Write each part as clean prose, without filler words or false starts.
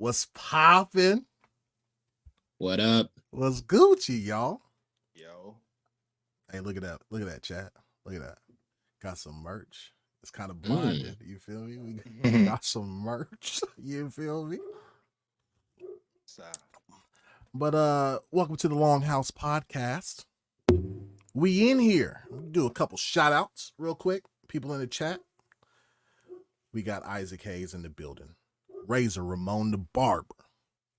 What's poppin'? What up? What's Gucci, y'all? Yo. Hey, look at that. Look at that, chat. Look at that. Got some merch. It's kind of blinded. You feel me? We got some merch. You feel me? But welcome to the Longhouse Podcast. We in here. Do a couple shout outs real quick. People in the chat. We got Isaac Hayes in the building. Razor Ramon the Barber.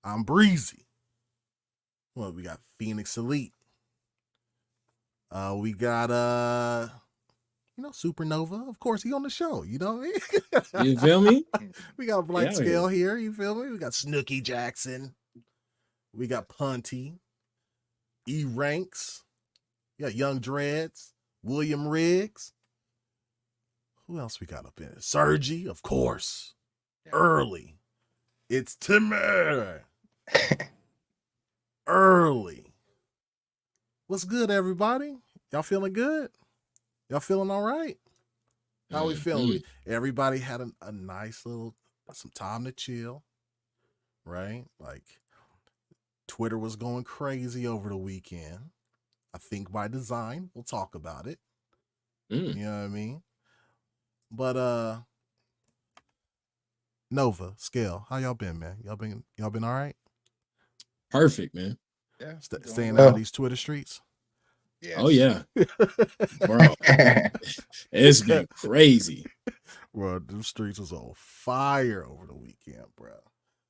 I'm Breezy. Well, we got Phoenix Elite. We got Supernova. Of course, he on the show. You know what I mean? You feel me? We got BLAQQ Scale here. You feel me? We got Snooki Jackson. We got Punty. E Ranks. We got Young Dreads. William Riggs. Who else we got up in it? Sergi, of course. Early. It's Timmer. Early. What's good, everybody? Y'all feeling good? Y'all feeling all right? How we feeling? Everybody had a nice little, some time to chill, right? Like, Twitter was going crazy over the weekend. I think by design. We'll talk about it. You know what I mean? But Nova, Scale, how y'all been, man? Y'all been all right? Perfect, man. Yeah. Staying out of these Twitter streets? Yes. Oh yeah. Bro. It's been crazy. Bro, them streets was on fire over the weekend, bro.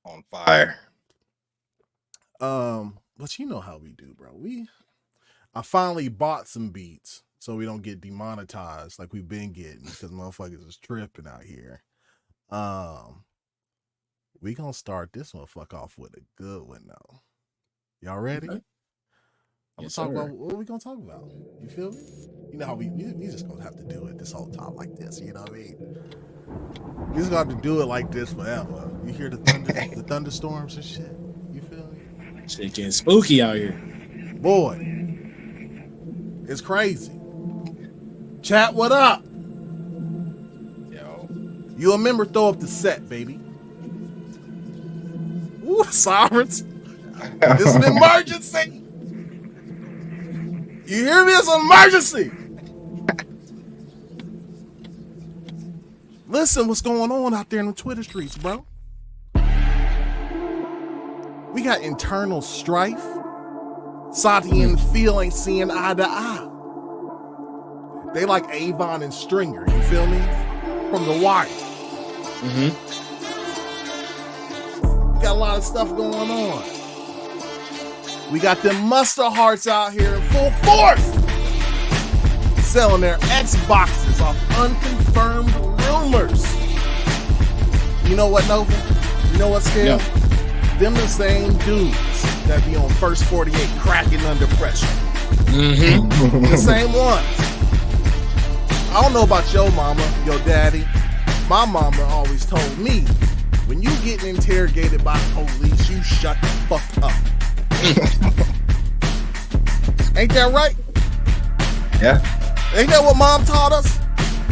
On fire. But you know how we do, bro. I finally bought some beats so we don't get demonetized like we've been getting because motherfuckers is tripping out here. We gonna start this motherfucker off with a good one though. Y'all ready? Okay. I'm Yes, gonna talk sir. about what we gonna talk about. You feel me? You know how we just gonna have to do it this whole time like this. You know what I mean? We just got to do it like this forever. You hear the thunder, the thunderstorms and shit. You feel me? Shit getting spooky out here. Boy, it's crazy. Chat, what up? Yo. You remember throw up the set, baby. Ooh, sirens. It's an emergency. You hear me? It's an emergency. Listen, what's going on out there in the Twitter streets, bro? We got internal strife. Santi and Phil ain't seeing eye to eye. They like Avon and Stringer, you feel me? From The Wire. We got a lot of stuff going on. We got them mustard hearts out here in full force, selling their Xboxes off unconfirmed rumors. You know what, Nova? You know what, Scale? Yeah. Them the same dudes that be on First 48 cracking under pressure. The same ones. I don't know about your mama, your daddy. My mama always told me, when you getting interrogated by the police, you shut the fuck up. Ain't that right? Yeah. Ain't that what mom taught us?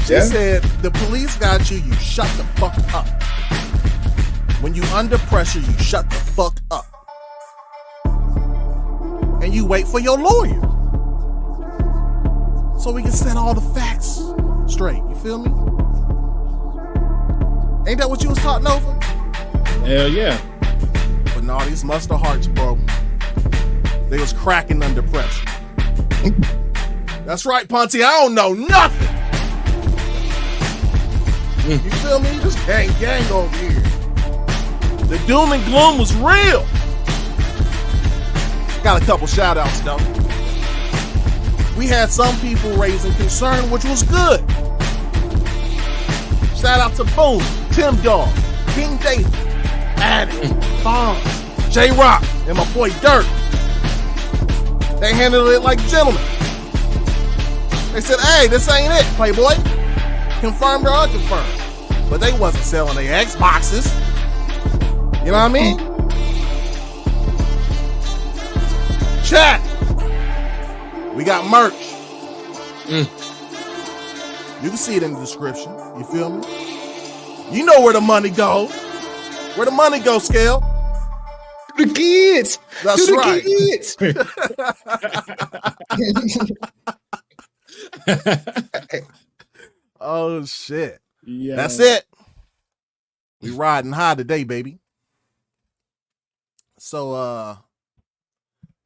She Yeah. said, the police got you, you shut the fuck up. When you under pressure, you shut the fuck up. And you wait for your lawyer. So we can set all the facts straight. You feel me? Ain't that what you was taught, Nova? Hell yeah. But no, these mustard hearts, bro. They was cracking under pressure. That's right, Ponty. I don't know nothing. You feel me? Just gang over here. The doom and gloom was real. Got a couple shout outs though. We had some people raising concern, which was good. Shout out to Boom, Tim Dog, King David, Addict, Fonz, J-Rock, and my boy Dirk. They handled it like gentlemen. They said, hey, this ain't it, Playboy. Confirmed or unconfirmed. But they wasn't selling their Xboxes. You know what I mean? Chat. We got merch. You can see it in the description. You feel me? You know where the money goes. Where the money goes, Scale? To the kids. That's To right. the kids. Oh shit. Yeah. That's it. We riding high today, baby. So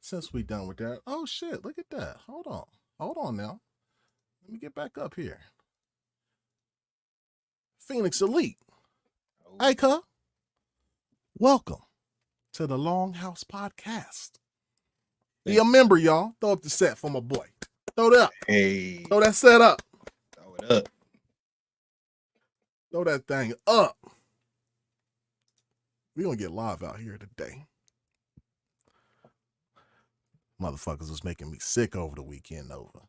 since we done with that, oh shit, look at that. Hold on now. Let me get back up here. Phoenix Elite. Hey, cuh. Welcome to the Longhouse Podcast. Be a member, y'all. Throw up the set for my boy. Throw it up. Hey. Throw that set up. Throw it up. Throw that thing up. We gonna get live out here today. Motherfuckers was making me sick over the weekend over.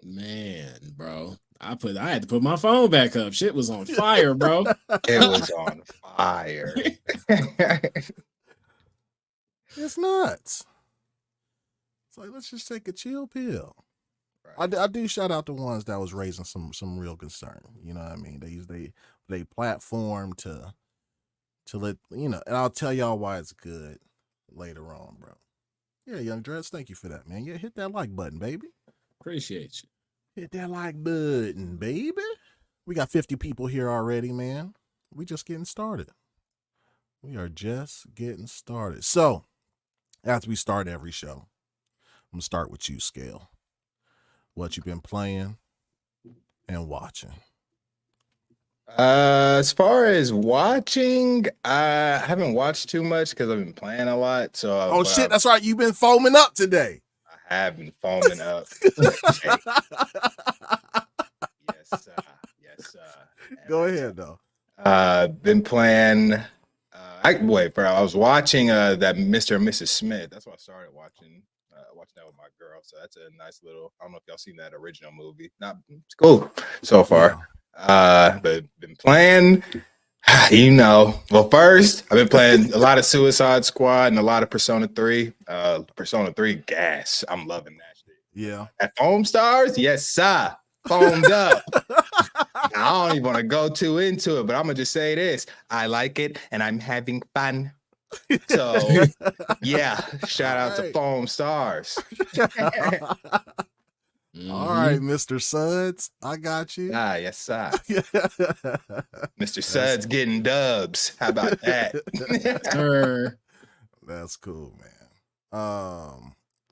Man, bro. I had to put my phone back up. Shit was on fire, bro. It was on fire. It's nuts. It's like, let's just take a chill pill. Right. I do shout out the ones that was raising some real concern. You know what I mean? They use they platform to let, you know, and I'll tell y'all why it's good later on, bro. Yeah, Young Dress, thank you for that, man. Yeah, hit that like button, baby. Appreciate you. Hit that like button, baby. We got 50 people here already, man. We just getting started. We are just getting started. So, after we start every show, I'm going to start with you, Scale. What you been playing and watching? As far as watching, I haven't watched too much because I've been playing a lot. So, oh shit, that's right. You've been foaming up today. I have been foaming up. Yes, yes. Go ahead though. Been playing. I was watching that Mr. and Mrs. Smith. That's what I started watching. Watching that with my girl. So that's a nice little. I don't know if y'all seen that original movie. It's cool so far. Yeah. But been playing, you know. Well, first I've been playing a lot of Suicide Squad and a lot of Persona 3. Persona 3 gas. I'm loving that shit. Yeah. At Foam Stars, yes, sir. Foamed up. I don't even want to go too into it, but I'm gonna just say this: I like it, and I'm having fun. So, yeah, shout out to Foam Stars. All right, Mr. Suds, I got you. Yes, sir. Mr. Suds getting dubs. How about that? That's cool, man.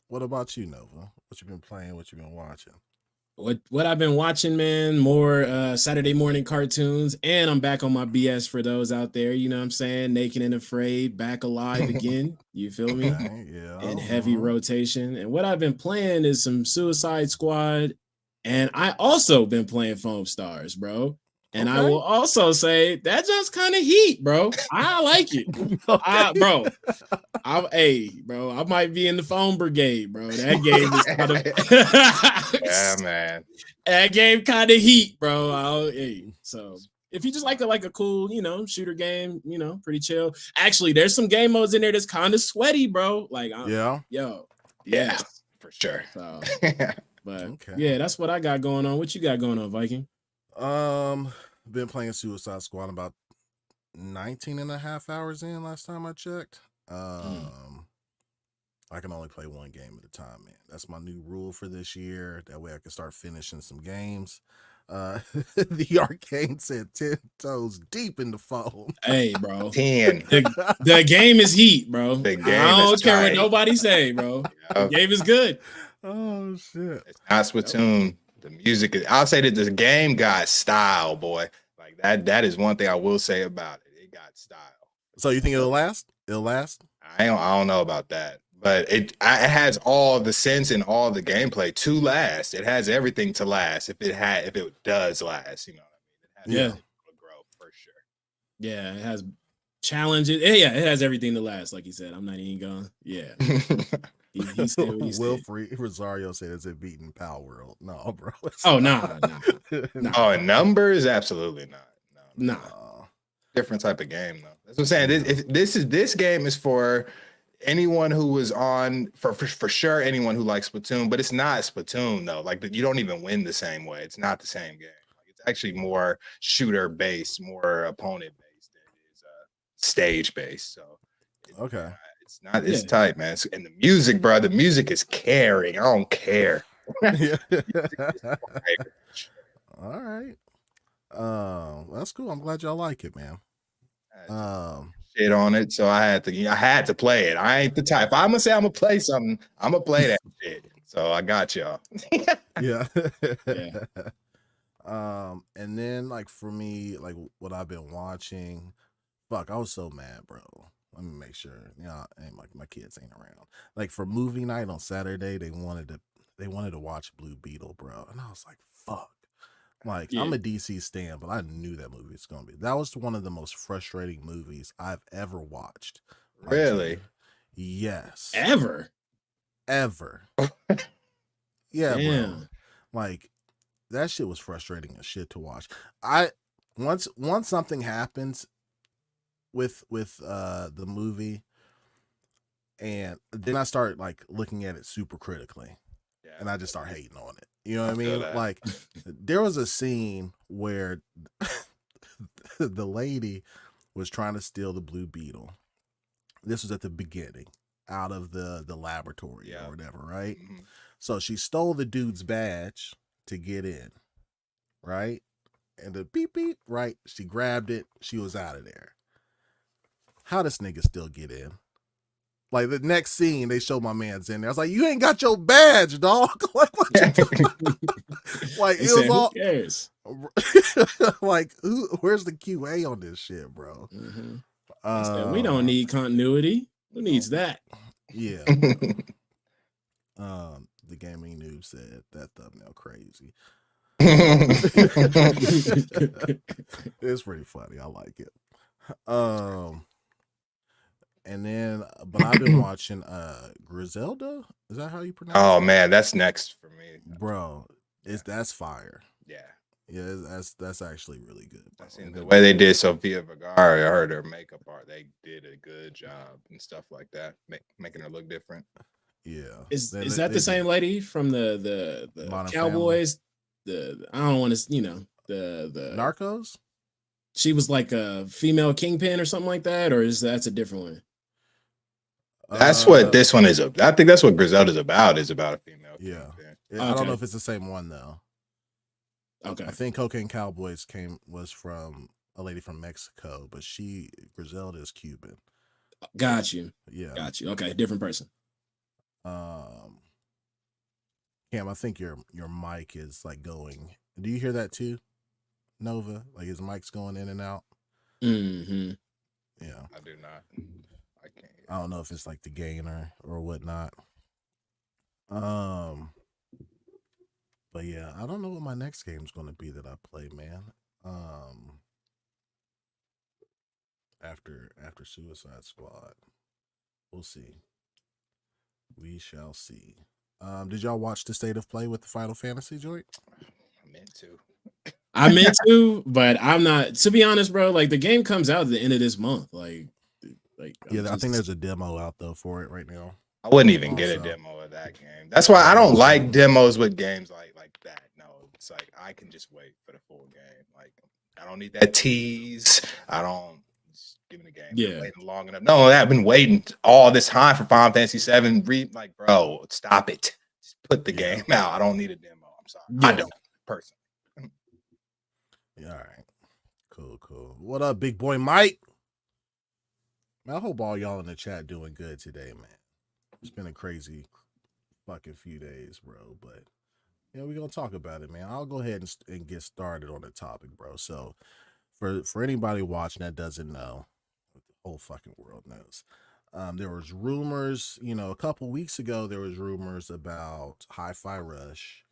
What about you, Nova? What you been playing? What you been watching? What I've been watching, man, more Saturday morning cartoons, and I'm back on my BS for those out there, you know what I'm saying? Naked and Afraid, back alive again, you feel me? Okay, yeah. In heavy rotation. And what I've been playing is some Suicide Squad, and I also been playing Foam Stars, bro. And I will also say that just kind of heat, bro. I like it. Bro. I might be in the Foam Brigade, bro. That game is kind of yeah, man. That game kind of heat, bro. So if you just like a cool, you know, shooter game, you know, pretty chill. Actually, there's some game modes in there that's kind of sweaty, bro. Like, yeah, for sure. So, but yeah, that's what I got going on. What you got going on, Viking? Been playing Suicide Squad about 19 and a half hours in last time I checked. I can only play one game at a time, man. That's my new rule for this year. That way I can start finishing some games. The arcane said 10 toes deep in the phone. Hey, bro. 10. The game is heat, bro. The game I don't is care tight. what nobody say, bro. The game is good. Oh shit. It's not Splatoon. The music is, I'll say that the game got style, boy. Like that is one thing I will say about it. It got style. So you think it'll last? It'll last? I don't know about that. But it has all the sense and all the gameplay to last. It has everything to last if it does last, you know what I mean? It has to grow for sure. Yeah, it has challenges. Yeah, it has everything to last, like he said. I'm not even going. Yeah. He said what he said. Wilfrey Rosario said, "Is it beating Power World?" No, bro. Oh, nah. Oh, in numbers, absolutely not. No. Different type of game, though. That's what I'm saying. This game is for anyone who was on for sure. Anyone who likes Splatoon, but it's not Splatoon though. Like you don't even win the same way. It's not the same game. Like, it's actually more shooter based, more opponent based than it is stage based. So It's not. It's Yeah. tight, man. And the music, bro. The music is caring. I don't care. Yeah. Fire. All right. That's cool. I'm glad y'all like it, man. Shit on it, so I had to play it. I ain't the type. If I'm gonna say I'm gonna play something, I'm gonna play that shit. So I got y'all. Yeah. Yeah. And then like for me, like what I've been watching, fuck, I was so mad, bro. Let me make sure, and like my kids ain't around. Like for movie night on Saturday, they wanted to watch Blue Beetle, bro, and I was like, fuck. Like I'm a DC stan, but I knew that movie was gonna be. That was one of the most frustrating movies I've ever watched. Really? Yes. Ever. Yeah, Damn. bro. Like that shit was frustrating as shit to watch. Once something happens with the movie, and then I start like looking at it super critically, and I just start hating on it. You know what I mean? that. Like there was a scene where the lady was trying to steal the Blue Beetle. This was at the beginning, out of the laboratory or whatever, right? Mm-hmm. So she stole the dude's badge to get in, right? And the beep beep, right? She grabbed it. She was out of there. How does nigga still get in? Like the next scene, they show my man's in there. I was like, "You ain't got your badge, dog." Like, what you doing? Like it was all. Who cares? Like, where's the QA on this shit, bro? Mm-hmm. We don't need continuity. Who needs that? Yeah. The gaming noob said that thumbnail crazy. It's pretty funny. I like it. And then, but I've been watching Griselda. Is that how you pronounce it? Oh man, that's next for me, bro. That's fire. Yeah, that's actually really good. I seen the way they did Sofia Vergara. I heard her makeup art. They did a good job and stuff like that, making her look different. Yeah. Is that the same lady from the Cowboys? I don't want to, the Narcos. She was like a female kingpin or something like that, or that's a different one? That's what this one is. I think that's what Griselda's about. Is about a female. Yeah. Okay. I don't know if it's the same one though. Okay. I think Cocaine Cowboys was from a lady from Mexico, but Griselda is Cuban. Got you. Yeah. Got you. Okay, different person. Cam, I think your mic is like going. Do you hear that too, Nova? Like his mic's going in and out. Mm-hmm. Yeah. I do not. I can't. I don't know if it's like the gainer or whatnot. But yeah, I don't know what my next game's going to be that I play, man. After Suicide Squad, we'll see. We shall see. Did y'all watch the State of Play with the Final Fantasy joint? I meant to, but I'm not. To be honest, bro, like the game comes out at the end of this month. Like yeah, I think there's a demo out though for it right now. I wouldn't even get a demo of that game. That's why I don't like demos with games like that. No, it's like I can just wait for the full game. Like I don't need that tease. I don't give me the game. Yeah, waiting long enough. No, I've been waiting all this time for Final Fantasy 7. Like, bro, stop it. Just put the game out. I don't need a demo. I'm sorry. Yeah. I don't personally. Yeah, all right. Cool. What up, big boy Mike? Man, I hope all y'all in the chat doing good today, man. It's been a crazy fucking few days, bro. But we're gonna talk about it, man. I'll go ahead and get started on the topic, bro. So for anybody watching that doesn't know, the whole fucking world knows. There was rumors, a couple weeks ago, there was rumors about Hi-Fi Rush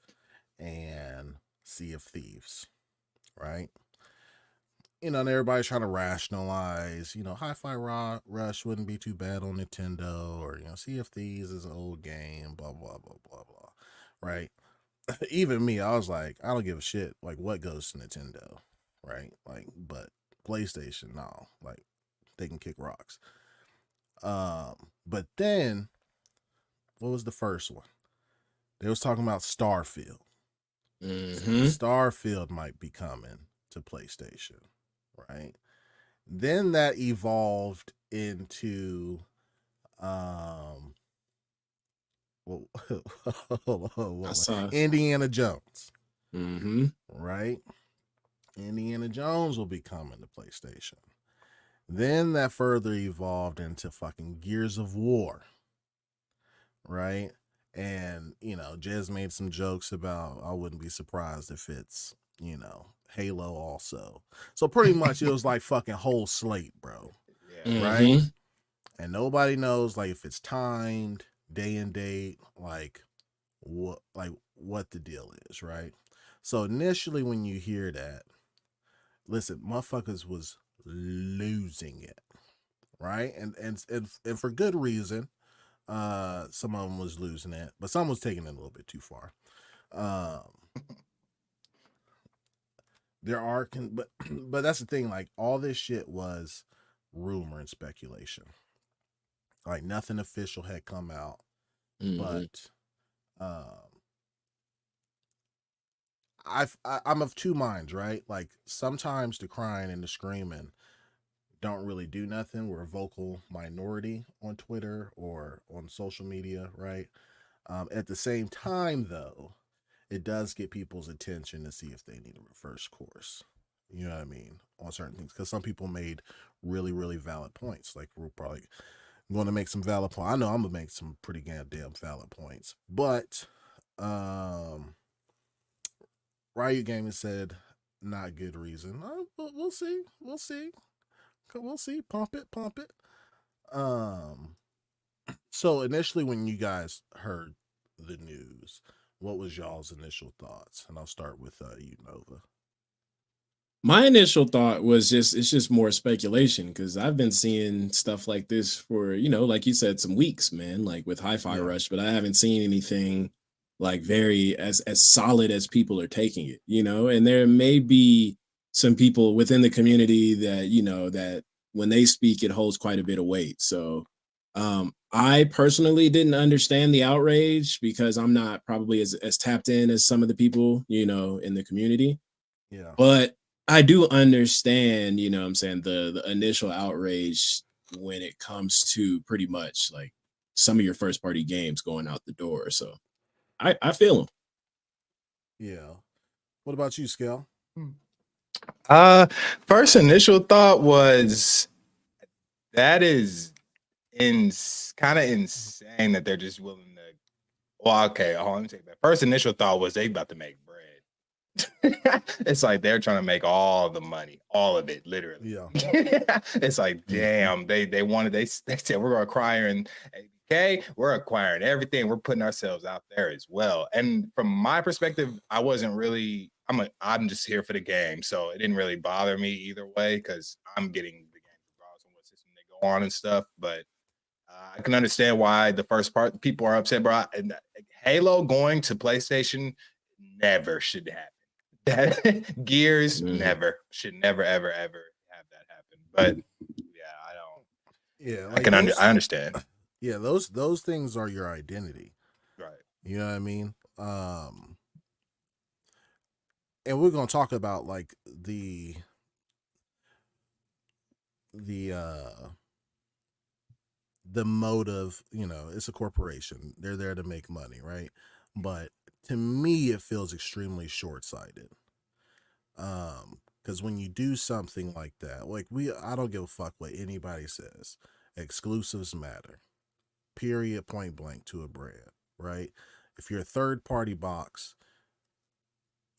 and Sea of Thieves, right? And everybody's trying to rationalize, Hi-Fi Rush wouldn't be too bad on Nintendo, or, Sea of Thieves is an old game, blah, blah, blah, blah, blah, right? Even me, I was like, I don't give a shit, like, what goes to Nintendo, right? Like, but PlayStation, no, like, they can kick rocks. But then, what was the first one? They was talking about Starfield. Mm-hmm. Starfield might be coming to PlayStation, right? Then that evolved into Well, hold on. I saw. Indiana Jones, Mm-hmm. right? Indiana Jones will be coming to PlayStation. Then that further evolved into fucking Gears of War, right? And, Jez made some jokes about I wouldn't be surprised if it's, Halo also. So pretty much it was like fucking whole slate, bro. Yeah. Right? And nobody knows like if it's timed, day and date, like what the deal is, right? So initially when you hear that, listen, motherfuckers was losing it, right? And for good reason. Some of them was losing it, but some was taking it a little bit too far. There are, but that's the thing. Like all this shit was rumor and speculation. Like nothing official had come out, but I'm of two minds, right? Like sometimes the crying and the screaming don't really do nothing. We're a vocal minority on Twitter or on social media, right? At the same time, though, it does get people's attention to see if they need a reverse course. You know what I mean? On certain things. Because some people made really, really valid points. Like, we're probably going to make some valid points. I know I'm going to make some pretty goddamn valid points. But, Riot Gaming said, not good reason. We'll see. We'll see. We'll see. Pump it. So initially when you guys heard the news, what was y'all's initial thoughts? And I'll start with you, Nova. My initial thought was it's just more speculation because I've been seeing stuff like this for, like you said, some weeks, man, like with Hi-Fi Rush, but I haven't seen anything like very as solid as people are taking it, and there may be some people within the community that, that when they speak, it holds quite a bit of weight. So I personally didn't understand the outrage because I'm not probably as tapped in as some of the people, in the community. Yeah. But I do understand, what I'm saying, the initial outrage when it comes to pretty much like some of your first party games going out the door. So I feel them. Yeah. What about you, Skell? First initial thought was that is kind of insane that they're just willing to. Well, okay, let me take that. First initial thought was they about to make bread. It's like they're trying to make all the money, all of it, literally. Yeah. It's like, damn, they said we're acquiring ABK, we're acquiring everything, we're putting ourselves out there as well. And from my perspective, I wasn't really. I'm just here for the game, so it didn't really bother me either way because I'm getting the game regardless of what system they go on and stuff. But I can understand why the first part people are upset, bro. And Halo going to PlayStation never should happen. That Gears never ever have that happen. But yeah, I don't. Yeah, like I understand. Yeah, those things are your identity, right? You know what I mean? And we're gonna talk about like the motive. It's a corporation; they're there to make money, right? But to me, it feels extremely short-sighted. Because when you do something like that, like I don't give a fuck what anybody says. Exclusives matter. Period. Point blank to a brand, right? If you're a third-party box,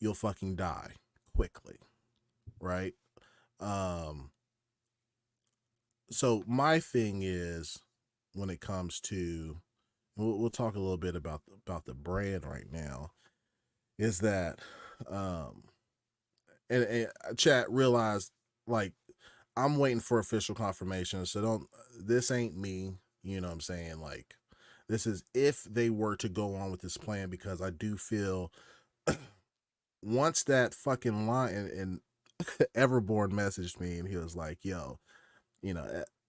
you'll fucking die quickly, right? So my thing is when it comes to, we'll talk a little bit about the brand right now, is that and chat realized like I'm waiting for official confirmation, so this ain't me, you know what I'm saying? Like this is if they were to go on with this plan, because I do feel once that fucking line and Everborn messaged me and he was like, yo,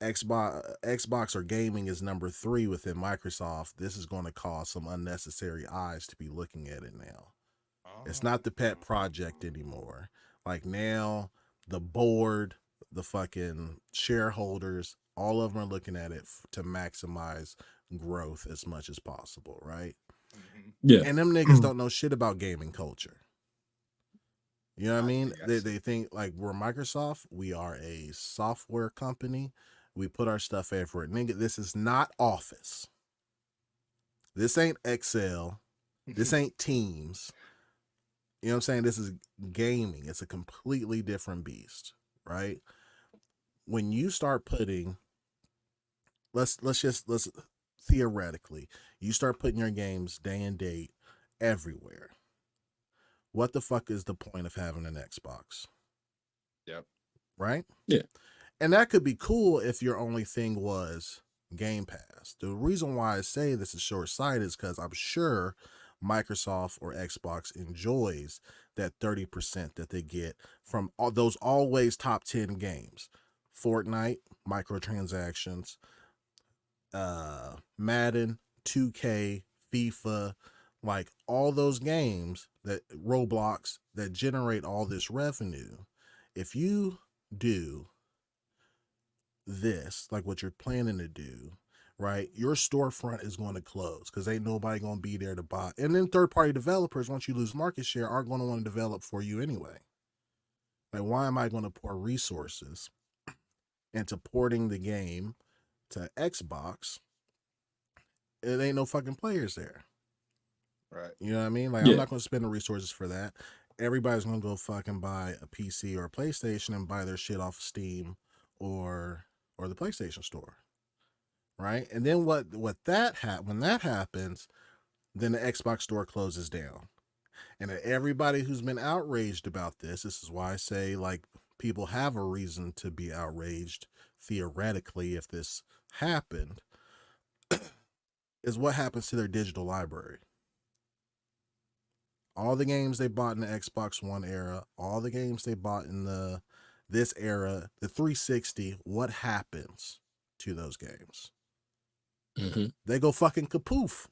Xbox or gaming is number 3 within Microsoft. This is going to cause some unnecessary eyes to be looking at it now. It's not the pet project anymore. Like now the board, the fucking shareholders, all of them are looking at it to maximize growth as much as possible, right? Yeah. And them niggas don't know shit about gaming culture. You know what I mean? Yes. They think like we're Microsoft. We are a software company. We put our stuff everywhere. Nigga, this is not Office. This ain't Excel. This ain't Teams. You know what I'm saying? This is gaming. It's a completely different beast, right? When you start putting, let's theoretically, you start putting your games day and date everywhere. What the fuck is the point of having an Xbox? Yep. Right? Yeah. And that could be cool if your only thing was Game Pass. The reason why I say this is short-sighted is because I'm sure Microsoft or Xbox enjoys that 30% that they get from all those always top 10 games. Fortnite, microtransactions, Madden, 2K, FIFA, like all those games that Roblox that generate all this revenue. If you do this, like what you're planning to do, right, your storefront is going to close because ain't nobody going to be there to buy. And then third-party developers, once you lose market share, aren't going to want to develop for you anyway. Like, why am I going to pour resources into porting the game to Xbox? It ain't no fucking players there. Right. You know what I mean? Like, I'm not going to spend the resources for that. Everybody's going to go fucking buy a PC or a PlayStation and buy their shit off Steam or the PlayStation Store. Right? And then when that happens, then the Xbox Store closes down. And everybody who's been outraged about this is why I say, like, people have a reason to be outraged theoretically if this happened, is what happens to their digital library. All the games they bought in the Xbox One era, all the games they bought in this era, the 360, what happens to those games? Mm-hmm. They go fucking kapoof.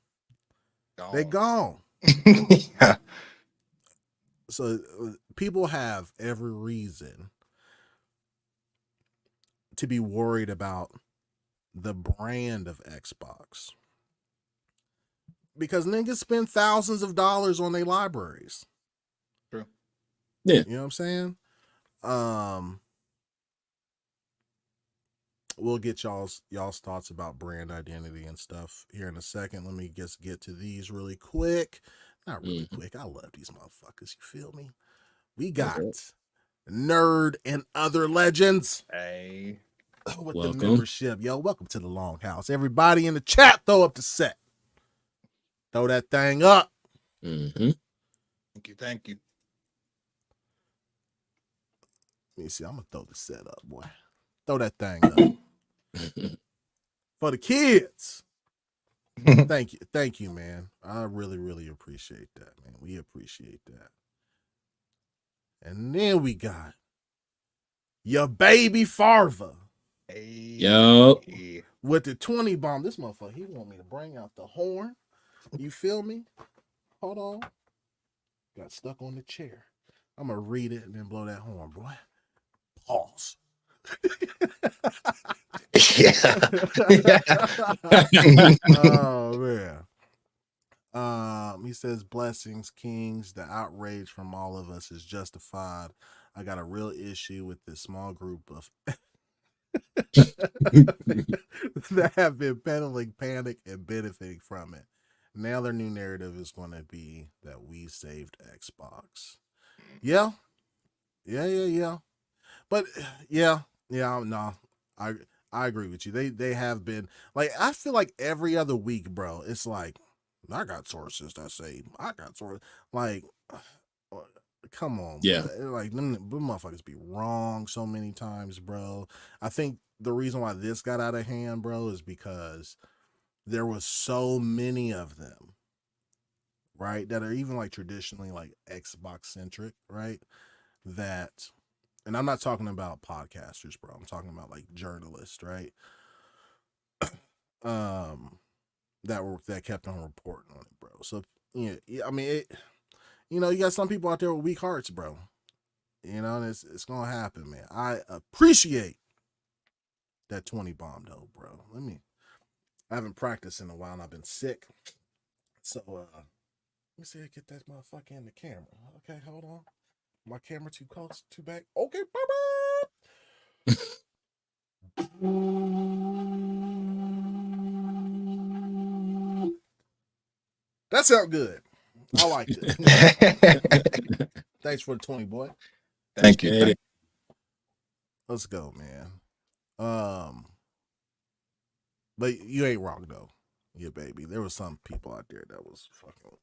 They gone. Yeah. So people have every reason to be worried about the brand of Xbox. Because niggas spend thousands of dollars on their libraries. True. Yeah. You know what I'm saying? We'll get y'all's thoughts about brand identity and stuff here in a second. Let me just get to these really quick. Not really quick. I love these motherfuckers. You feel me? We got Nerd and Other Legends. Hey. With welcome. the membership. Yo, welcome to the Longhouse. Everybody in the chat, throw up the set. Throw that thing up. Mm-hmm. Thank you. Let me see. I'm going to throw the set up, boy. Throw that thing up. For the kids. Thank you, man. I really, really appreciate that, man. We appreciate that. And then we got your baby Farva. Hey. Yo. With the 20 bomb. This motherfucker, he want me to bring out the horn. You feel me? Hold on. Got stuck on the chair. I'm going to read it and then blow that horn, boy. Pause. Oh, man. He says, blessings, kings. The outrage from all of us is justified. I got a real issue with this small group of that have been peddling panic and benefiting from it. Now their new narrative is going to be that we saved Xbox. Yeah. But no, I agree with you. They have been like, I feel like every other week, bro, it's like, I got sources that say I got sources. Like, come on, yeah, bro. Like them motherfuckers be wrong so many times, bro. I think the reason why this got out of hand, bro, is because there was so many of them, right, that are even like traditionally like Xbox centric, right? That, and I'm not talking about podcasters, bro. I'm talking about like journalists, right? That kept on reporting on it, bro. So yeah, I mean, you got some people out there with weak hearts, bro. You know, and it's gonna happen, man. I appreciate that 20 bomb though, bro. I haven't practiced in a while and I've been sick. So let me see. I get that motherfucker in the camera. Okay, hold on. My camera too close, too back. Okay, that sounds good. I liked it. Thanks for the 20, boy. Thank you. Let's go, man. But you ain't wrong though, yeah, baby. There was some people out there that was fucking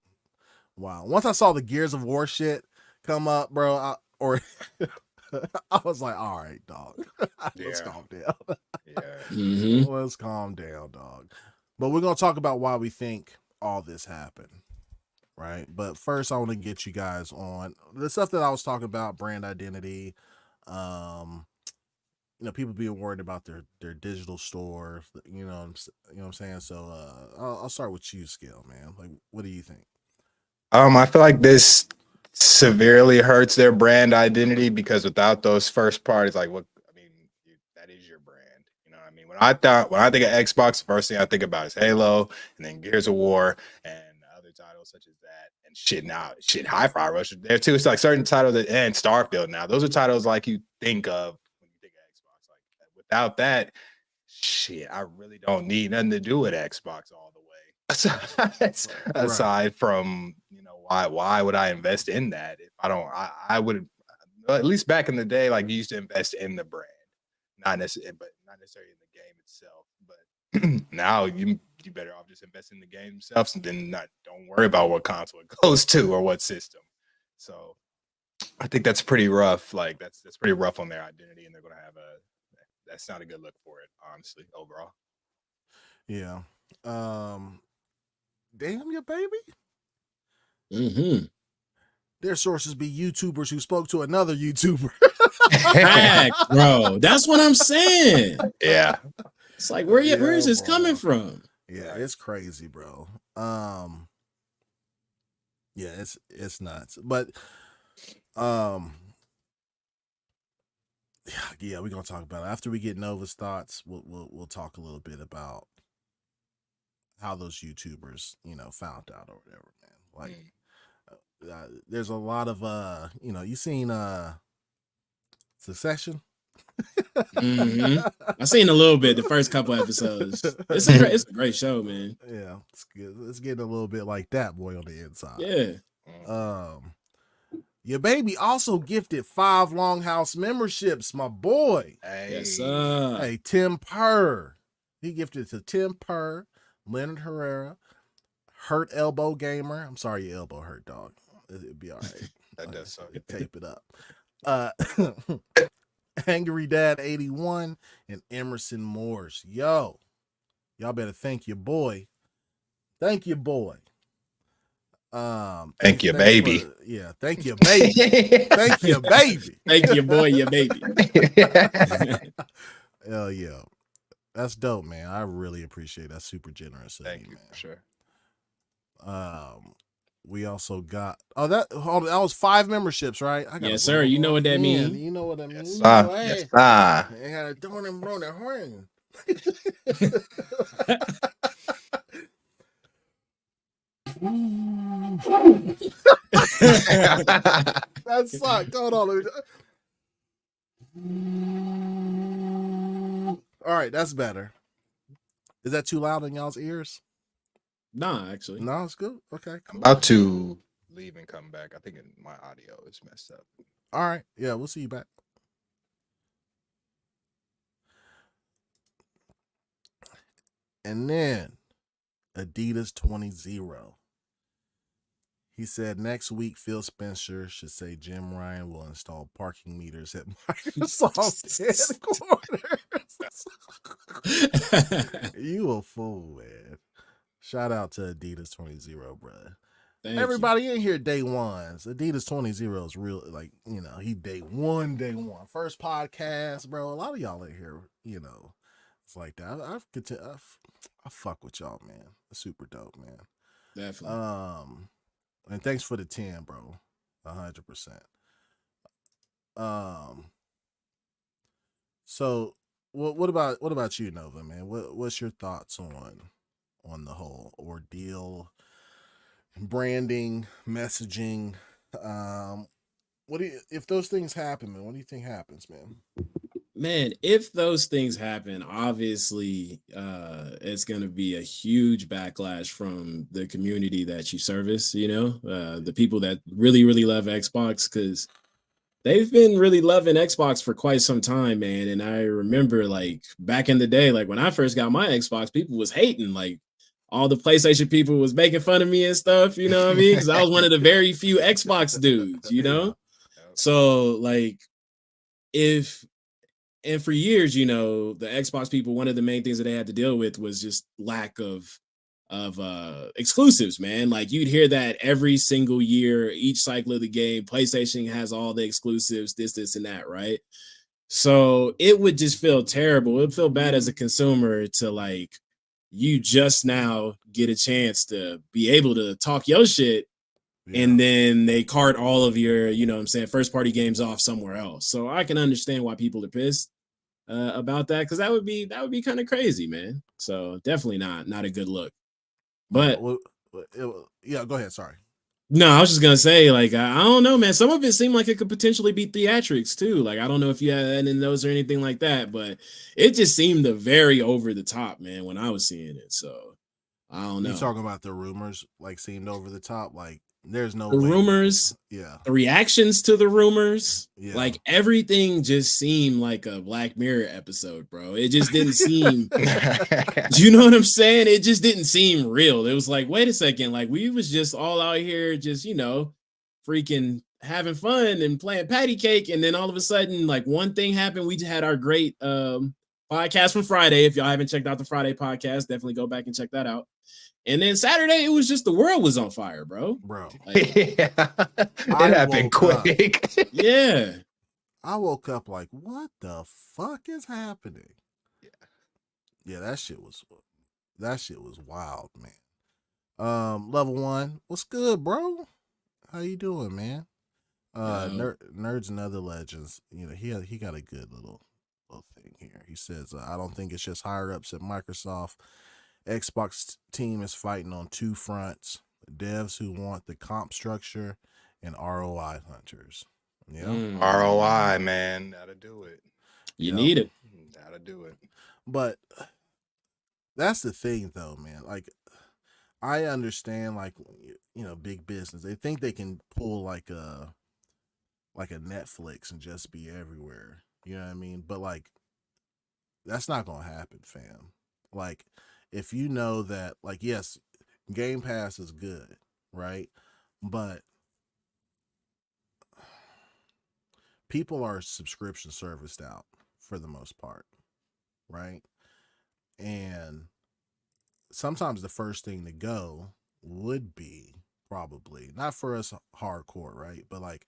wow. Once I saw the Gears of War shit come up, bro, I was like, all right, dog. Let's calm down. Let's calm down, dog. But we're gonna talk about why we think all this happened, right? But first, I want to get you guys on the stuff that I was talking about, brand identity. You know, people being worried about their digital store. You know what I'm saying. So I'll start with you, Skill, man. Like, what do you think? I feel like this severely hurts their brand identity because without those first parties, like what I mean, that is your brand. You know what I mean? When I think of Xbox, the first thing I think about is Halo, and then Gears of War, and other titles such as that, and Hi-Fi Rush there too. It's like certain titles and Starfield. Now, those are titles like you think of when you think of Xbox. Like without that, shit, I really don't need nothing to do with Xbox all the way. Aside from, you know, why would I invest in that if I don't? I would, at least back in the day, like you used to invest in the brand, not necessarily in the game itself. But now you better off just invest in the game itself, and then don't worry about what console it goes to or what system. So I think that's pretty rough. Like that's pretty rough on their identity, and they're gonna have that's not a good look for it, honestly, overall. Yeah. Damn, your baby. Their sources be YouTubers who spoke to another YouTuber. Fact, bro. That's what I'm saying. Yeah. It's like where is this coming from? Yeah, it's crazy, bro. Yeah, it's nuts. But yeah, we're gonna talk about it. After we get Nova's thoughts, we'll talk a little bit about how those YouTubers, you know, found out or whatever, man. Like there's a lot of you know, you seen Succession? I seen a little bit the first couple episodes. It's a great show, man. Yeah, it's good. It's getting a little bit like that, boy, on the inside. Yeah. Your baby also gifted 5 Longhouse memberships, my boy. Yes, sir. Hey, Tim Purr. He gifted to Tim Purr, Leonard Herrera, Hurt Elbow Gamer. I'm sorry your elbow hurt, dog. It'd be all right. That does suck. Tape it up. Angry Dad 81 and Emerson Morse. Yo, y'all better thank your boy. Thank you, boy. Thank you, baby. Thank you, baby. Thank you, baby. Thank you, boy, your baby. Hell yeah. That's dope, man. I really appreciate that. Super generous of Thank you, you, man. for sure. We also got that was 5 memberships, right? Yes, sir. You know what that means. You know what I mean. Yes, I got a thorn and blown the horn. That sucked. Hold on. All right, that's better. Is that too loud in y'all's ears? Nah, actually. No, it's good. Okay, cool. I'm about to leave and come back. I think my audio is messed up. All right. Yeah, we'll see you back. And then Adidas 20-0. He said next week Phil Spencer should say Jim Ryan will install parking meters at Microsoft headquarters. You a fool, man. Shout out to Adidas 20-0, bruh. Everybody in here day ones. Adidas 20-0 is real, like, you know, he day one. First podcast, bro. A lot of y'all in here, you know, it's like that. I fuck with y'all, man. It's super dope, man. Definitely. And thanks for the 10, bro. 100%. Um. So, what about you, Nova, man? What's your thoughts on the whole ordeal, branding, messaging? Um. What do you, if those things happen, man? What do you think happens, man? Man, if those things happen, obviously it's going to be a huge backlash from the community that you service, the people that really, really love Xbox, because they've been really loving Xbox for quite some time, man. And I remember like back in the day, like when I first got my Xbox, people was hating, like all the PlayStation people was making fun of me and stuff, you know what I mean? Because I was one of the very few Xbox dudes, Yeah. So like if and for years, the Xbox people, one of the main things that they had to deal with was just lack of exclusives, man. Like you'd hear that every single year, each cycle of the game, PlayStation has all the exclusives, this, and that, right? So it would just feel terrible. It would feel bad as a consumer to like you just now get a chance to be able to talk your shit, and then they cart all of your, first party games off somewhere else. So I can understand why people are pissed about that, because that would be kind of crazy, man. So definitely not a good look. But yeah, go ahead. Sorry. No, I was just gonna say, like, I don't know, man. Some of it seemed like it could potentially be theatrics too. Like, I don't know if you had any of those or anything like that, but it just seemed very over the top, man, when I was seeing it. So I don't know. You talking about the rumors, like seemed over the top? Like, there's no the way rumors, yeah, the reactions to the rumors, yeah. like everything just seemed like a Black Mirror episode, bro. It just didn't seem. You know what I'm saying? It just didn't seem real. It was like, wait a second, like we was just all out here, just freaking having fun and playing patty cake, and then all of a sudden, like one thing happened. We just had our great podcast from Friday. If y'all haven't checked out the Friday podcast, definitely go back and check that out. And then Saturday, it was just the world was on fire, bro. Like, yeah, it happened quick. Yeah, I woke up like, what the fuck is happening? Yeah, that shit was wild, man. Level 1, what's good, bro? How you doing, man? Nerds and Other Legends. He got a good little thing here. He says, I don't think it's just higher ups at Microsoft. Xbox team is fighting on two fronts: devs who want the comp structure and ROI hunters. ROI, man, gotta do it. You need it. Gotta do it. But that's the thing, though, man. Like, I understand, like, big business. They think they can pull like a Netflix and just be everywhere. You know what I mean? But like, that's not gonna happen, fam. Like, if you know that, like, yes, Game Pass is good, right? But people are subscription serviced out for the most part, right? And sometimes the first thing to go would be probably, not for us hardcore, right? But like,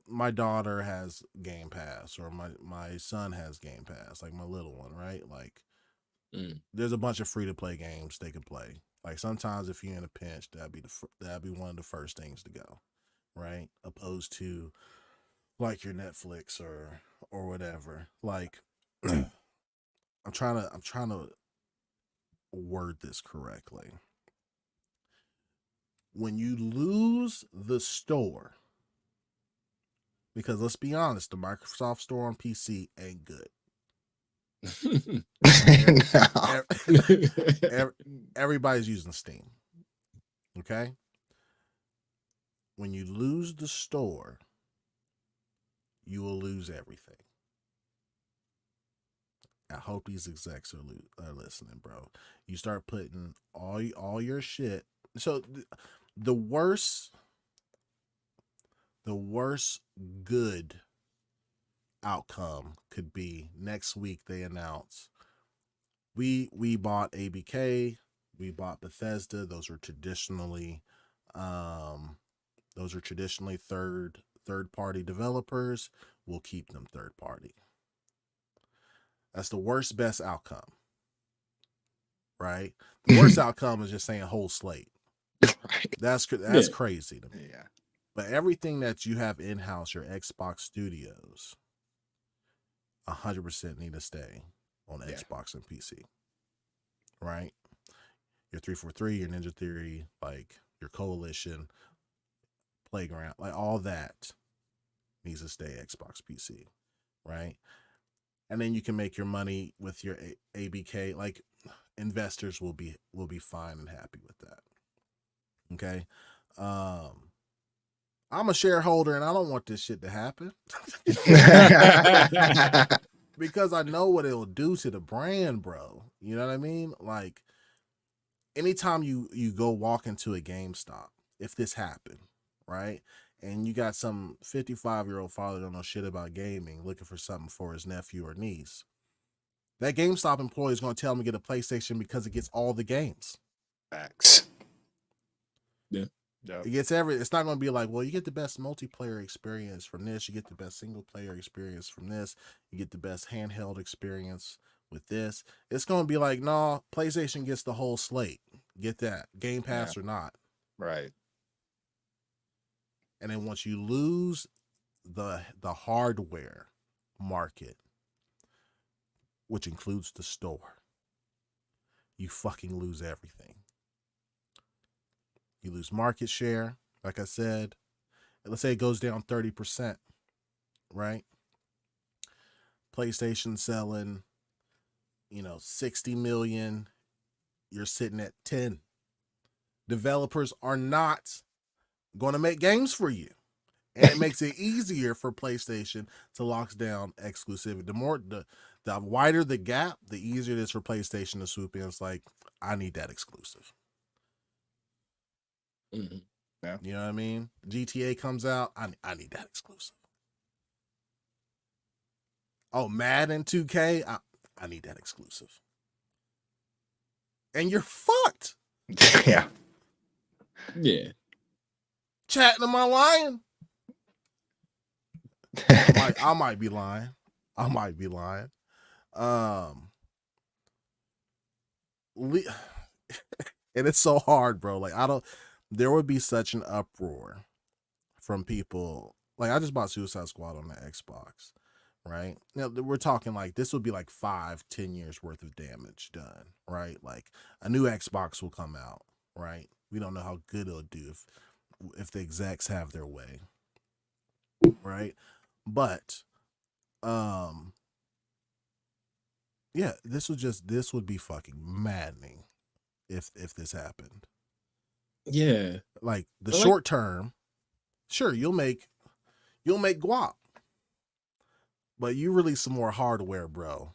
my daughter has Game Pass, or my son has Game Pass, like my little one, right? Like, there's a bunch of free to play games they can play. Like, sometimes if you're in a pinch, that'd be one of the first things to go, right? Opposed to like your Netflix or whatever. Like, I'm trying to word this correctly. When you lose the store, because let's be honest, the Microsoft Store on PC ain't good. Everybody's using Steam. Okay? When you lose the store, you will lose everything. I hope these execs are listening, bro. You start putting all your shit. So the worst good outcome could be next week they announce we bought ABK, we bought Bethesda. Those are traditionally third party developers. We'll keep them third party. That's the best outcome, right? The worst outcome is just saying whole slate. Right. That's crazy to me. Yeah. But everything that you have in-house, your Xbox Studios, 100% need to stay on Xbox and PC, right? Your 343, your Ninja Theory, like your Coalition, Playground, like all that needs to stay Xbox PC, right? And then you can make your money with your ABK. Like investors will be fine and happy with that. Okay. I'm a shareholder and I don't want this shit to happen because I know what it'll do to the brand, bro. You know what I mean? Like anytime you go walk into a GameStop, if this happened, right? And you got some 55-year-old father don't know shit about gaming looking for something for his nephew or niece, that GameStop employee is going to tell him to get a PlayStation because it gets all the games. Facts. Yeah. It gets it's not going to be like, well, you get the best multiplayer experience from this, you get the best single player experience from this, you get the best handheld experience with this. It's going to be like, no, PlayStation gets the whole slate. Get that. Game Pass or not. Right. And then once you lose the hardware market, which includes the store, you fucking lose everything. You lose market share. Like I said, let's say it goes down 30%, right? PlayStation selling, 60 million. You're sitting at 10. Developers are not going to make games for you. And it makes it easier for PlayStation to lock down exclusivity. The wider the gap, the easier it is for PlayStation to swoop in. It's like, I need that exclusive. Mm-hmm. Yeah. You know what I mean? GTA comes out, I need that exclusive. Oh, Madden 2K, I need that exclusive. And you're fucked. Yeah. Yeah. Chatting, am I lying? I might be lying. And it's so hard, bro. Like there would be such an uproar from people. Like I just bought Suicide Squad on the Xbox, right? Now we're talking like this would be like 5-10 years worth of damage done, right? Like a new Xbox will come out, right? We don't know how good it'll do if the execs have their way, right? But yeah, this would be fucking maddening if this happened. Yeah. Like the short term, sure, you'll make guap. But you release some more hardware, bro.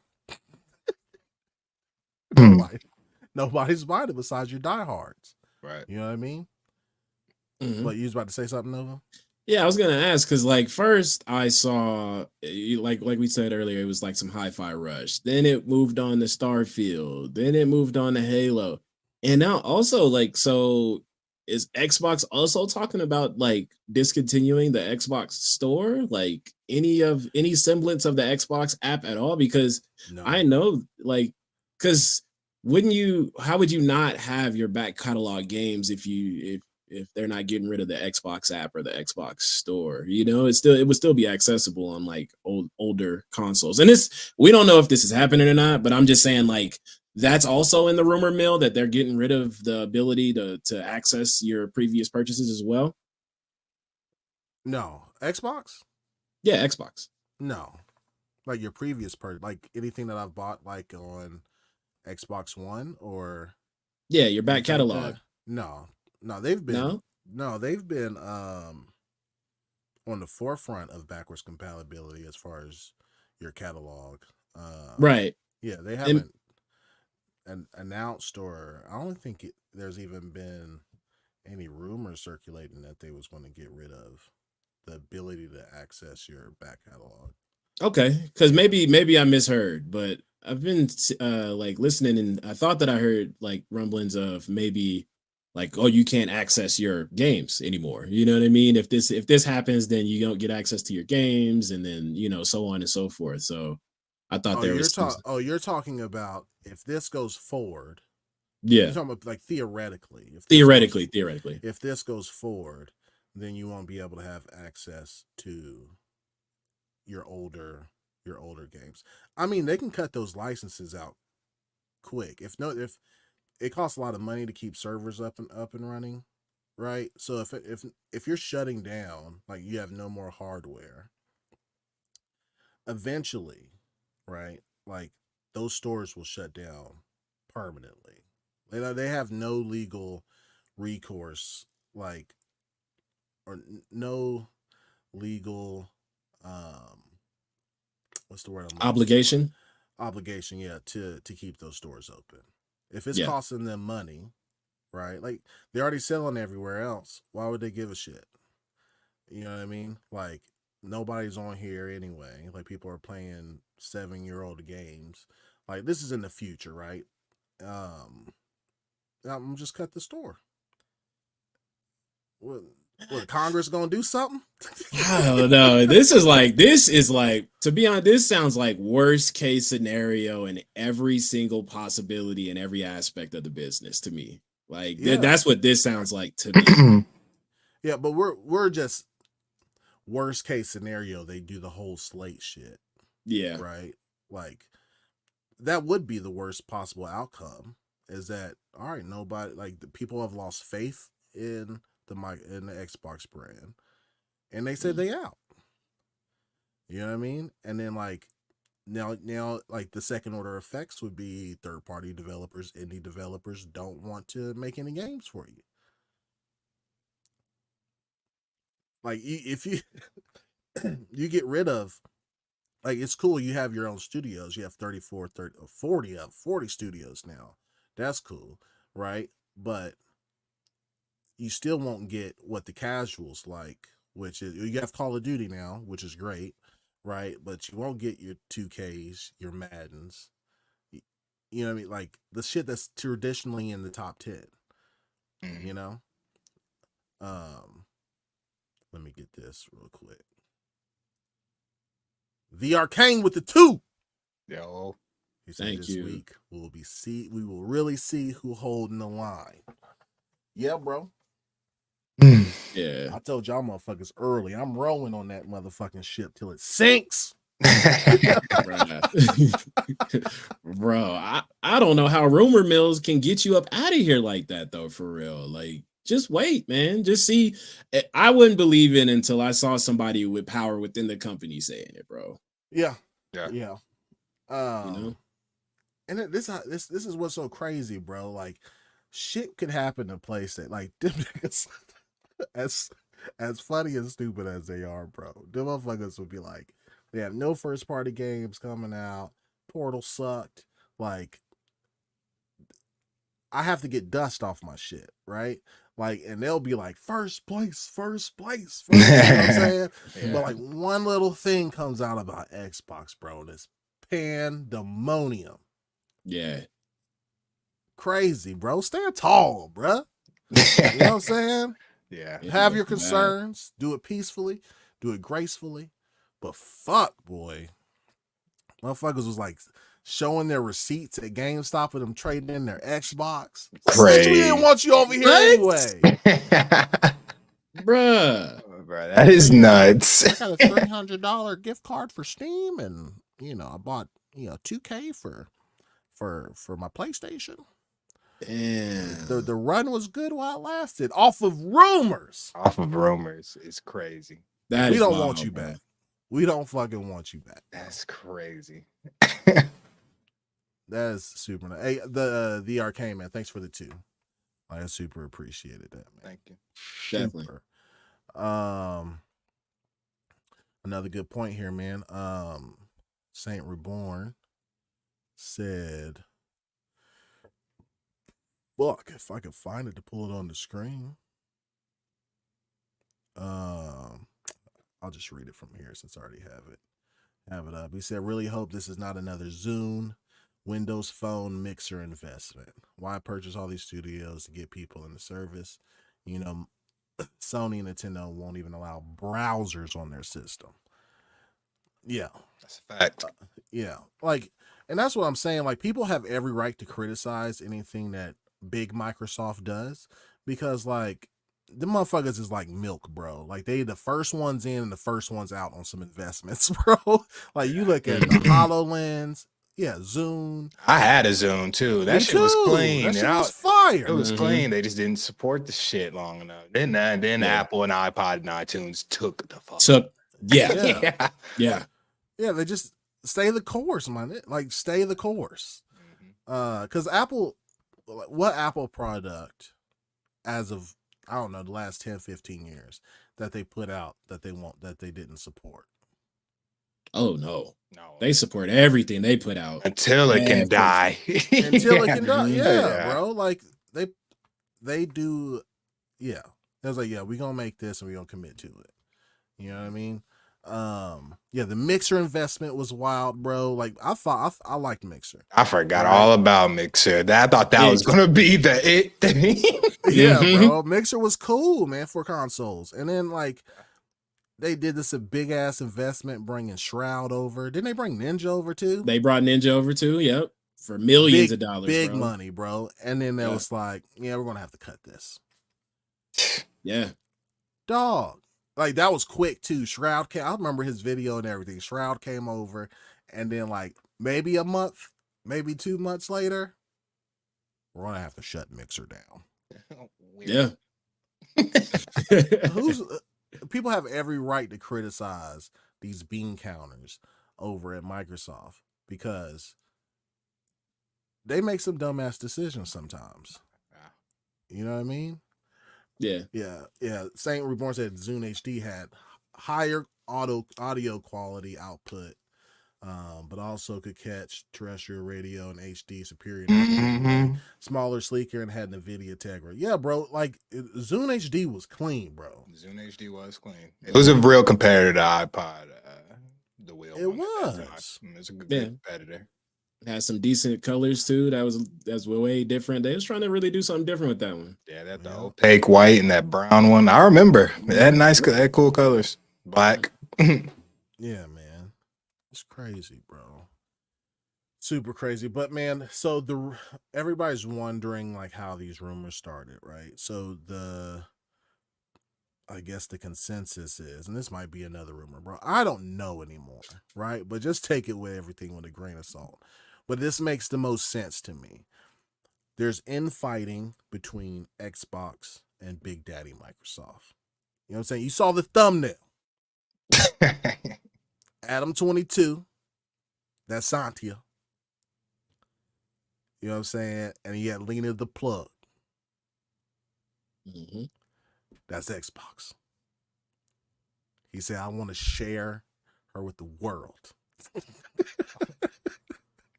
Nobody's buying it besides your diehards. Right. You know what I mean? Mm-hmm. But you was about to say something, Nova? Yeah, I was gonna ask because like first I saw like we said earlier, it was like some Hi-Fi Rush. Then it moved on to Starfield. Then it moved on to Halo, and now also like so is Xbox also talking about like discontinuing the Xbox store, like any semblance of the Xbox app at all? Because No. I know like because how would you not have your back catalog games if they're not getting rid of the Xbox app or the Xbox store? It would still be accessible on like older consoles. And we don't know if this is happening or not, but I'm just saying like that's also in the rumor mill that they're getting rid of the ability to access your previous purchases as well. No. Xbox? Yeah, Xbox. No. Like your previous like anything that I've bought like on Xbox One or yeah, your back catalog. Like no, they've been on the forefront of backwards compatibility as far as your catalog. Right. Yeah, they haven't announced, or I don't think there's even been any rumors circulating that they was going to get rid of the ability to access your back catalog. Okay, because maybe I misheard, but I've been like listening, and I thought that I heard like rumblings of maybe like, oh, you can't access your games anymore. You know what I mean? If this happens, then you don't get access to your games, and then so on and so forth. So I thought you're talking about if this goes forward. Yeah, you're talking about like theoretically. Theoretically, if this goes forward, then you won't be able to have access to your older games. I mean, they can cut those licenses out quick. If it costs a lot of money to keep servers up and running, right? So if you're shutting down, like you have no more hardware, eventually, right? Like those stores will shut down permanently. They have no legal recourse, like, or no legal what's the word I'm Obligation. Obligation, yeah, to keep those stores open. If it's Yeah. costing them money, right? Like they're already selling everywhere else. Why would they give a shit? You know what I mean? Like nobody's on here anyway. Like people are playing 7-year-old games. Like this is in the future, right? I'm just cut the store. What Congress gonna do something? I don't know. This is like, to be honest, this sounds like worst case scenario in every single possibility in every aspect of the business to me. Like that's what this sounds like to me. Yeah, but we're just worst case scenario. They do the whole slate shit. Yeah. Right. Like that would be the worst possible outcome. Is that all right? Nobody, like, the people have lost faith in the Xbox brand, and they said they out. You know what I mean? And then like now like the second order effects would be third party developers, indie developers don't want to make any games for you. Like if you you get rid of, like, it's cool you have your own studios. You have 40 studios now. That's cool, right? But you still won't get what the casuals like, which is you have Call of Duty now, which is great, right? But you won't get your 2Ks, your Maddens. You know what I mean? Like the shit that's traditionally in the top 10. You know? Let me get this real quick. The Arcane with the 2. Yo. He said Thank this you. week we will really see who holding the line. Yeah, bro. Yeah. I told y'all motherfuckers early. I'm rowing on that motherfucking ship till it sinks. Bro, I don't know how rumor mills can get you up out of here like that though, for real. Like, just wait, man. Just see. I wouldn't believe it until I saw somebody with power within the company saying it, bro. Yeah. You know? And this is what's so crazy, bro. Like, shit could happen to PlayStation. Like, as funny and stupid as they are, bro, them motherfuckers would be like, they have no first party games coming out. Portal sucked. Like, I have to get dust off my shit, right? Like, and they'll be like, first place. You know what I'm saying? Yeah. But like one little thing comes out about Xbox, bro, and it's pandemonium. Yeah. Crazy, bro. Stand tall, bro. You know what I'm saying? Yeah. Have your concerns. Do it peacefully. Do it gracefully. But fuck, boy. Motherfuckers was like showing their receipts at GameStop with them trading in their Xbox. Bitch, we didn't want you over here anyway. Bruh. Bro, that is nuts. I got a $300 gift card for Steam, and I bought 2K for my PlayStation. Damn. The run was good while it lasted. Off of rumors. It's crazy. We don't want you back. We don't fucking want you back. That's crazy. That is super nice. Hey, the Arcane, man, thanks for the 2. I super appreciated that, man. Thank you. Definitely. Super. Another good point here, man. Saint Reborn said, "Fuck, if I could find it to pull it on the screen." I'll just read it from here since I already have it up. He said, "Really hope this is not another Zune Windows Phone mixer investment. Why purchase all these studios to get people in the service? Sony and Nintendo won't even allow browsers on their system." Yeah, that's a fact. Yeah, like, and that's what I'm saying. Like, people have every right to criticize anything that big Microsoft does, because, like, the motherfuckers is like milk, bro. Like they the first ones in and the first ones out on some investments, bro. Like you look at the HoloLens, Zune. I had a Zune too. That shit was clean. That shit was fire. It was clean. They just didn't support the shit long enough. Then Apple and iPod and iTunes took the fuck. Yeah. They just stay the course, man. Like stay the course. Because Apple, what Apple product as of, I don't know, the last 10, 15 years that they put out that they didn't support? Oh no. They support everything they put out until it can die. Until it can die. Yeah, bro. Like they do. Yeah. It was like, we're gonna make this and we're gonna commit to it. You know what I mean? The Mixer investment was wild, bro. Like I liked Mixer. I forgot all about Mixer. I thought that was gonna be the it thing. Bro. Mixer was cool, man, for consoles. And then like they did a big ass investment bringing Shroud over. Didn't they bring Ninja over too? They brought Ninja over too. Yep, for millions of dollars. Big money, bro. And then they was like, we're gonna have to cut this. Yeah, dog. Like that was quick too. Shroud came. I remember his video and everything. Shroud came over, and then like maybe a month, maybe 2 months later, we're gonna have to shut Mixer down. Yeah. People have every right to criticize these bean counters over at Microsoft because they make some dumbass decisions sometimes. You know what I mean? Yeah. Saint Reborn said Zune HD had higher audio quality output, but also could catch terrestrial radio and HD superior. Smaller, sleeker, and had NVIDIA Tegra. Yeah, bro. Like Zune HD was clean, bro. Zune HD was clean. It was a real competitor to iPod. The wheel. It was. It was a good competitor. Had some decent colors too. That's way different. They was trying to really do something different with that one. Yeah, that the opaque white and that brown one. I remember. It had cool colors. Black. Yeah, man. It's crazy, bro. Super crazy. But man, so everybody's wondering like how these rumors started, right? So I guess the consensus is, and this might be another rumor, bro. I don't know anymore, right? But just take it with everything with a grain of salt. But this makes the most sense to me. There's infighting between Xbox and Big Daddy Microsoft. You know what I'm saying? You saw the thumbnail. Adam 22. That's Santia. You know what I'm saying? And he had Lena the Plug. That's Xbox. He said, I want to share her with the world.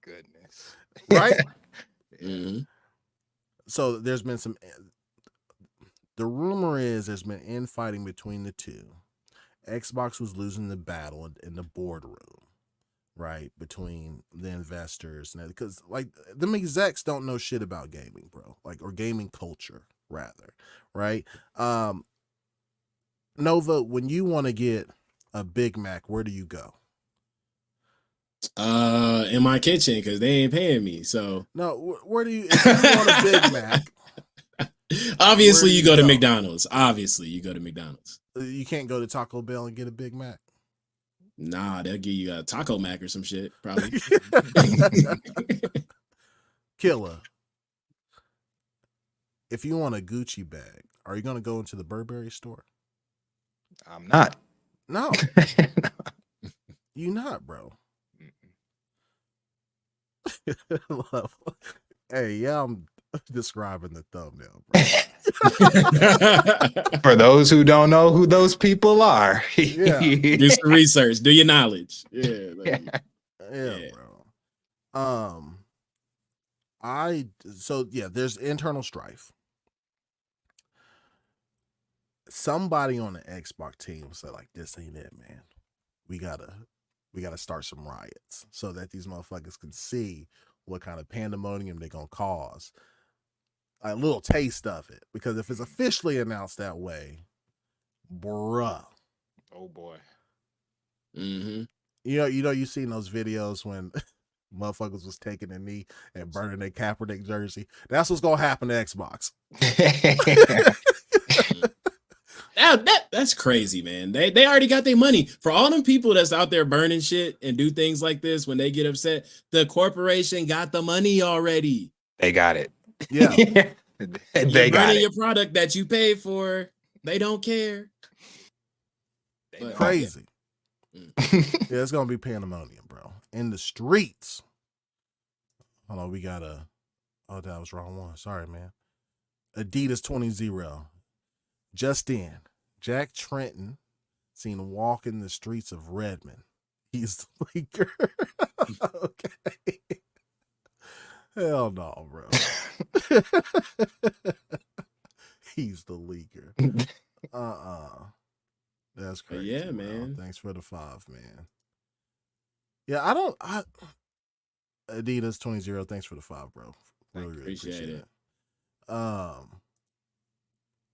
Goodness. Right? So there's been the rumor is there's been infighting between the two. Xbox was losing the battle in the boardroom, right? Between the investors. Because like them execs don't know shit about gaming, bro. Like, or gaming culture, rather. Right? Nova, when you want to get a Big Mac, where do you go? In my kitchen, because they ain't paying me. So no, where do you? If you want a Big Mac, obviously you go to McDonald's. Obviously you go to McDonald's. You can't go to Taco Bell and get a Big Mac. Nah, they'll give you a Taco Mac or some shit, probably. Killer. If you want a Gucci bag, are you gonna go into the Burberry store? I'm not. No. You not, bro. Hey, yeah, I'm describing the thumbnail, bro. For those who don't know who those people are, do some research, do your knowledge. Yeah, bro. There's internal strife. Somebody on the Xbox team said, like, this ain't it, man. We gotta start some riots so that these motherfuckers can see what kind of pandemonium they're gonna cause. A little taste of it, because if it's officially announced that way, bruh. Oh boy. You know, you seen those videos when motherfuckers was taking a knee and burning their Kaepernick jersey. That's what's gonna happen to Xbox. That's crazy, man. They already got their money. For all them people that's out there burning shit and do things like this when they get upset, the corporation got the money already. They got it. Yeah. They got burning it. your product that you paid for. They don't care. But, Crazy. Yeah, it's gonna be pandemonium, bro. In the streets. Hold on, we got a. Oh, that was wrong one. Sorry, man. Adidas 20-0. Just in, Jack Trenton seen walking the streets of Redmond. He's the leaker. Okay. Hell no, bro. He's the leaker. That's crazy. Yeah, bro. man. Thanks for the 5, man. Yeah, Adidas 20-0. Thanks for the 5, bro. Really appreciate it.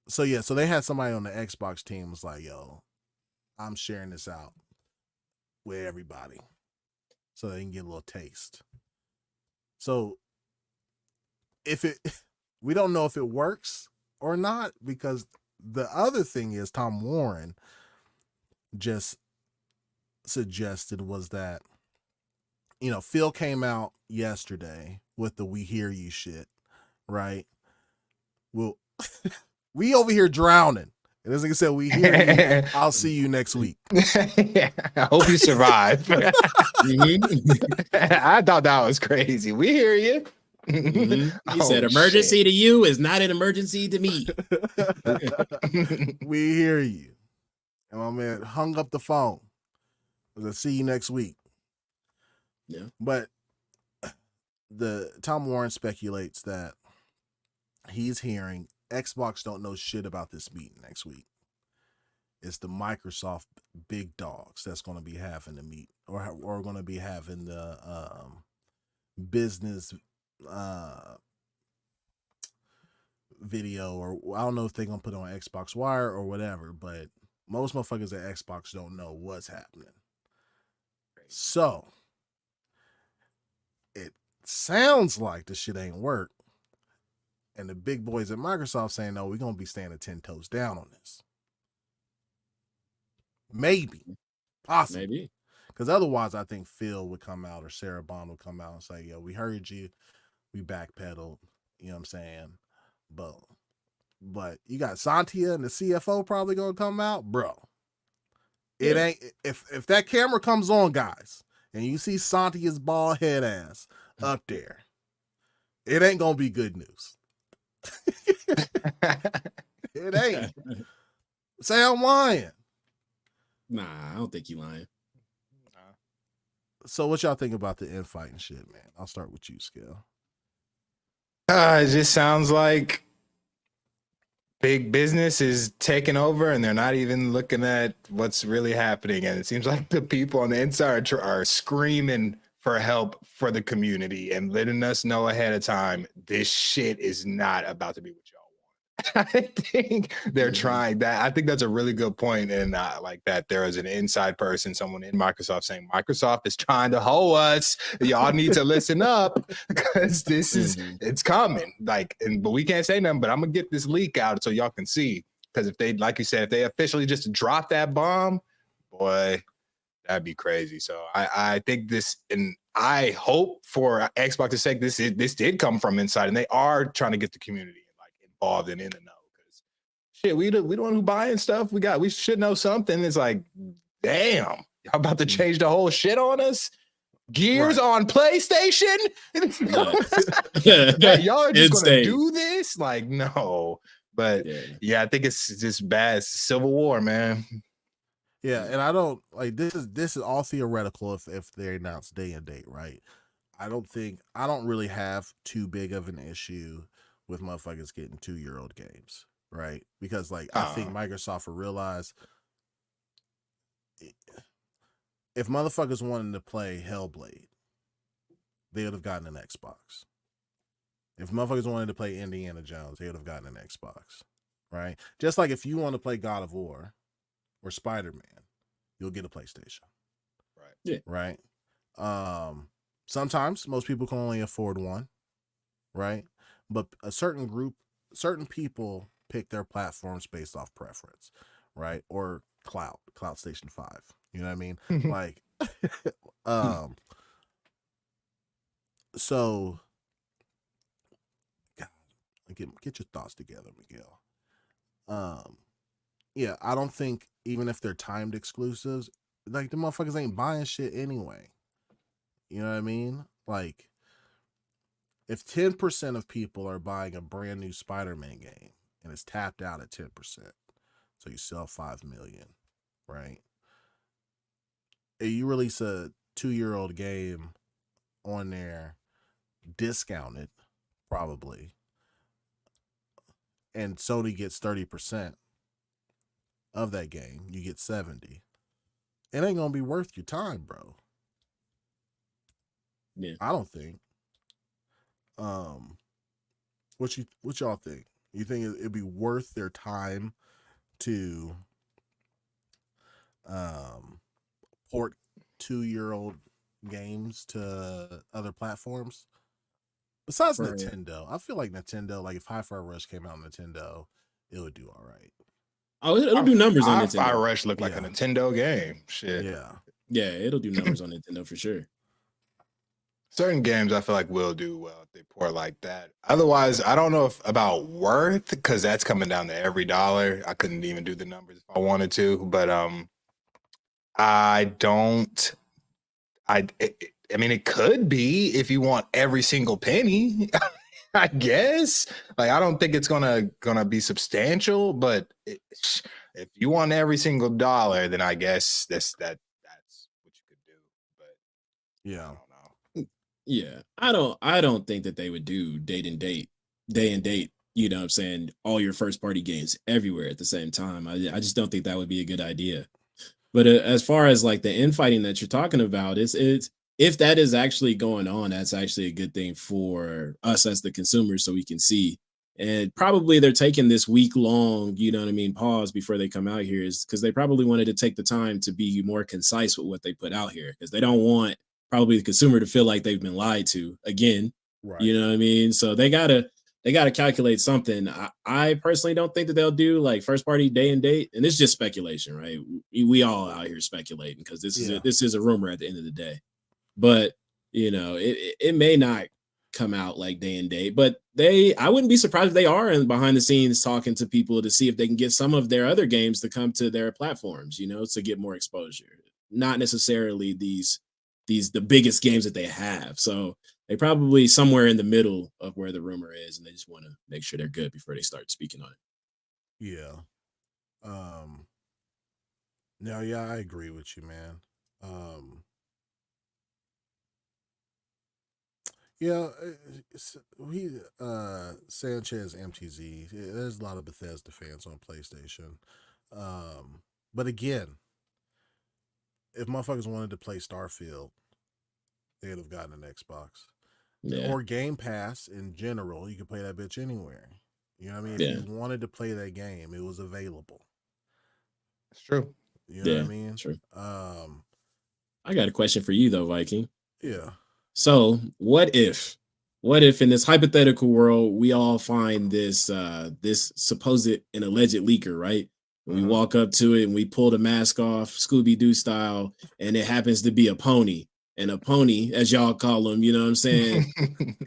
So yeah, so they had somebody on the Xbox team was like, yo, I'm sharing this out with everybody so they can get a little taste. So we don't know if it works or not, because the other thing is Tom Warren just suggested was that, Phil came out yesterday with the "we hear you" shit, right? Well, we over here drowning. And as I said, we hear you. I'll see you next week. I hope you survive. I thought that was crazy. We hear you. He said, emergency to you is not an emergency to me. We hear you. And my man hung up the phone. I'll see you next week. Yeah. But the Tom Warren speculates that he's hearing Xbox don't know shit about this meeting next week. It's the Microsoft big dogs that's going to be having the meet, or going to be having the business video, or I don't know if they're going to put it on Xbox Wire or whatever, but most motherfuckers at Xbox don't know what's happening. So it sounds like the shit ain't work. And the big boys at Microsoft saying, no, we're going to be standing 10 toes down on this. Maybe. Possibly. Maybe. Because otherwise, I think Phil would come out, or Sarah Bond would come out and say, yo, we heard you. We backpedaled. You know what I'm saying? But you got Satya and the CFO probably going to come out. Bro, it ain't. If that camera comes on, guys, and you see Satya's bald head ass up there, it ain't going to be good news. It ain't. Say I'm lying. Nah, I don't think you lying. So what y'all think about the infight and shit, man? I'll start with you, Scale. It just sounds like big business is taking over, and they're not even looking at what's really happening. And it seems like the people on the inside are screaming for help for the community and letting us know ahead of time, this shit is not about to be what y'all want. I think they're trying that. I think that's a really good point. And like that, there is an inside person, someone in Microsoft saying Microsoft is trying to hoe us. Y'all need to listen up because this is, it's coming. But we can't say nothing, but I'm going to get this leak out so y'all can see. Because if they, like you said, if they officially just drop that bomb, boy, that'd be crazy. So I think this, and I hope for Xbox's sake, this did come from inside, and they are trying to get the community like involved and in the know. Because shit, we the one who buying stuff. We should know something. It's like, damn, y'all about to change the whole shit on us. Gears on PlayStation. Y'all are just gonna do this? Like, no. But yeah, I think it's just bad. It's Civil War, man. Yeah, and I don't like this is all theoretical if they announce day and date, right? I don't really have too big of an issue with motherfuckers getting 2-year-old games, right? Because I think Microsoft will realize if motherfuckers wanted to play Hellblade, they would have gotten an Xbox. If motherfuckers wanted to play Indiana Jones, they would have gotten an Xbox, right? Just like if you want to play God of War or Spider-Man, you'll get a PlayStation. Right. Yeah. Right. Sometimes most people can only afford one, right? But a certain group, certain people pick their platforms based off preference, right? Or cloud station 5. You know what I mean? Like so God, get your thoughts together, Miguel. Yeah, I don't think even if they're timed exclusives, like the motherfuckers ain't buying shit anyway. You know what I mean? Like if 10% of people are buying a brand new Spider-Man game and it's tapped out at 10%, so you sell 5 million, right? And you release a 2-year-old game on there, discounted probably, and Sony gets 30% of that game, you get 70. It ain't gonna be worth your time, bro. Yeah. I don't think. What y'all think? You think it'd be worth their time to port 2-year-old games to other platforms? Besides Nintendo, I feel like Nintendo, like if Hi-Fi Rush came out on Nintendo, it would do all right. Oh, it'll do numbers on Nintendo. Hi-Fi Rush looked like a Nintendo game. Shit. Yeah, it'll do numbers on Nintendo for sure. Certain games I feel like will do well if they port like that. Otherwise, I don't know if about worth, because that's coming down to every dollar. I couldn't even do the numbers if I wanted to, but I don't. I mean, it could be if you want every single penny. I guess. Like, I don't think it's gonna be substantial, but if you want every single dollar, then I guess that's what you could do. But yeah, I don't know. Yeah, I don't think that they would do day and date. You know what I'm saying? All your first party games everywhere at the same time. I just don't think that would be a good idea. But as far as like the infighting that you're talking about, it's if that is actually going on, that's actually a good thing for us as the consumers, so we can see. And probably they're taking this week-long, you know what I mean, pause before they come out here, is because they probably wanted to take the time to be more concise with what they put out here, because they don't want probably the consumer to feel like they've been lied to again. right. You know what I mean? So they gotta calculate something. I personally don't think that they'll do like first party day and date, and it's just speculation, right? We all out here speculating because this is a rumor at the end of the day. But you know, it may not come out like day and date, but I wouldn't be surprised if they are in behind the scenes talking to people to see if they can get some of their other games to come to their platforms, you know, to get more exposure. Not necessarily the biggest games that they have. So they probably somewhere in the middle of where the rumor is, and they just want to make sure they're good before they start speaking on it. Yeah. No, yeah, I agree with you, man. Yeah, Sanchez MTZ. There's a lot of Bethesda fans on PlayStation. But again, if motherfuckers wanted to play Starfield, they'd have gotten an Xbox. Yeah. Or Game Pass in general. You could play that bitch anywhere. You know what I mean? If you wanted to play that game, it was available. It's true. You know what I mean? True. I got a question for you though, Viking. Yeah. So what if in this hypothetical world we all find this this supposed and alleged leaker, right? We walk up to it and we pull the mask off, Scooby-Doo style, and it happens to be a pony. And a pony, as y'all call them, you know what I'm saying,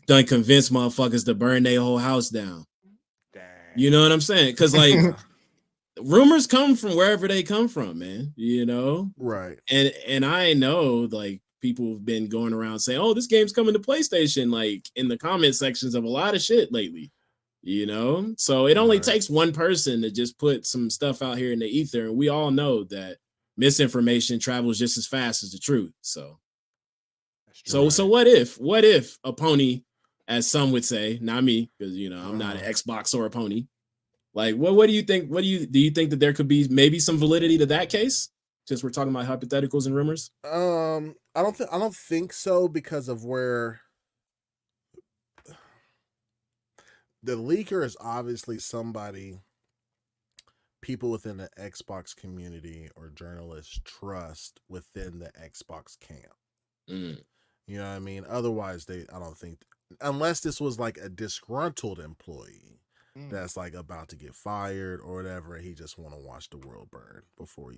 done convince motherfuckers to burn their whole house down. Dang. You know what I'm saying? Because like rumors come from wherever they come from, man. You know, right? And I know like people have been going around saying, "Oh, this game's coming to PlayStation," like in the comment sections of a lot of shit lately. You know, so it only takes one person to just put some stuff out here in the ether, and we all know that misinformation travels just as fast as the truth. So what if a pony, as some would say, not me, because you know I'm not an Xbox or a pony. Like, what do you think? Do you think that there could be maybe some validity to that case? Since we're talking about hypotheticals and rumors. I don't think so, because of where the leaker is obviously somebody people within the Xbox community or journalists trust within the Xbox camp. You know what I mean? Otherwise, I don't think, unless this was like a disgruntled employee, that's like about to get fired or whatever, and he just want to watch the world burn before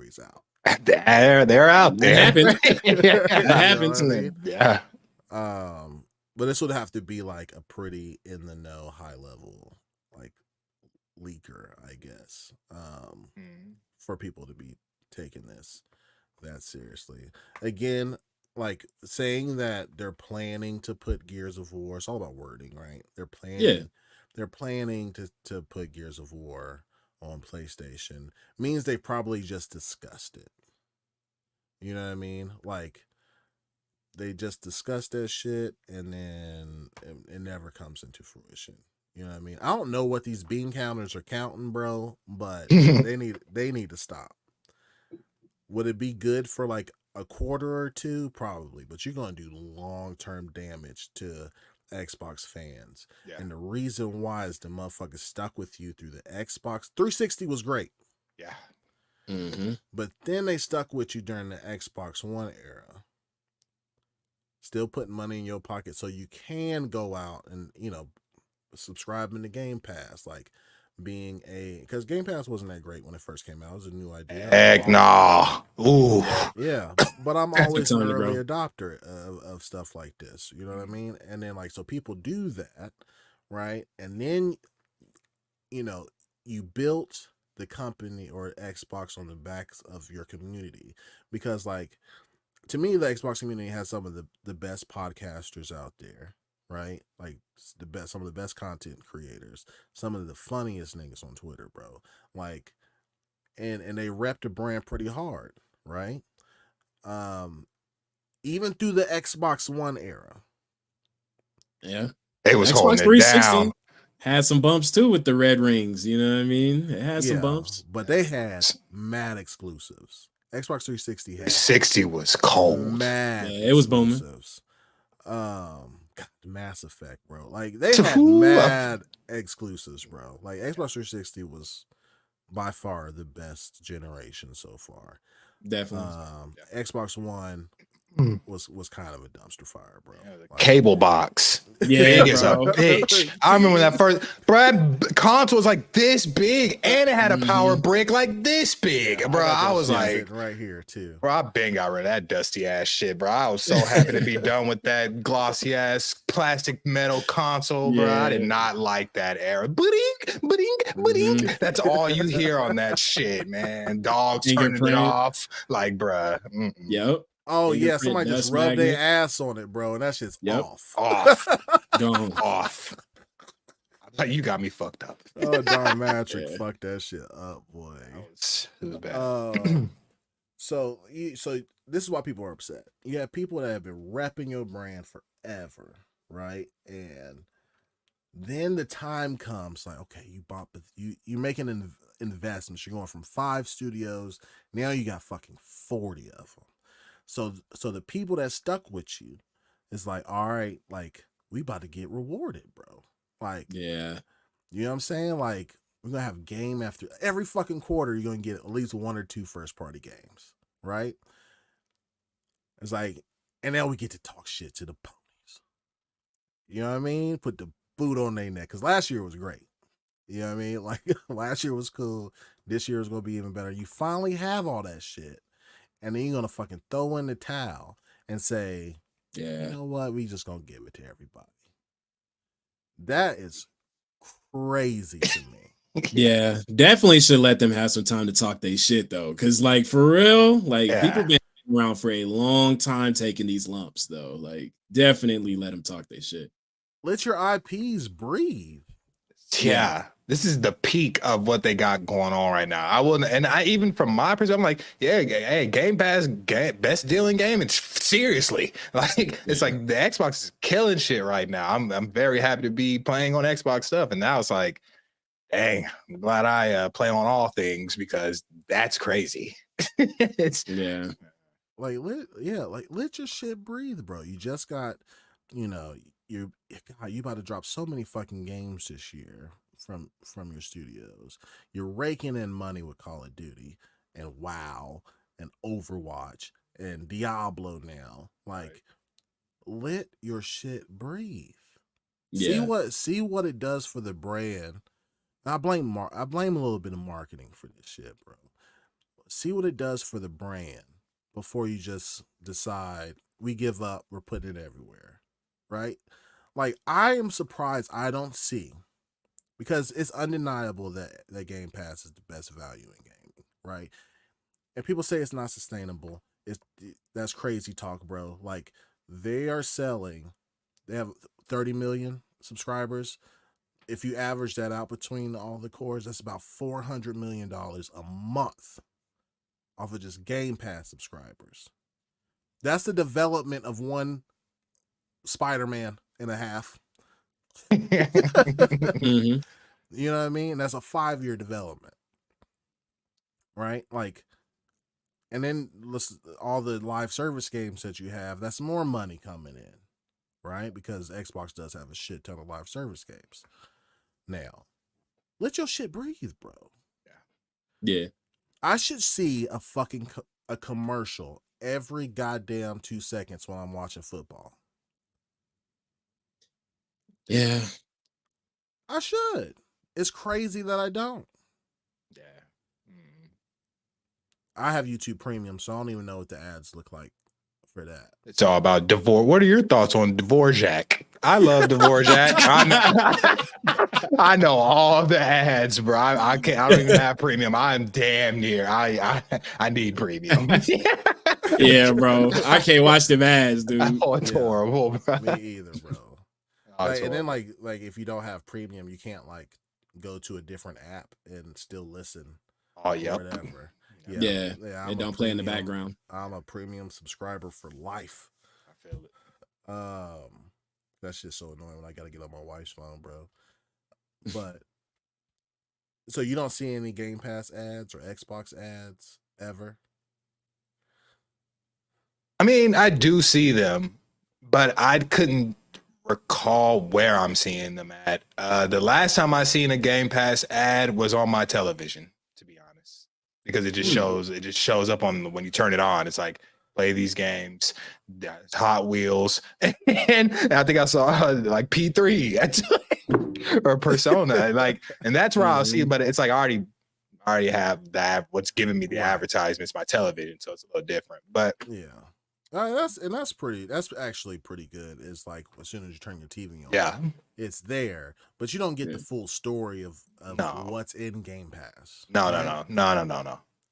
he's out. They're out there. That happens. I mean? Yeah. But this would have to be like a pretty in the know, high level like leaker, I guess, for people to be taking this that seriously. Again, like saying that they're planning to put Gears of War. It's all about wording, right? They're planning to put Gears of War on PlayStation means they probably just discussed it. You know what I mean? Like they just discussed that shit and then it never comes into fruition. You know what I mean? I don't know what these bean counters are counting, bro, but they need to stop. Would it be good for like a quarter or two? Probably, but you're going to do long-term damage to Xbox fans. Yeah. And the reason why is the motherfuckers stuck with you through the Xbox 360 was great. Yeah. But then they stuck with you during the Xbox One era. Still putting money in your pocket so you can go out and, you know, subscribing to Game Pass, like being because Game Pass wasn't that great when it first came out. It was a new idea. Heck no. Ooh. Yeah, but I'm always an early adopter of stuff like this. You know what I mean? And then like, so people do that, right? And then, you know, you built the company or Xbox on the backs of your community, because like, to me, the Xbox community has some of the best podcasters out there, right? Like some of the best content creators, some of the funniest niggas on Twitter, bro. Like, and they rep the brand pretty hard, right? Even through the Xbox One era. Yeah. It was Xbox 360 down. Had some bumps too with the red rings, you know what I mean? It had some bumps. But they had mad exclusives. Xbox 360 had 360 was cold. Mad it was booming. Mass Effect, bro. Like they had mad exclusives, bro. Like Xbox 360 was by far the best generation so far. Definitely. Xbox One was kind of a dumpster fire, bro. Yeah, like, cable box. Yeah, big as a bitch. I remember that first console was like this big and it had a power brick like this big, bro. I was like right here too. Bro, I been got rid of that dusty ass shit, bro. I was so happy to be done with that glossy ass plastic metal console, bro. I did not like that era. That's all you hear on that shit, man. Dogs turning it off, like, bro. Yep. Oh yeah, somebody just rubbed their ass on it, bro, and that shit's off. Gone. Off. Like, you got me fucked up. Oh, Don Matrick fucked that shit up, boy. It was bad. So this is why people are upset. You have people that have been repping your brand forever, right? And then the time comes, like, okay, you're making an investment. You're going from 5 studios, now you got fucking 40 of them. So the people that stuck with you is like, all right, like we about to get rewarded, bro. Like, yeah, you know what I'm saying? Like, we're gonna have game after every fucking quarter. You're gonna get at least 1 or 2 first party games, right? It's like, and now we get to talk shit to the ponies. You know what I mean? Put the boot on their neck, because last year was great. You know what I mean? Like last year was cool. This year is gonna be even better. You finally have all that shit. And then you're going to fucking throw in the towel and say, you know what? We just going to give it to everybody. That is crazy to me. Yeah, definitely should let them have some time to talk their shit, though. Because, like, for real, like, people been around for a long time taking these lumps, though. Like, definitely let them talk their shit. Let your IPs breathe. Yeah. This is the peak of what they got going on right now. I wouldn't, and I even from my perspective, I'm like, yeah, hey, Game Pass, best deal in game. It's seriously like it's like the Xbox is killing shit right now. I'm very happy to be playing on Xbox stuff, and now it's like, dang, I'm glad I play on all things because that's crazy. It's like let your shit breathe, bro. You just got, you know, you about to drop so many fucking games this year from your studios. You're raking in money with Call of Duty and WoW and Overwatch and Diablo now. Like, let your shit breathe. See what it does for the brand. I blame a little bit of marketing for this shit, bro. See what it does for the brand before you just decide we give up, we're putting it everywhere, right? Like, I am surprised I don't see, because it's undeniable that Game Pass is the best value in gaming, right? And people say it's not sustainable. That's crazy talk, bro. Like, they have 30 million subscribers. If you average that out between all the cores, that's about $400 million a month off of just Game Pass subscribers. That's the development of one Spider-Man and a half. Mm-hmm. You know what I mean? That's a 5-year development, right? Like, and then all the live service games that you have, that's more money coming in, right? Because Xbox does have a shit ton of live service games. Now, let your shit breathe, bro. Yeah. I should see a commercial every goddamn 2 seconds when I'm watching football. Yeah. I should. It's crazy that I don't. Yeah. I have YouTube Premium, so I don't even know what the ads look like for that. It's all about Dvorak. What are your thoughts on Dvorak? I love Dvorak. I know all the ads, bro. I don't even have premium. I'm damn near. I need premium. Yeah, bro. I can't watch them ads, dude. Oh, it's horrible, bro. Me either, bro. And then like if you don't have premium, you can't like go to a different app and still listen. Oh, yeah. Whatever. Yeah. They don't play in the background. I'm a premium subscriber for life. I feel it. That's just so annoying when I gotta get on my wife's phone, bro. But so you don't see any Game Pass ads or Xbox ads ever? I mean, I do see them, but I couldn't recall where I'm seeing them at. The last time I seen a Game Pass ad was on my television, to be honest, because it just shows up on when you turn it on. It's like, play these games, Hot Wheels, and I think I saw like P3 or Persona, like, and that's where I'll see it. But it's like I already have that. What's giving me the advertisements, my television, so it's a little different. But yeah. That's actually pretty good. It's like as soon as you turn your TV on, it's there, but you don't get the full story of what's in Game Pass. No.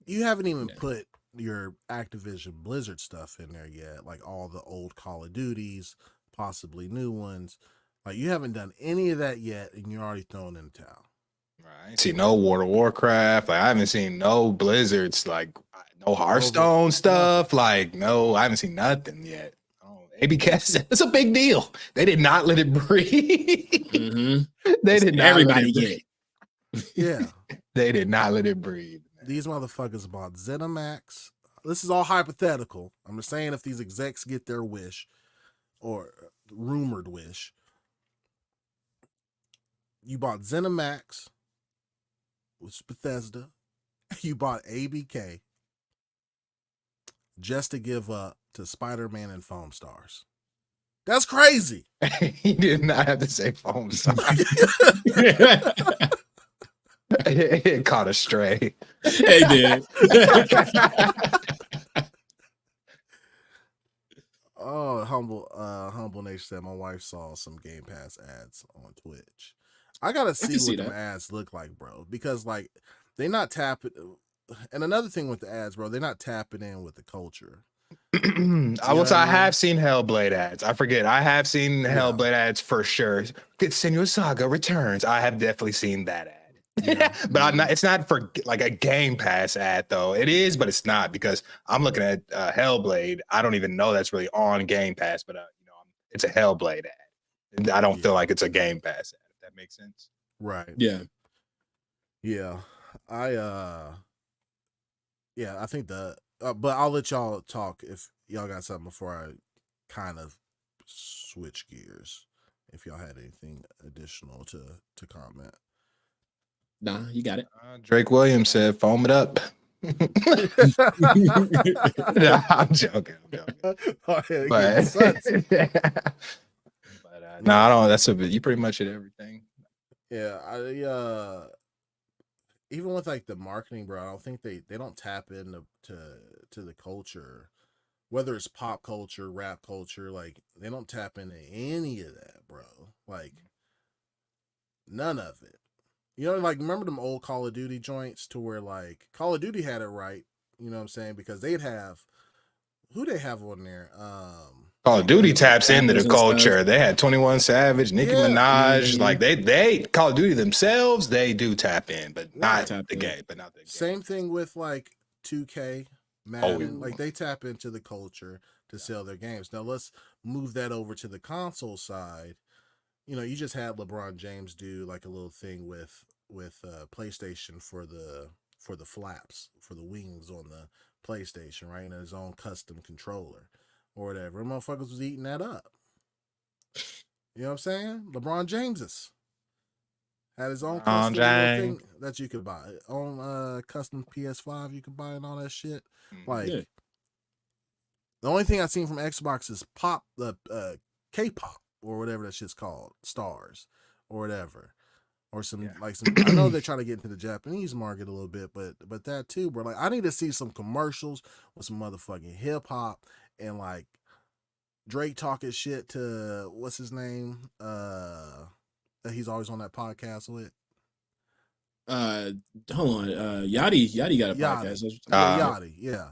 You haven't even put your Activision Blizzard stuff in there yet, like all the old Call of Duties, possibly new ones. Like you haven't done any of that yet, and you're already throwing in the towel. Right. I ain't seen no World of Warcraft. Like I haven't seen no Blizzards. Like no Hearthstone stuff. Like no, I haven't seen nothing yet. ABK, it's a big deal. They did not let it breathe. Mm-hmm. They did not. Everybody get it. Yeah, they did not let it breathe. These motherfuckers bought ZeniMax. This is all hypothetical. I'm just saying if these execs get their wish or rumored wish. You bought ZeniMax, which is Bethesda. You bought ABK just to give up to Spider-Man and Foam Stars. That's crazy. He did not have to say Foam Stars. It caught a stray. They did. Oh, humble nation said my wife saw some Game Pass ads on Twitch. I gotta see what them ads look like, bro, because like they not tapping. And another thing with the ads, bro, they're not tapping in with the culture. I have seen Hellblade ads. I forget. I have seen Hellblade ads for sure. Senua Saga Returns. I have definitely seen that ad. Yeah. But it's not for like a Game Pass ad though. It is, but it's not because I'm looking at Hellblade. I don't even know that's really on Game Pass, but it's a Hellblade ad. And I don't feel like it's a Game Pass ad. If that makes sense. Right. Yeah. Yeah. I think but I'll let y'all talk if y'all got something before I kind of switch gears. If y'all had anything additional to comment. Nah, you got it. Drake Williams said, "Foam it up." No, I'm joking. Oh, yeah, but No, I don't. That's a bit. You pretty much hit everything. Yeah, even with like the marketing, bro, I don't think they don't tap into to the culture, whether it's pop culture, rap culture. Like they don't tap into any of that, bro. Like none of it. You know, like remember them old Call of Duty joints to where like Call of Duty had it right. You know what I'm saying? Because they'd have who they have on there. Call of Duty taps into the and culture. stuff. They had 21 Savage, Nicki Yeah. Minaj. Like they Call of Duty themselves, they do tap in, but not Tap the in. game. But not the game. Same thing with like 2K, Madden. Like they tap into the culture to sell their games. Now let's move that over to the console side. You know, you just had LeBron James do like a little thing with PlayStation for the flaps, for the wings on the PlayStation, right? And his own custom controller or whatever. And motherfuckers was eating that up. You know what I'm saying? LeBron James's had his own custom little thing that you could buy. On custom PS5 you could buy and all that shit. Like the only thing I've seen from Xbox is the K-pop or whatever that shit's called, Stars or whatever. Or some I know they're trying to get into the Japanese market a little bit, but that too, bro. Like I need to see some commercials with some motherfucking hip hop and like Drake talking shit to what's his name? That he's always on that podcast with. Hold on. Yachty got a podcast. Yachty, yeah.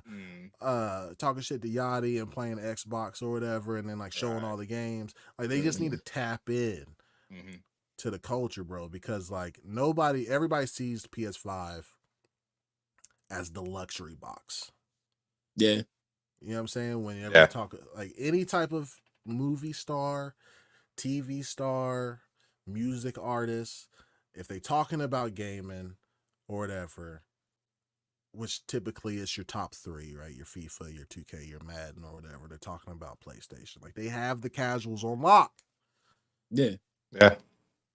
Talking shit to Yachty and playing Xbox or whatever, and then like showing all the games. Like they just need to tap in to the culture, bro, because like everybody sees the PS5 as the luxury box. Yeah. You know what I'm saying? Whenever you talk like any type of movie star, TV star, music artist, if they talking about gaming or whatever, which typically is your top three, right? Your FIFA, your 2K, your Madden or whatever, they're talking about PlayStation. Like they have the casuals on lock. Yeah. Yeah.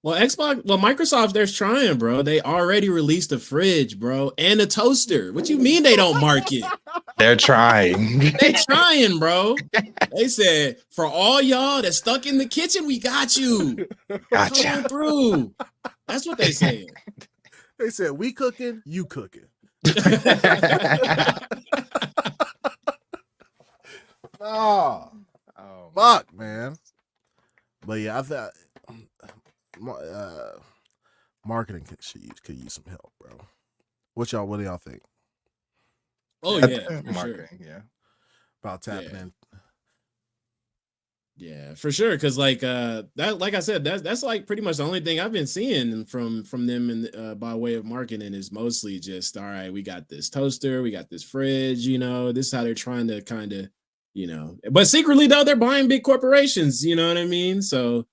Well, Microsoft, they're trying, bro. They already released a fridge, bro, and a toaster. What you mean they don't market? They're trying. They trying, bro. They said, for all y'all that's stuck in the kitchen, we got you. Gotcha. Come on through. That's what they saying. They said, we cooking, you cooking. Oh, fuck, man. But yeah, I thought marketing could use some help, bro. What do y'all think? Oh yeah, marketing, sure. About tapping in. Yeah, for sure. Because like that, like I said, that's like pretty much the only thing I've been seeing from them in by way of marketing is mostly just, all right, we got this toaster, we got this fridge, you know, this is how they're trying to kind of, you know, but secretly though they're buying big corporations, you know what I mean? So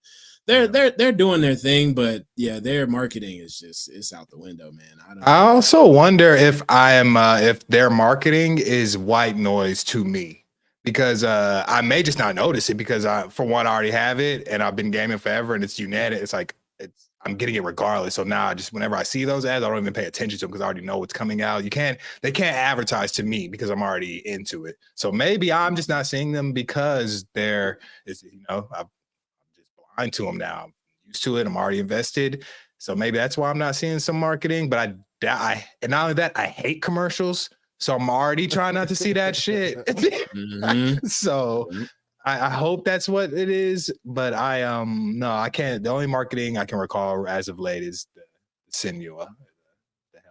they're doing their thing, but yeah, their marketing is just, it's out the window, man. I also wonder if if their marketing is white noise to me. Because I may just not notice it because for one, I already have it and I've been gaming forever and it's United. It's like I'm getting it regardless. So now whenever I see those ads, I don't even pay attention to them because I already know what's coming out. They can't advertise to me because I'm already into it. So maybe I'm just not seeing them because I'm just blind to them now. I'm used to it. I'm already invested. So maybe that's why I'm not seeing some marketing. But and not only that, I hate commercials. So I'm already trying not to see that shit. So I hope that's what it is. But no, I can't. The only marketing I can recall as of late is the Senua.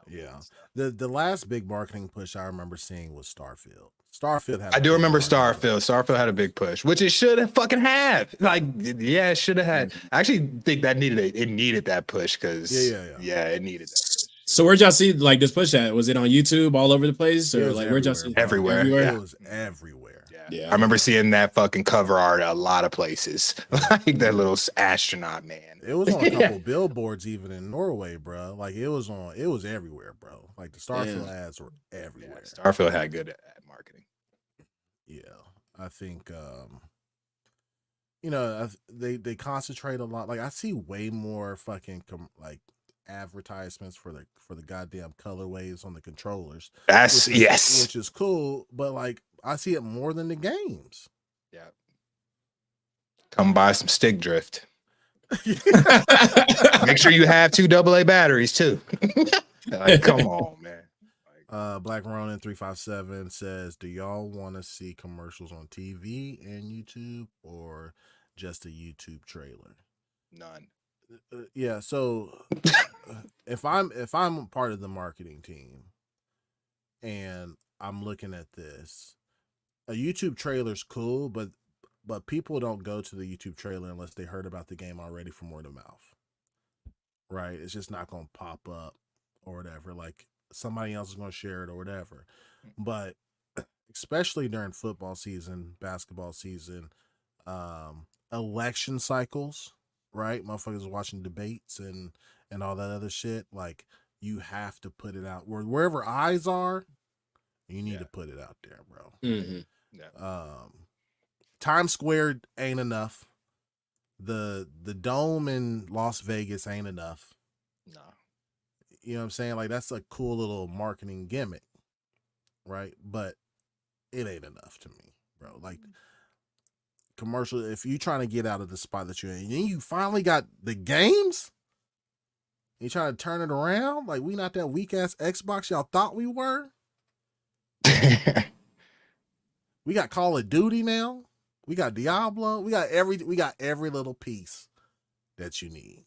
Yeah. The last big marketing push I remember seeing was Starfield. Starfield had I do remember Starfield. Starfield had a big push, which it should have fucking had. Like, yeah, it should have had. I actually think that needed that push because it needed that. So where'd y'all see like this push at? Was it on YouTube all over the place, or like where'd y'all see everywhere? It was everywhere. Yeah. I remember seeing that fucking cover art a lot of places, like that little astronaut man. It was on a couple billboards even in Norway, bro. Like it was everywhere, bro. Like the Starfield ads were everywhere. Yeah, Starfield had good ad marketing. Yeah, I think they concentrate a lot. Like I see way more fucking advertisements for the goddamn colorways on the controllers. Which is cool, but like I see it more than the games. Yeah. Come buy some stick drift. Make sure you have 2 AA batteries too. Like, come on, man. Black Ronin 357 says, "Do y'all want to see commercials on TV and YouTube, or just a YouTube trailer?" None. Yeah. So if I'm part of the marketing team and I'm looking at this, a YouTube trailer's cool, but people don't go to the YouTube trailer unless they heard about the game already from word of mouth. Right? It's just not going to pop up or whatever. Like, somebody else is going to share it or whatever. But especially during football season, basketball season, election cycles, right? Motherfuckers watching debates and all that other shit. Like, you have to put it out wherever eyes are. You need to put it out there, bro. Mm-hmm. Yeah. Times Square ain't enough. The dome in Las Vegas ain't enough. No. You know what I'm saying? Like, that's a cool little marketing gimmick, right? But it ain't enough to me, bro. Like, commercial, if you trying to get out of the spot that you're in, and then you finally got the games, you trying to turn it around. Like, we not that weak ass Xbox y'all thought we were. We got Call of Duty now. We got Diablo. We got every little piece that you need.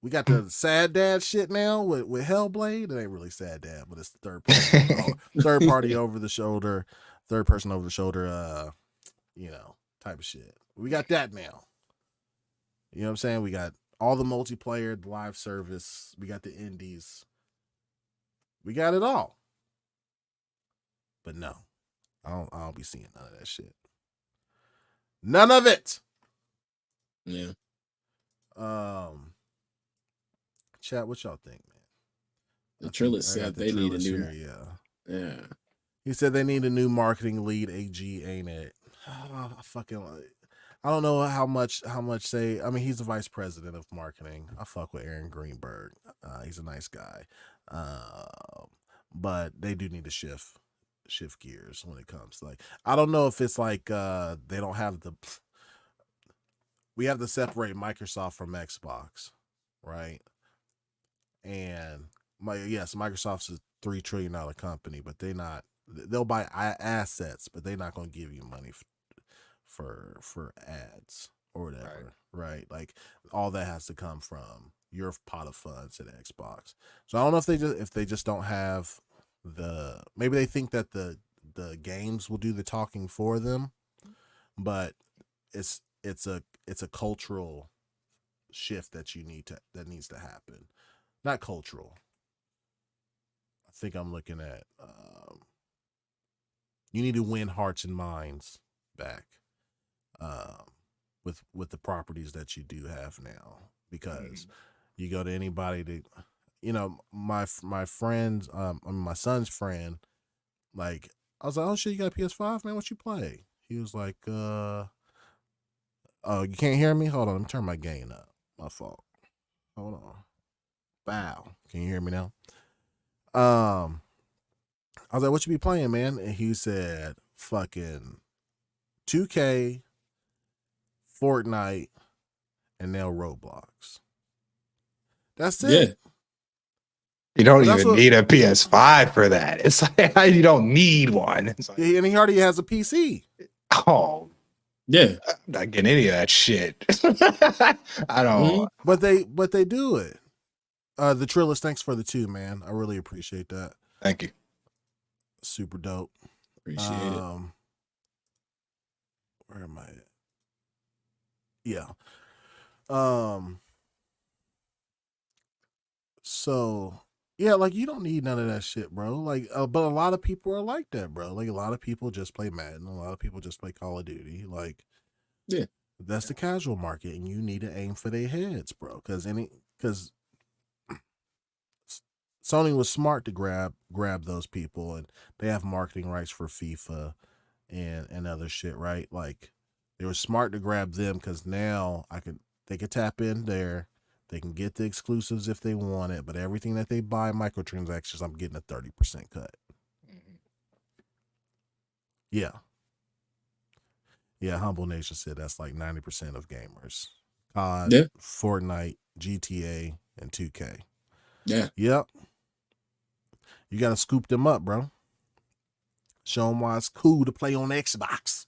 We got the sad dad shit now with Hellblade. It ain't really sad dad, but it's the third party over the shoulder, third person over the shoulder, type of shit. We got that now. You know what I'm saying? We got all the multiplayer, the live service. We got the indies. We got it all. But no, I don't be seeing none of that shit. None of it. Yeah. Chat, what y'all think, man? The Trillis said they need a new. Yeah. He said they need a new marketing lead. AG, ain't it? I don't know how much say. I mean, he's the vice president of marketing. I fuck with Aaron Greenberg. He's a nice guy. But they do need to shift gears when it comes to, like, I don't know if it's like they don't have we have to separate Microsoft from Xbox, right? And Microsoft's a $3 trillion company, but they'll buy assets, but they're not going to give you money for ads or whatever, right? Like, all that has to come from your pot of funds at Xbox. So I don't know if they just don't have maybe they think that the games will do the talking for them, but it's a cultural shift that needs to happen. Not cultural. I think I'm looking at you need to win hearts and minds back with the properties that you do have now, because you go to anybody to, my friends, my son's friend, like, I was like, "Oh shit, you got a PS5, man? What you play?" He was like, "Oh, you can't hear me? Hold on, let me turn my gain up. My fault. Hold on. Bow. Can you hear me now?" I was like, "What you be playing, man?" And he said, "Fucking 2K, Fortnite, and now Roblox." That's it. Yeah. You don't even need a PS5 for that. It's like, you don't need one. It's like, and he already has a PC. Oh, yeah. I'm not getting any of that shit. I don't. But they do it. The Trillis, thanks for the 2, man. I really appreciate that. Thank you. Super dope. Appreciate it. Where am I at? Yeah. So yeah, like, you don't need none of that shit, bro. Like, but a lot of people are like that, bro. Like, a lot of people just play Madden. A lot of people just play Call of Duty. Like, yeah, that's the casual market, and you need to aim for their heads, bro. Because Sony was smart to grab those people, and they have marketing rights for FIFA and other shit, right? Like, they were smart to grab them because now they could tap in there. They can get the exclusives if they want it, but everything that they buy microtransactions, I'm getting a 30% cut. Mm-hmm. Yeah. Humble Nation said that's like 90% of gamers COD, Yeah. Fortnite, GTA, and 2K. Yeah. Yep. You got to scoop them up, bro. Show them why it's cool to play on Xbox.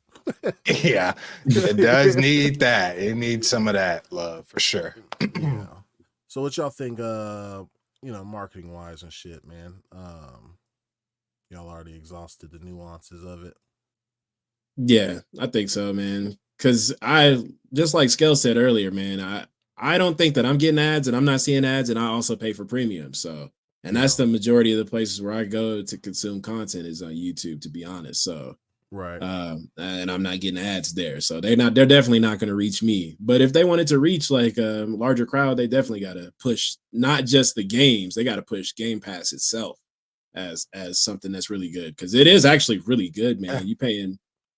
Yeah, it does need that. It needs some of that love for sure. Yeah. So what y'all think, marketing wise and shit, man? Y'all already exhausted the nuances of it. Yeah, I think so, man. Because just like Skell said earlier, man, I don't think that I'm getting ads and I'm not seeing ads, and I also pay for premium. So, and that's the majority of the places where I go to consume content is on YouTube, to be honest. So, right. And I'm not getting ads there, so they're definitely not going to reach me. But if they wanted to reach like a larger crowd, they definitely got to push not just the games, they got to push Game Pass itself as something that's really good, because it is actually really good, man.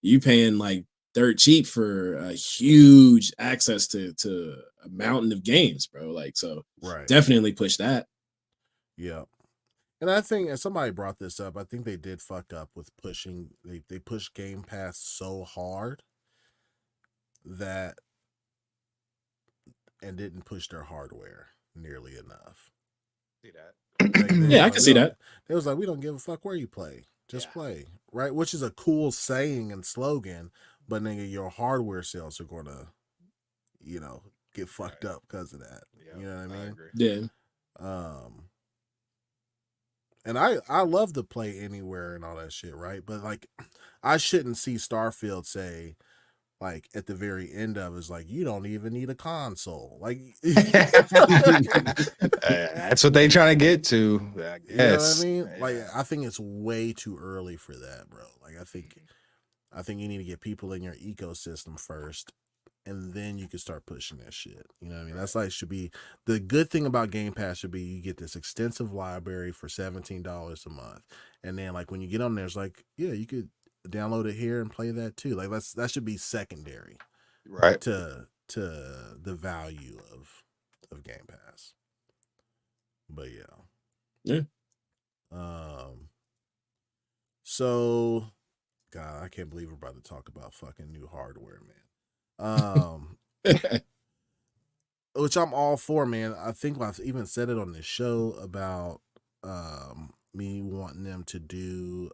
You paying like dirt cheap for a huge access to a mountain of games, bro. Like, so right. Definitely push that. Yeah. And I think, and somebody brought this up, I think they did fuck up with pushing, they pushed Game Pass so hard that, and didn't push their hardware nearly enough. See that? I can see that. It was like, we don't give a fuck where you play. Just play. Right? Which is a cool saying and slogan, but nigga, your hardware sales are going to, get fucked up because of that. Yeah, you know what I mean? agree. Yeah. And I love to play anywhere and all that shit, right? But like, I shouldn't see Starfield say, like, at the very end of it, is like, you don't even need a console. Like, that's what they trying to get to. I guess. You know what I mean? Yeah. Like, I think it's way too early for that, bro. Like, I think you need to get people in your ecosystem first, and then you can start pushing that shit. You know what I mean? That's like, should be the good thing about Game Pass should be you get this extensive library for $17 a month. And then like when you get on there, it's like, yeah, you could download it here and play that too. Like that should be secondary. Right. To the value of Game Pass. But Yeah. So God, I can't believe we're about to talk about fucking new hardware, man. Which I'm all for, man. I think I've even said it on this show about me wanting them to do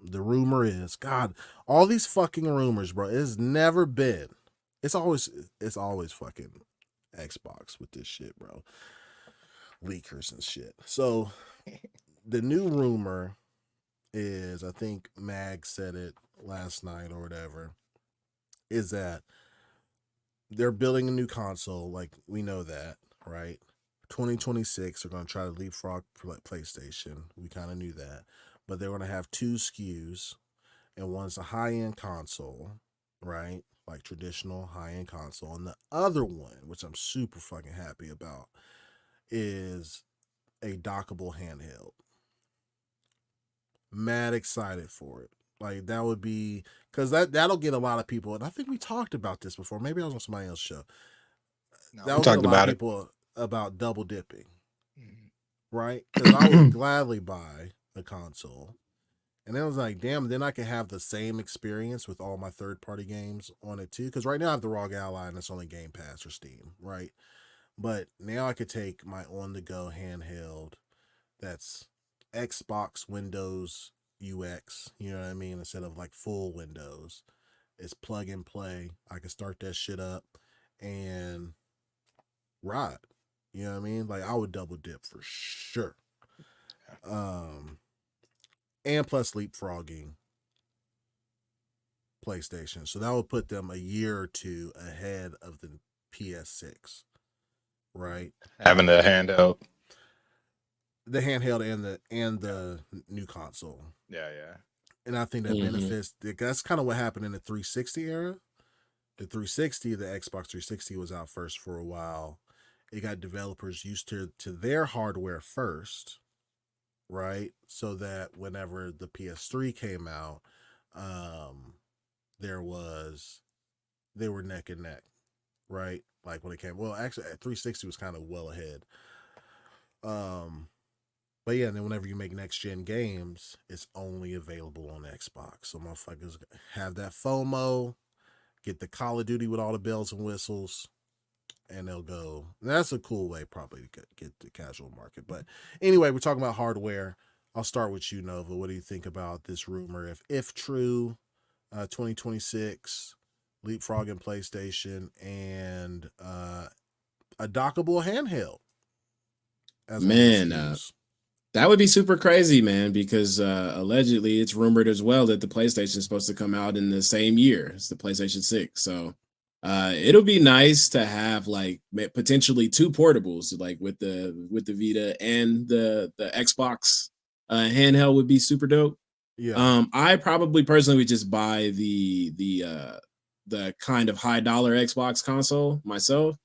the rumor is, God, all these fucking rumors, bro. It's never been. It's always fucking Xbox with this shit, bro. Leakers and shit. So the new rumor is, I think Mag said it last night or whatever, is that they're building a new console. Like, we know that, right? 2026, they're going to try to leapfrog PlayStation. We kind of knew that. But they're going to have two SKUs, and one's a high-end console, right? Like traditional high-end console. And the other one, which I'm super fucking happy about, is a dockable handheld. Mad excited for it. Like, that would be, because that'll get a lot of people, and I think we talked about this before. Maybe I was on somebody else's show. That'll get a lot of people about double dipping, right? Because I would gladly buy a console, and then I was like, damn, then I can have the same experience with all my third-party games on it too. Because right now I have the ROG Ally, and it's only Game Pass or Steam, right? But now I could take my on-the-go handheld that's Xbox Windows UX, you know what I mean? Instead of like full Windows, it's plug and play. I can start that shit up and ride. You know what I mean? Like, I would double dip for sure. And plus leapfrogging PlayStation. So that would put them a year or two ahead of the PS6, right? Having the handheld. The handheld and the new console. Yeah. And I think that benefits. That's kind of what happened in the 360 era. The 360, the Xbox 360 was out first for a while. It got developers used to their hardware first, right? So that whenever the PS3 came out, they were neck and neck, right? Like when it came, well, actually, 360 was kind of well ahead. But yeah, and then whenever you make next gen games, it's only available on Xbox. So motherfuckers have that FOMO, get the Call of Duty with all the bells and whistles, and they'll go. That's a cool way probably to get the casual market. But anyway, we're talking about hardware. I'll start with you, Nova. What do you think about this rumor? If true, 2026 leapfrogging PlayStation and a dockable handheld. Man, that would be super crazy, man, because allegedly it's rumored as well that the PlayStation is supposed to come out in the same year as the PlayStation 6. So it'll be nice to have like potentially two portables, like with the Vita and the Xbox handheld would be super dope. Yeah. I probably personally would just buy the kind of high dollar Xbox console myself.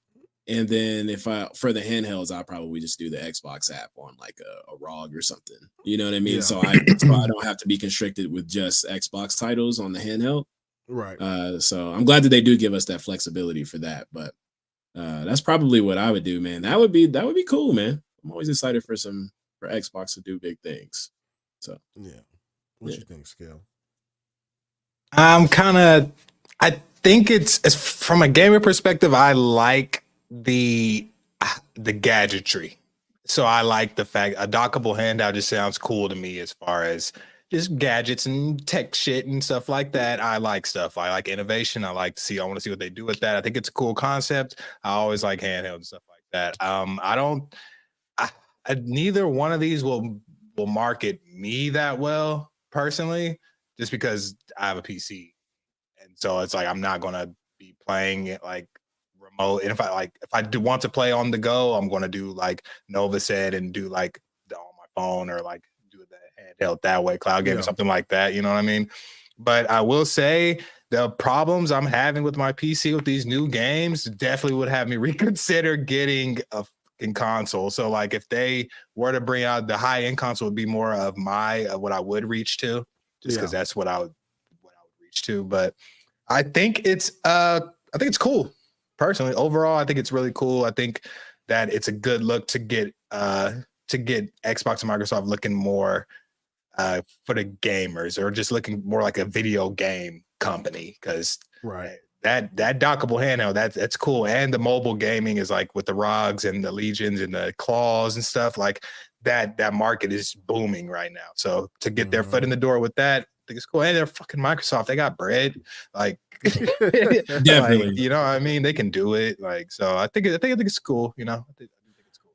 And then for the handhelds, I'll probably just do the Xbox app on like a ROG or something. You know what I mean? Yeah. So I don't have to be constricted with just Xbox titles on the handheld. Right. So I'm glad that they do give us that flexibility for that. But that's probably what I would do, man. That would be cool, man. I'm always excited for Xbox to do big things. So yeah. What you think, Scale? I think it's from a gamer perspective, I like the gadgetry. So I like the fact a dockable handout just sounds cool to me as far as just gadgets and tech shit and stuff like that. I like stuff. I like innovation. I want to see what they do with that. I think it's a cool concept. I always like handheld and stuff like that. Neither one of these will market me that well personally, just because I have a PC. And so it's like I'm not gonna be playing it like remote. And if I do want to play on the go, I'm gonna do like Nova said and do like on my phone or like do the handheld that way, cloud game or something like that. You know what I mean? But I will say the problems I'm having with my PC with these new games definitely would have me reconsider getting a fucking console. So like if they were to bring out the high end console, would be more of what I would reach to, just because that's what I would reach to. But I think it's cool. Personally, overall, I think it's really cool. I think that it's a good look to get Xbox and Microsoft looking more for the gamers, or just looking more like a video game company, because that dockable handheld, that's cool. And the mobile gaming is like with the ROGs and the Legions and the Claws and stuff like that. That market is booming right now. So to get their foot in the door with that, I think it's cool. And they're fucking Microsoft. They got bread. Like, definitely. Like, you know what I mean? They can do it. Like, so I think it's cool. You know, I think it's cool.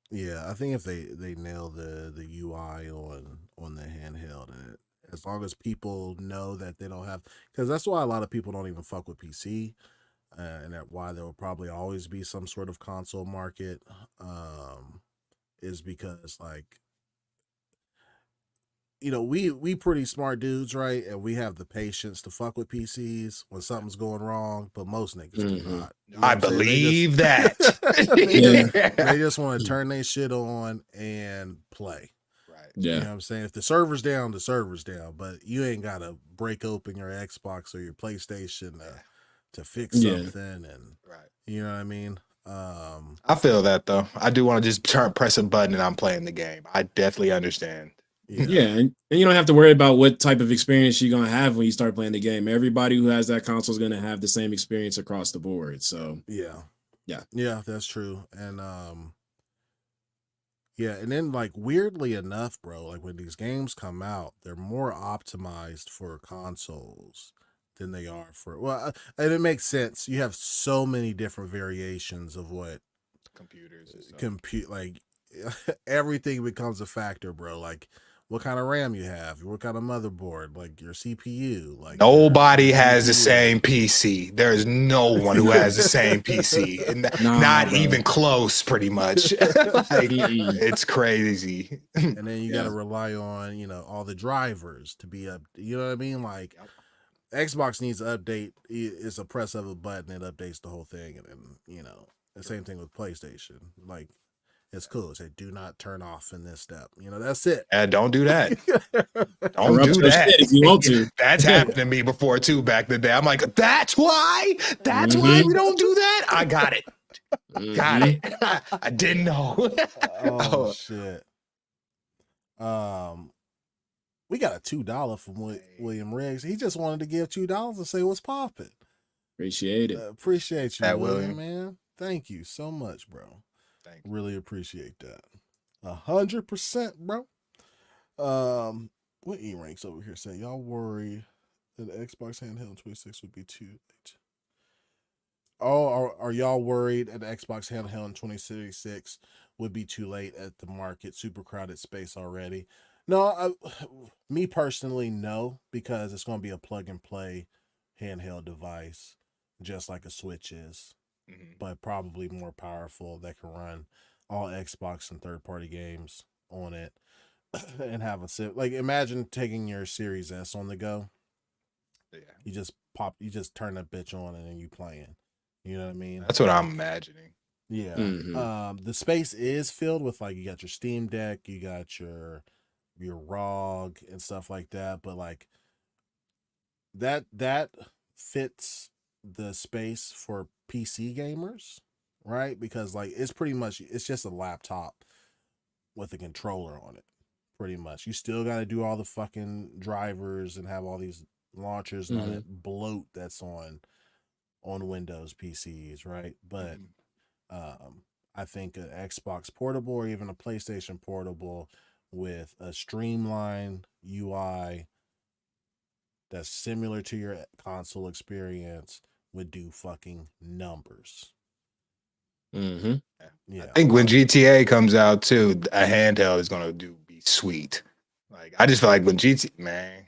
Yeah, I think if they nail the UI on the handheld, and as long as people know that they don't have, because that's why a lot of people don't even fuck with PC, and that why there will probably always be some sort of console market, is because like, you know, we pretty smart dudes, right? And we have the patience to fuck with PCs when something's going wrong, but most niggas do not. You know I believe that. They just want to turn their shit on and play. Right. Yeah. You know what I'm saying? If the server's down, the server's down, but you ain't got to break open your Xbox or your PlayStation to fix something. And you know what I mean? I feel that though. I do want to just press a button and I'm playing the game. I definitely understand. Yeah, and you don't have to worry about what type of experience you're gonna have when you start playing the game. Everybody who has that console is gonna have the same experience across the board. So yeah, that's true. And and then like weirdly enough, bro, like when these games come out, they're more optimized for consoles than they are for and it makes sense. You have so many different variations of what computers like everything becomes a factor, bro. Like what kind of RAM you have, what kind of motherboard, like your CPU. Like nobody has the same PC. There is no one who has the same PC, and not even close. Pretty much, like it's crazy. And then you got to rely on all the drivers to be up. You know what I mean? Like Xbox needs to update. It's a press of a button, it updates the whole thing, and then the same thing with PlayStation. Like. It's cool. It said, do not turn off in this step. That's it. Don't do that. Don't do that. If you want to. That's happened to me before too back in the day. I'm like, that's why we don't do that. I got it. Got it. I didn't know. Oh shit. We got a $2 from William Riggs. He just wanted to give $2 and say what's popping. Appreciate it. Appreciate you, Pat William, William. man. Thank you so much, bro. Thank you. Really appreciate that. 100%, bro. What E-Ranks over here say? Y'all worried that the Xbox handheld in 26 would be too late? Oh, are y'all worried that the Xbox handheld in 2066 would be too late at the market? Super crowded space already. No, me personally, no, because it's going to be a plug and play handheld device, just like a Switch is, but probably more powerful that can run all Xbox and third-party games on it and have a like. Imagine taking your Series S on the go. Yeah. You just turn that bitch on and then you playing. You know what I mean? That's what I'm imagining. Yeah. Mhm. The space is filled with, like, you got your Steam Deck, you got your ROG and stuff like that, but like that fits the space for PC gamers, right? Because like it's just a laptop with a controller on it, pretty much. You still got to do all the fucking drivers and have all these launchers and all that bloat that's on Windows PCs, right? But I think an Xbox portable or even a PlayStation portable with a streamlined UI that's similar to your console experience would do fucking numbers. Mm-hmm. Yeah. I think when GTA comes out too, a handheld is gonna be sweet. Like I just feel like when man,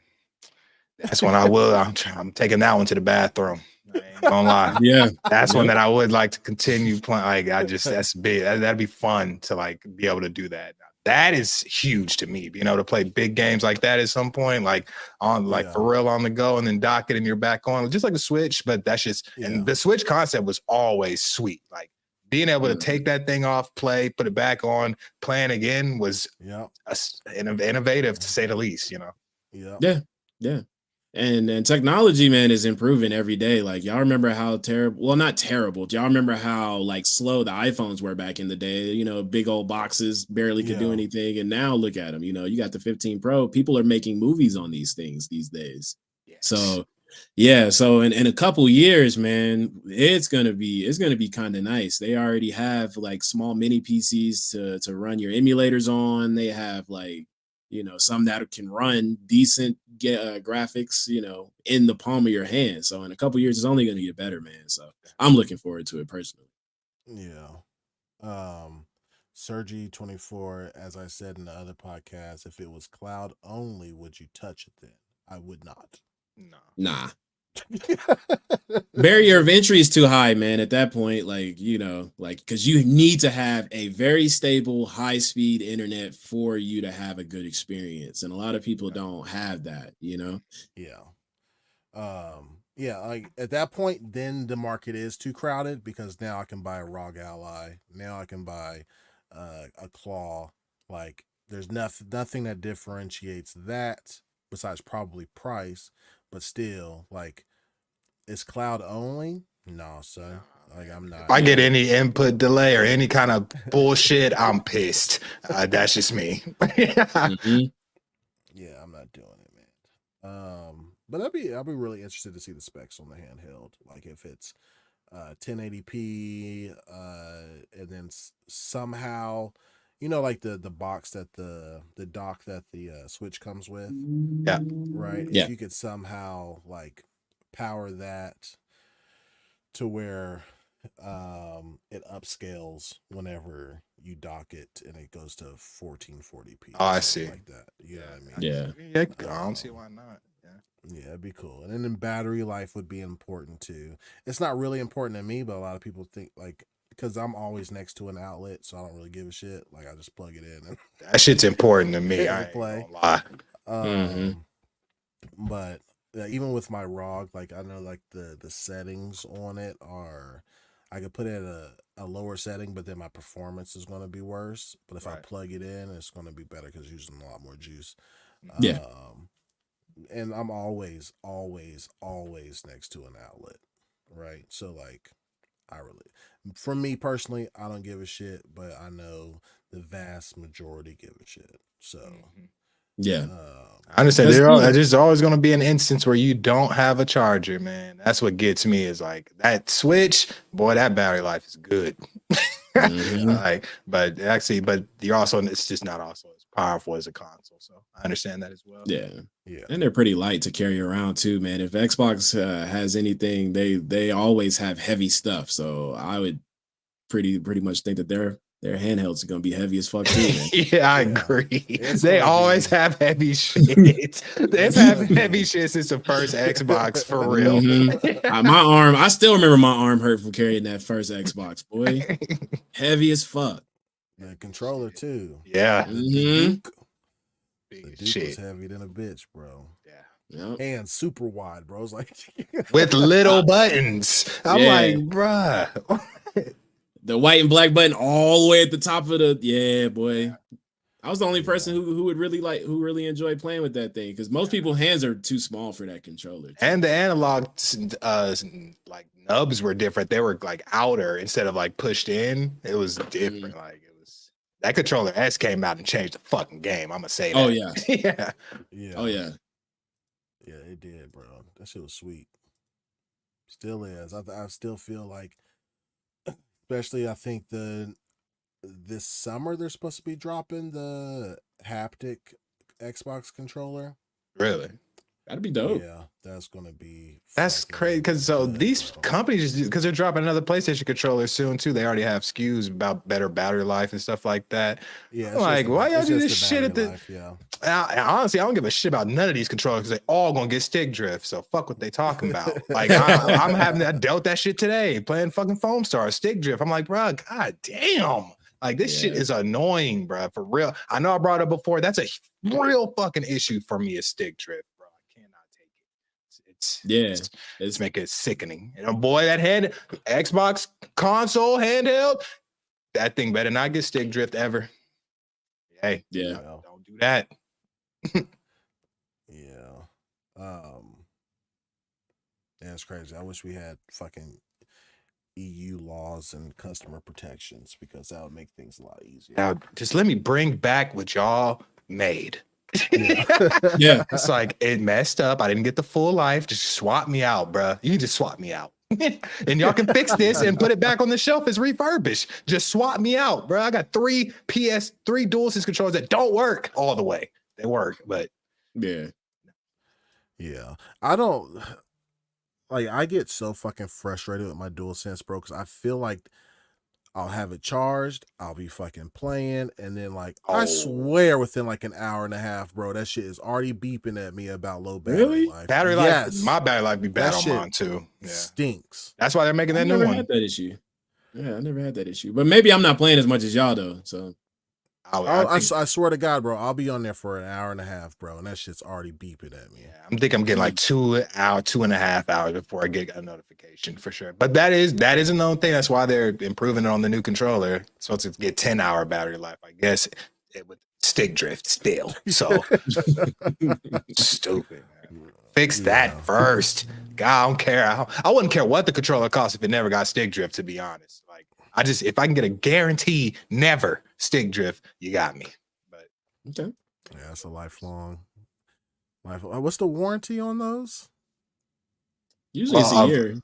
that's when I'm taking that one to the bathroom. I ain't gonna lie. Yeah. That's one that I would like to continue playing. Like that's big. That'd be fun to like be able to do that. That is huge to me. Being able to play big games like that at some point, like for real on the go, and then dock it and you're back on, just like a Switch. But that's just and the Switch concept was always sweet. Like being able to take that thing off, play, put it back on, playing again was innovative to say the least. You know. Yeah. And technology, man, is improving every day. Like y'all remember how terrible, well, not terrible. Y'all remember how like slow the iPhones were back in the day, you know, big old boxes, barely could do anything. And now look at them, you know, you got the 15 Pro, people are making movies on these things these days. Yes. So yeah. So in a couple years, man, it's gonna be kind of nice. They already have like small mini PCs to run your emulators on. They have like, you know, some that can run decent graphics, you know, in the palm of your hand. So in a couple years, it's only going to get better, man. So I'm looking forward to it personally. Yeah. Sergi 24, as I said in the other podcast, if it was cloud only, would you touch it then? I would not. Nah. Barrier of entry is too high, man. At that point, like, you know, like, because you need to have a very stable, high-speed internet for you to have a good experience, and a lot of people don't have that, you know. Yeah, like at that point, then the market is too crowded because now I can buy a ROG Ally, now I can buy a Claw. Like, there's nothing that differentiates that besides probably price, but still, like, it's cloud only. No, son. Like, I'm not. If I get any input delay or any kind of bullshit, I'm pissed. That's just me. Yeah, I'm not doing it, man. But I'll be really interested to see the specs on the handheld. Like if it's 1080p, and then somehow, you know, like the box that the dock that the Switch comes with. Yeah. Right. Yeah. If you could somehow like power that to where it upscales whenever you dock it and it goes to 1440p. Oh, I see. Like that. You know what I mean? Yeah. I don't see why not. Yeah, it'd be cool. And then battery life would be important too. It's not really important to me, but a lot of people think, like, because I'm always next to an outlet, so I don't really give a shit. Like, I just plug it in. And that shit's important to me. I ain't play. gonna lie. But even with my ROG, like, I know like the settings on it are, I could put it at a lower setting, but then my performance is going to be worse. But if I plug it in, it's going to be better because it's using a lot more juice. Yeah. And I'm always next to an outlet, right? So like, for me personally, I don't give a shit, but I know the vast majority give a shit. So Yeah. I understand. There's always going to be an instance where you don't have a charger, man. That's what gets me is like that Switch, boy, that battery life is good. But you're also, it's just not also as powerful as a console. So I understand that as well. Yeah. And they're pretty light to carry around too, man. If Xbox has anything, they always have heavy stuff. So I would pretty much think that their handhelds are gonna be heavy as fuck too, man. Yeah, I agree. They always have heavy shit. They've had heavy shit since the first Xbox, for real. I still remember my arm hurt from carrying that first Xbox, boy. Heavy as fuck. The controller too. Yeah. The Duke was heavy than a bitch, bro. Yeah. And super wide, bro. It's like with little buttons. I'm like, bruh. The white and black button all the way at the top of the boy. I was the only person who would really enjoy playing with that thing because most people's hands are too small for that controller. And the analog like nubs were different. They were like outer instead of like pushed in. It was different. Like it was that controller S came out and changed the fucking game. I'm gonna say that. Oh yeah. Yeah. Oh yeah. Yeah, it did, bro. That shit was sweet. Still is. I still feel like, especially I think this summer they're supposed to be dropping the haptic Xbox controller. Really? That'd be dope. Yeah, that's gonna be. That's crazy because these companies, because they're dropping another PlayStation controller soon too. They already have SKUs about better battery life and stuff like that. Yeah, like why y'all do this shit at the? Life, yeah. Honestly, I don't give a shit about none of these controllers because they all gonna get stick drift. So fuck what they talking about. Like I dealt that shit today playing fucking Foam Star stick drift. I'm like, bro, god damn. Like this shit is annoying, bro. For real. I know I brought it up before. That's a real fucking issue for me is stick drift. It's making it sickening. And boy, that Xbox console handheld, that thing better not get stick drift ever. Hey, don't do that. It's crazy. I wish we had fucking EU laws and customer protections because that would make things a lot easier. Now, just let me bring back what y'all made. Yeah. It's like it messed up. I didn't get the full life. Just swap me out, bro. You can just swap me out. And y'all can fix this and put it back on the shelf as refurbished. Just swap me out, bro. I got 3 DualSense controllers that don't work all the way. They work, but yeah. I don't like. I get so fucking frustrated with my DualSense, bro, because I feel like I'll have it charged, I'll be fucking playing, and then like I swear within like an hour and a half, bro, that shit is already beeping at me about low battery life. Battery life, my battery life be bad on mine too. Yeah. Stinks. That's why they're making that new one. I never had that issue. Yeah, I never had that issue. But maybe I'm not playing as much as y'all though. So I swear to God, bro, I'll be on there for an hour and a half, bro, and that shit's already beeping at me. Yeah, I'm getting like 2.5 hours before I get a notification for sure. But that is another thing. That's why they're improving it on the new controller. So to get 10-hour battery life, I guess it would stick drift still. So stupid. Man. Fix that first. God, I don't care. I wouldn't care what the controller costs if it never got stick drift, to be honest. Like if I can get a guarantee never stick drift, you got me. But okay. Yeah, it's a lifelong. What's the warranty on those? Usually it's a year.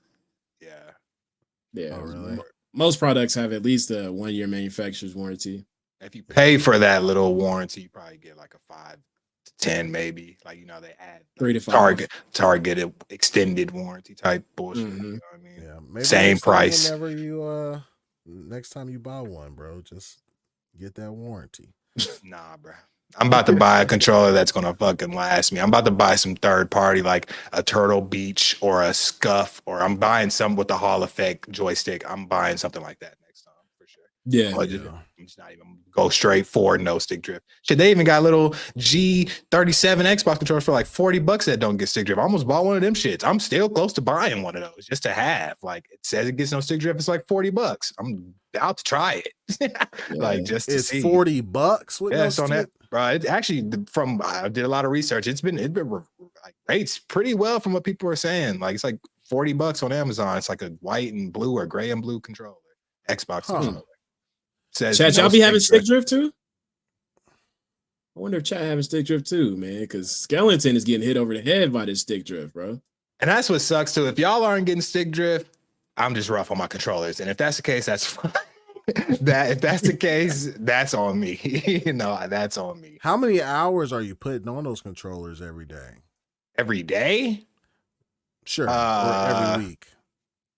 Yeah. Oh, really? Most products have at least a 1-year manufacturer's warranty. If you pay for that little warranty, you probably get like a 5 to 10, maybe. Like they add 3 to 5. Target extended warranty type bullshit. Mm-hmm. You know what I mean? Yeah, maybe same price. Next time you buy one, bro, just get that warranty. Nah, bro. I'm about to buy a controller that's gonna fucking last me. I'm about to buy some third party like a Turtle Beach or a Scuff, or I'm buying some with the Hall Effect joystick. I'm buying something like that next time for sure. Yeah. I'm just not even go straight forward, no stick drift. Shit, they even got little G37 Xbox controllers for like $40 that don't get stick drift. I almost bought one of them shits. I'm still close to buying one of those just to have. Like it says it gets no stick drift. It's like $40. I'm about to try it. Like just to see. It's $40 with it's on that. Bro, it actually I did a lot of research. It's been like rates pretty well from what people are saying. Like it's like $40 on Amazon. It's like a white and blue or gray and blue controller. Xbox controller. Chat, y'all be having stick drift too? I wonder if chat having stick drift too, man, because Skellington is getting hit over the head by this stick drift, bro. And that's what sucks too. If y'all aren't getting stick drift, I'm just rough on my controllers. And if that's the case, that's fine. If that's the case, that's on me. That's on me. How many hours are you putting on those controllers every day? Every day? Sure. Or every week.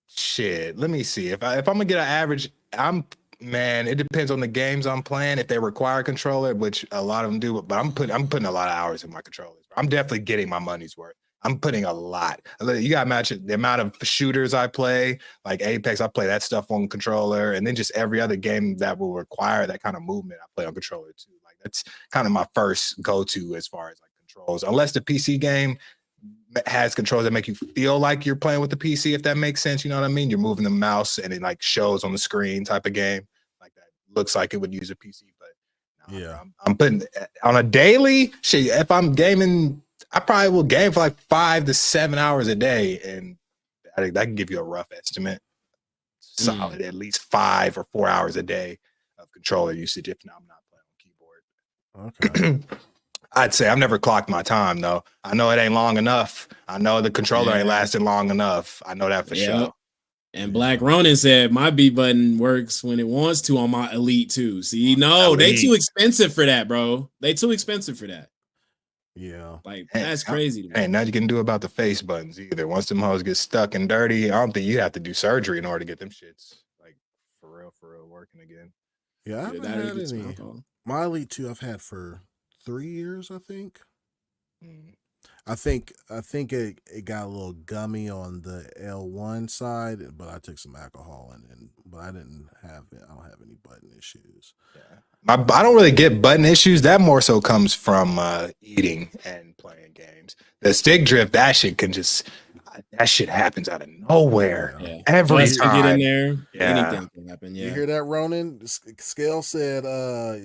Shit. Let me see. If I'm gonna get an average, it depends on the games I'm playing. If they require a controller, which a lot of them do, but I'm putting a lot of hours in my controllers. I'm definitely getting my money's worth. I'm putting a lot. You got to match the amount of shooters I play, like Apex. I play that stuff on controller, and then just every other game that will require that kind of movement, I play on controller too. Like that's kind of my first go-to as far as like controls. Unless the PC game has controls that make you feel like you're playing with the PC, if that makes sense. You know what I mean? You're moving the mouse and it like shows on the screen type of game, like that looks like it would use a PC. But yeah, I'm putting on a daily shit. If I'm gaming, I probably will game for like 5 to 7 hours a day, and I can give you a rough estimate. Solid, at least 5 or 4 hours a day of controller usage. If not, I'm not playing on keyboard. Okay. I'd say I've never clocked my time though. I know it ain't long enough. I know the controller ain't lasting long enough. I know that for sure. And Black Ronin said my B button works when it wants to on my Elite too. See, no, Elite. They too expensive for that, bro. They too expensive for that. Yeah, like that's crazy. Ain't nothing you can do about the face buttons either. Once them hoes get stuck and dirty, I don't think you have to do surgery in order to get them shits like for real working again. Yeah, I haven't had any. My Elite 2 I've had for 3 years, I think. I think it got a little gummy on the L1 side, but I took some alcohol but I don't have any button issues. Yeah. I don't really get button issues. That more so comes from eating and playing games. The stick drift, that shit happens out of nowhere. Yeah. Every time. Get in there, yeah. Anything can happen. Yeah. You hear that, Ronan? Scale said,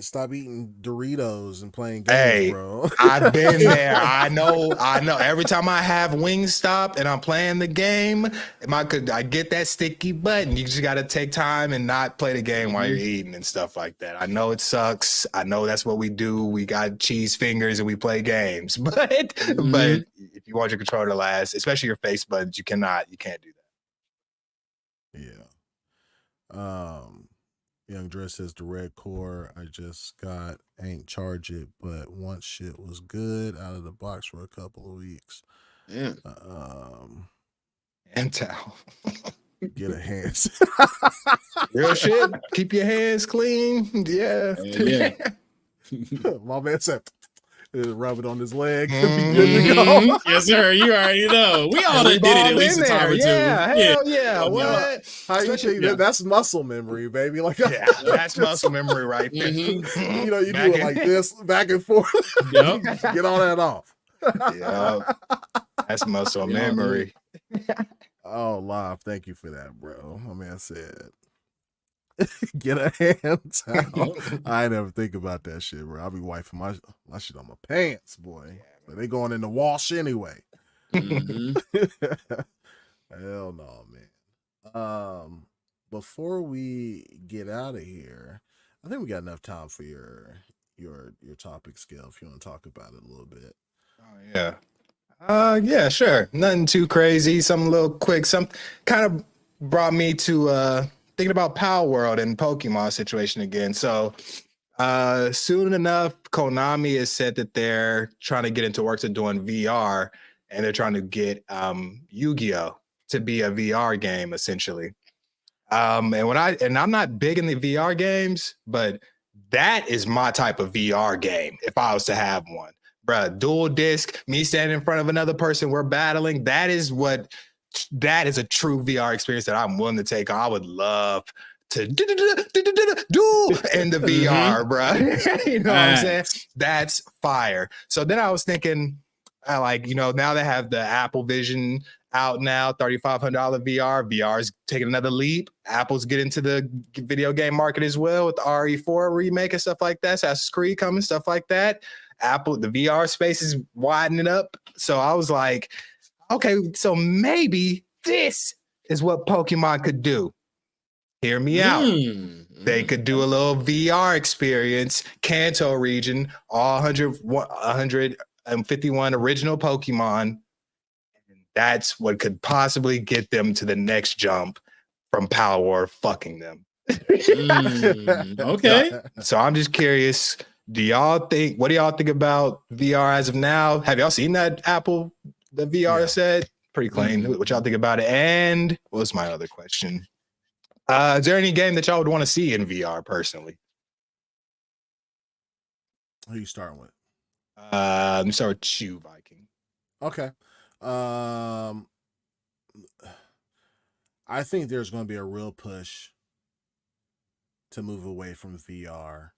"Stop eating Doritos and playing games, hey, bro." I've been there. I know. Every time I have Wingstop and I'm playing the game, I get that sticky button. You just got to take time and not play the game while you're eating and stuff like that. I know it sucks. I know that's what we do. We got cheese fingers and we play games, but if you want your controller to last, especially your face buttons, you can't do that. Yeah. Young Dress says the red core I just got ain't charge it, but once shit was good out of the box for a couple of weeks. Yeah. Intel. Get a hands. Real shit. Keep your hands clean. Yeah. My man said rub it on his leg. Yes, sir. You already know. We all did it at least a time or two. Hell yeah. What? How you think that's muscle memory, baby? Like, yeah, that's muscle memory right there. You do it like this, back and forth. Yep. Get all that off. Yeah, that's muscle memory. Oh, live. Thank you for that, bro. My man said, get a hand towel. I ain't never think about that shit, bro. I'll be wiping my shit on my pants, boy. But they going in the wash anyway. Hell no, man. Before we get out of here, I think we got enough time for your topic scale if you want to talk about it a little bit. Oh yeah. Yeah, sure. Nothing too crazy. Something a little quick. Some kind of brought me to thinking about Power World and Pokemon situation again. So soon enough, Konami has said that they're trying to get into works of doing VR, and they're trying to get Yu-Gi-Oh! To be a VR game, essentially. And I'm not big in the VR games, but that is my type of VR game if I was to have one. Bruh, dual disc, me standing in front of another person, we're battling. That is a true VR experience that I'm willing to take on. I would love to do in the VR, bro. You know what I'm saying? That's fire. So then I was thinking, now they have the Apple Vision out now, $3,500 VR. VR's taking another leap. Apple's getting into the video game market as well with the RE4 remake and stuff like that. Assassin's Creed coming, stuff like that. Apple, the VR space is widening up. So I was like, okay, so maybe this is what Pokemon could do. Hear me out. They could do a little VR experience, Kanto region, all 151 original Pokemon. That's what could possibly get them to the next jump from Power War fucking them. Okay. So I'm just curious, what do y'all think about VR as of now? Have y'all seen that the VR set? Pretty clean. What y'all think about it? And what was my other question? Is there any game that y'all would want to see in VR personally? Who you starting with? Let me start with you, Viking. Okay. I think there's going to be a real push to move away from VR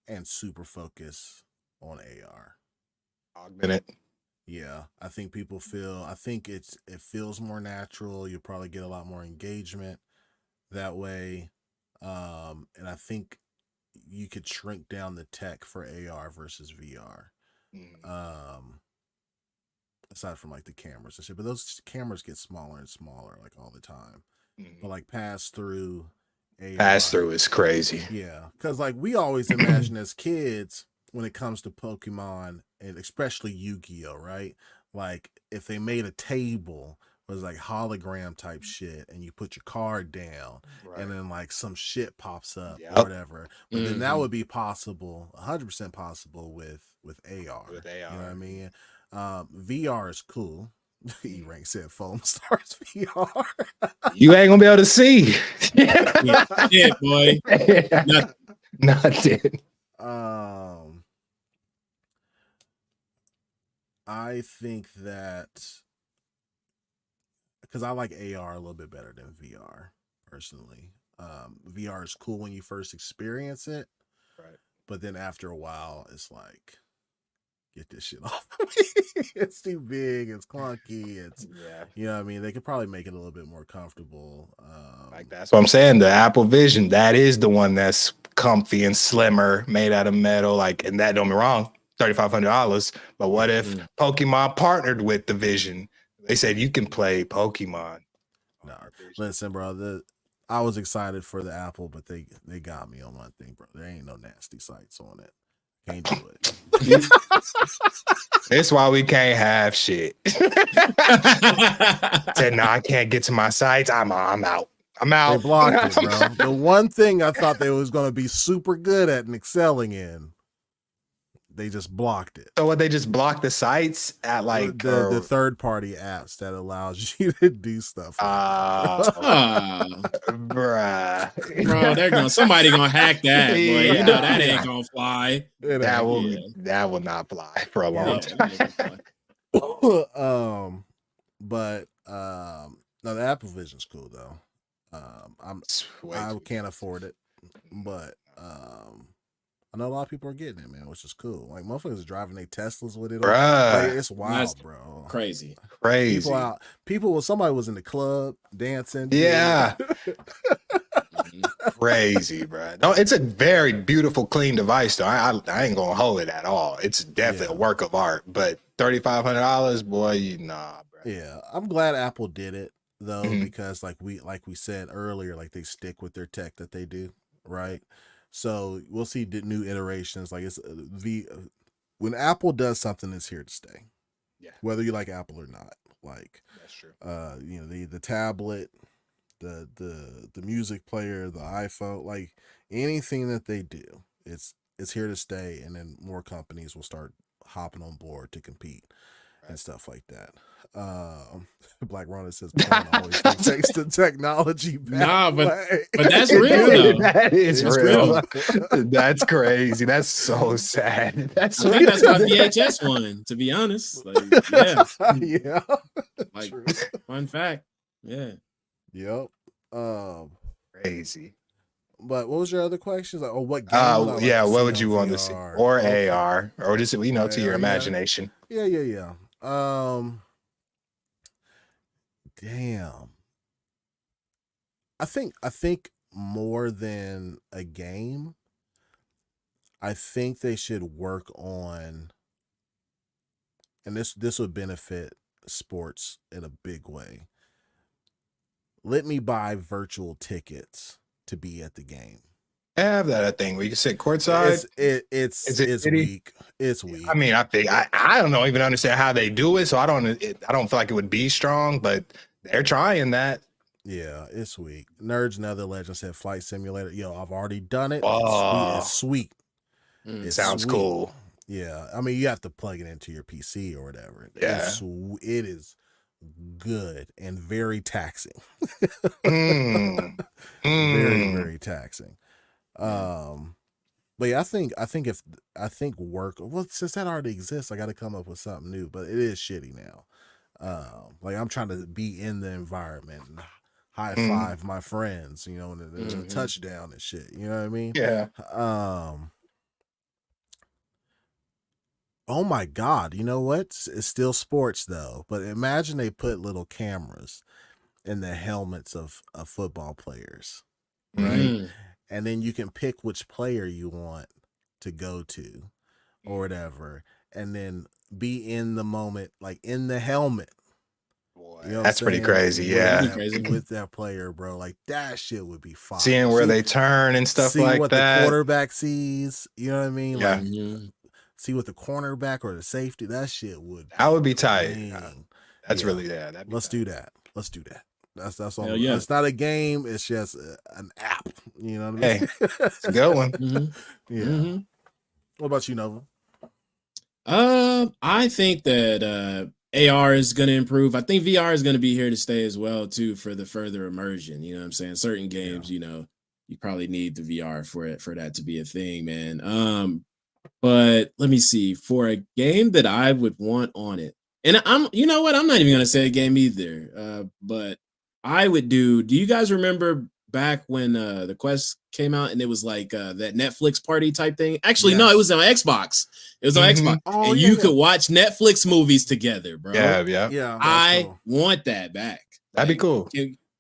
and super focus on AR. Augment it. Yeah, I think it feels more natural. You'll probably get a lot more engagement that way. And I think you could shrink down the tech for AR versus VR. Aside from like the cameras and shit, but those cameras get smaller and smaller like all the time. But like pass through is crazy. Yeah, because like we always imagine as kids when it comes to Pokemon and especially Yu-Gi-Oh, right? Like if they made a table was like hologram type shit and you put your card down and then like some shit pops up or whatever. But then that would be possible, 100% possible with AR. With AR. You know what I mean? VR is cool. E-Rank said Foam Stars VR. You ain't gonna be able to see. Yeah, boy. Nothing. I think that because I like AR a little bit better than VR personally. VR is cool when you first experience it, right? But then after a while, it's like, get this shit off of me. It's too big. It's clunky. You know what I mean? They could probably make it a little bit more comfortable. Like that's what I'm saying. The Apple Vision, that is the one that's comfy and slimmer, made out of metal. Like, and that, don't get me wrong, $3,500. But what if Pokemon partnered with the Vision? They said you can play Pokemon. No, listen, bro. I was excited for the Apple, but they got me on one thing, bro. There ain't no nasty sites on it. Can't do it. That's why we can't have shit. Said, no, I can't get to my sites. I'm out. They blocked it, bro. The one thing I thought they was going to be super good at and excelling in, they just blocked it. So what, they just blocked the sites at like the third party apps that allows you to do stuff. Bruh. Bro, somebody gonna hack that, boy. You know that ain't gonna fly. That will not fly for a long time. No, the Apple Vision's cool though. I can't afford it, but I know a lot of people are getting it, man, which is cool. Like motherfuckers driving their Teslas with it. Like, it's wild, that's bro. Crazy. People when somebody was in the club dancing. Yeah. Crazy, bro. No, it's a very beautiful, clean device, though. I ain't gonna hold it at all. It's definitely a work of art, but $3,500, boy, nah, bro. Yeah, I'm glad Apple did it though, because like we said earlier, like they stick with their tech that they do, right? So we'll see new iterations. Like it's when Apple does something, it's here to stay. Yeah, whether you like Apple or not. Like that's true. You know, the tablet, the music player, the iPhone, like anything that they do, it's here to stay, and then more companies will start hopping on board to compete and stuff like that. Black Rona says always takes the technology back. Nah, but that's real though. That is real. That's crazy. That's so sad. I think that's why VHS won, to be honest. Like, yeah. Like, fun fact. Yeah. Yep. Crazy. But what was your other questions? Like, what game? What would you want to see? Or AR, or just to your imagination. Yeah. Damn. I think more than a game, I think they should work on, and this would benefit sports in a big way. Let me buy virtual tickets to be at the game. I have that thing where you can sit courtside. It's weak. It's weak. I mean, I don't know, even understand how they do it, so I don't feel like it would be strong, but they're trying that. Yeah, it's weak. Nerds and Other Legends said Flight Simulator. Yo, I've already done it. It's sweet. It sounds cool. Yeah, I mean, you have to plug it into your PC or whatever. Yeah, it is good and very taxing. Very, very taxing. But yeah, I think work. Well, since that already exists, I got to come up with something new. But it is shitty now. Like I'm trying to be in the environment and high five my friends, you know, and a touchdown and shit. You know what I mean? Yeah. Oh my God, you know what? It's still sports though. But imagine they put little cameras in the helmets of football players, right? And then you can pick which player you want to go to or whatever, and then be in the moment, like in the helmet. Boy, you know that's pretty crazy. Yeah. With that player, bro. Like that shit would be fun. Seeing where they turn and stuff like what that. The quarterback sees, you know what I mean? Yeah. Like, see what the cornerback or the safety, that shit would be tight. That's really Let's do that. Let's do that. That's all. Yeah. It's not a game. It's just an app. You know what I mean? Hey, it's a good one. Yeah. What about you, Nova? I think that AR is going to improve. I think VR is going to be here to stay as well too for the further immersion. You know what I'm saying? Certain games, you know, you probably need the VR for that to be a thing, man. But let me see, for a game that I would want on it, and you know what? I'm not even going to say a game either. But I would do you guys remember back when the Quest came out and it was like that Netflix party type thing? Actually, no, it was on Xbox. It was on Xbox. Oh, and you could watch Netflix movies together, bro. Yeah. I want that back. That'd be cool.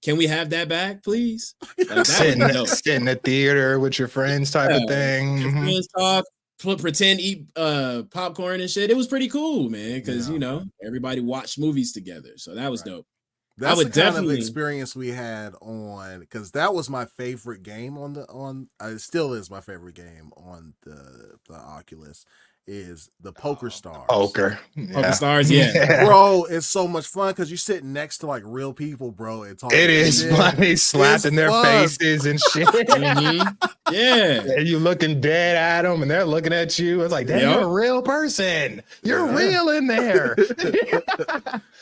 Can we have that back, please? Like, sit in the theater with your friends type of thing. Friends talk, pretend eat popcorn and shit. It was pretty cool, man, because you know everybody watched movies together, so that was dope. That's the kind of experience we had on, because that was my favorite game it still is my favorite game on the Oculus, is the Poker Stars. Poker Stars, yeah. Bro, it's so much fun because you sit next to like real people, bro. It's all it is funny, slapping their faces and shit. Yeah, and you looking dead at them, and they're looking at you. It's like, damn, you're a real person. You're real in there.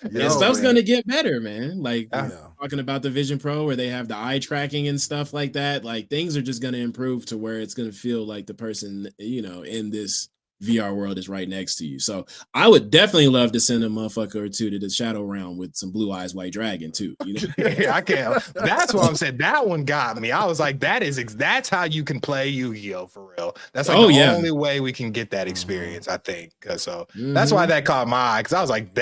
And stuff's gonna get better, man. Like talking about the Vision Pro, where they have the eye tracking and stuff like that. Like things are just gonna improve to where it's gonna feel like the person, you know, in this VR world is right next to you. So I would definitely love to send a motherfucker or two to the Shadow Realm with some Blue Eyes White Dragon too. You know? Yeah, I can't. That's what I'm saying. That one got me. I was like, that's how you can play Yu-Gi-Oh for real. That's like the only way we can get that experience, I think. So that's why that caught my eye, because I was like,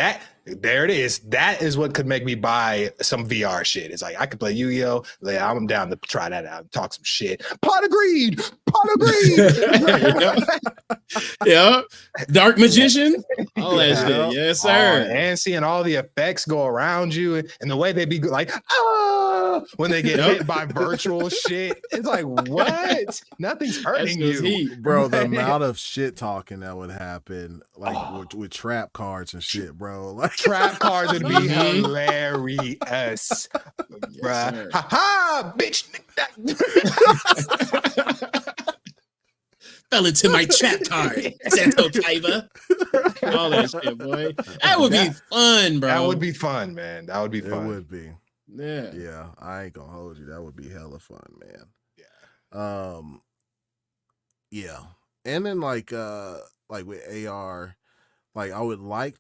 there it is. That is what could make me buy some VR shit. It's like I could play Yu-Gi-Oh. Like, I'm down to try that out and talk some shit. Pot of greed. Yeah. Dark Magician. All that shit. Yes, sir. And seeing all the effects go around you and the way they be like, when they get hit by virtual shit. It's like, what? Nothing's hurting you. Bro, the amount of shit talking that would happen, like with trap cards and shit, bro. Like trap cards would be hilarious. Bruh. Ha ha, bitch. Fell into my trap card, Santo Kaiba. All that shit, boy. That would be fun, bro. That would be fun, man. That would be fun. It would be. Yeah. I ain't gonna hold you. That would be hella fun, man. Yeah. And then like with AR, like I would like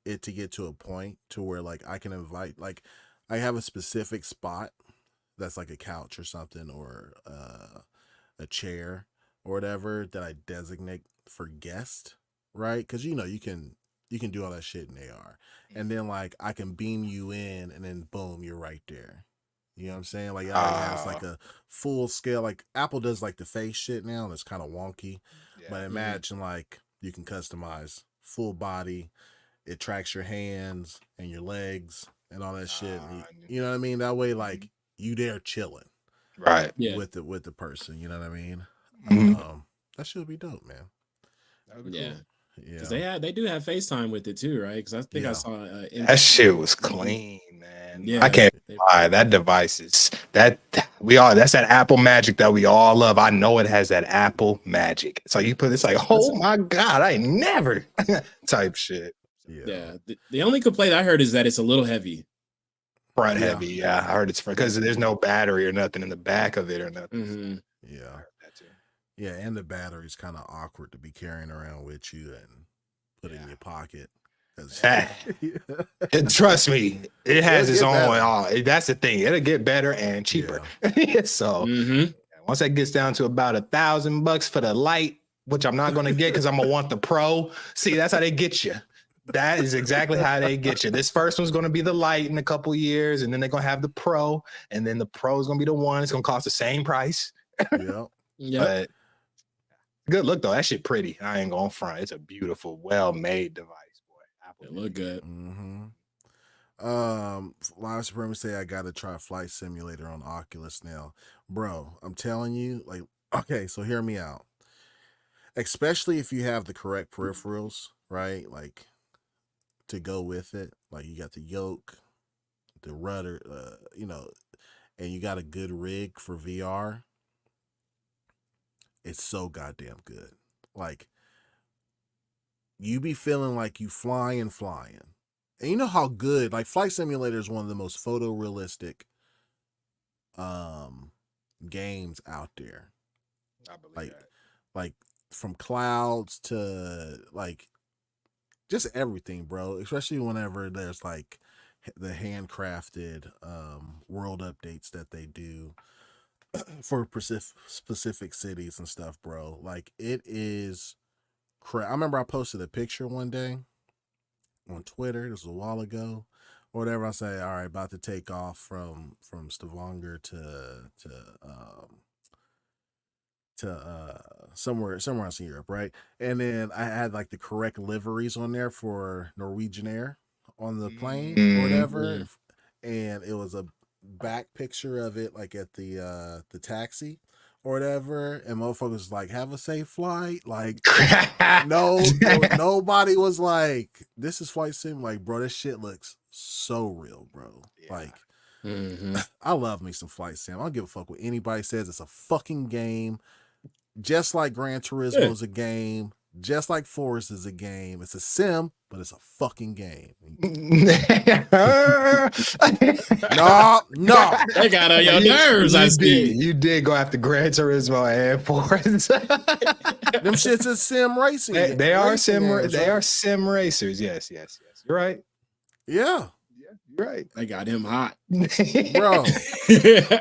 it to get to a point to where like I can invite, like I have a specific spot that's like a couch or something, or a chair or whatever that I designate for guest, right? Because you know you can do all that shit in AR, and then like I can beam you in, and then boom, you're right there. You know what I'm saying? Like it has like a full scale, like Apple does like the face shit now, and it's kind of wonky. But imagine like you can customize full body. It tracks your hands and your legs and all that shit. You know what I mean? That way, like you there chilling. Right. Yeah. with the person. You know what I mean? Mhm. That should be dope, man. That would be Yeah. cool. Because Yeah, they do have FaceTime with it too, right? Because I think I yeah, saw That shit was clean, man. I Yeah. can't lie. That device is that's that Apple magic that we all love. I know it has that Apple magic. So you put it's like, oh my God, I ain't never type shit. Yeah. The only complaint I heard is that it's a little heavy. Front Yeah. heavy. Yeah, I heard it's because there's no battery or nothing in the back of it or nothing. Mhm. yeah, I heard that too. yeah. And the battery's kind of awkward to be carrying around with you and put in your pocket. 'Cause- And trust me, it has its It'll get own. better. That's the thing. It'll get better and cheaper. So Mhm. once that gets down to about $1,000 for the light, which I'm not going to get because I'm gonna want the pro. See, that's how they get you. That is exactly how they get you. This first one's going to be the light in a couple years, and then they're going to have the pro, and then the pro is going to be the one. It's going to cost the same price. Yeah. Yep. But good look though. That shit pretty. I ain't going front. It's a beautiful, well-made device, boy. Apple It look good. Live Supremacy say I gotta try Flight Simulator on Oculus now. Bro, I'm telling you, like, okay, so hear me out. Especially if you have the correct peripherals, right? Like to go with it. Like you got the yoke, the rudder, and you got a good rig for VR. It's so goddamn good. Like you be feeling like you flying. And you know how good, like Flight Simulator is one of the most photorealistic games out there. I believe Like from clouds to like just everything, bro. Especially whenever there's like the handcrafted world updates that they do for specific cities and stuff, bro. Like it is I remember I posted a picture one day on Twitter. This was a while ago, or whatever. I say, all right, about to take off from Stavanger to somewhere else in Europe, right? And then I had like the correct liveries on there for Norwegian Air on the plane or whatever, and it was a back picture of it like at the taxi or whatever, and motherfuckers was like, have a safe flight. Like nobody was like, this is Flight Sim. Like, bro, this shit looks so real, bro. Yeah. Like I love me some Flight Sim. I don't give a fuck what anybody says. It's a fucking game. Just like Gran Turismo is a game, just like Forest is a game. It's a sim, but it's a fucking game. No. They got on your nerves. You did go after Gran Turismo and Forest. Them shits is sim racing. They are racing sim. games, They right? are sim racers. Yes. You're right. Yeah. You're right. They got him hot. Bro,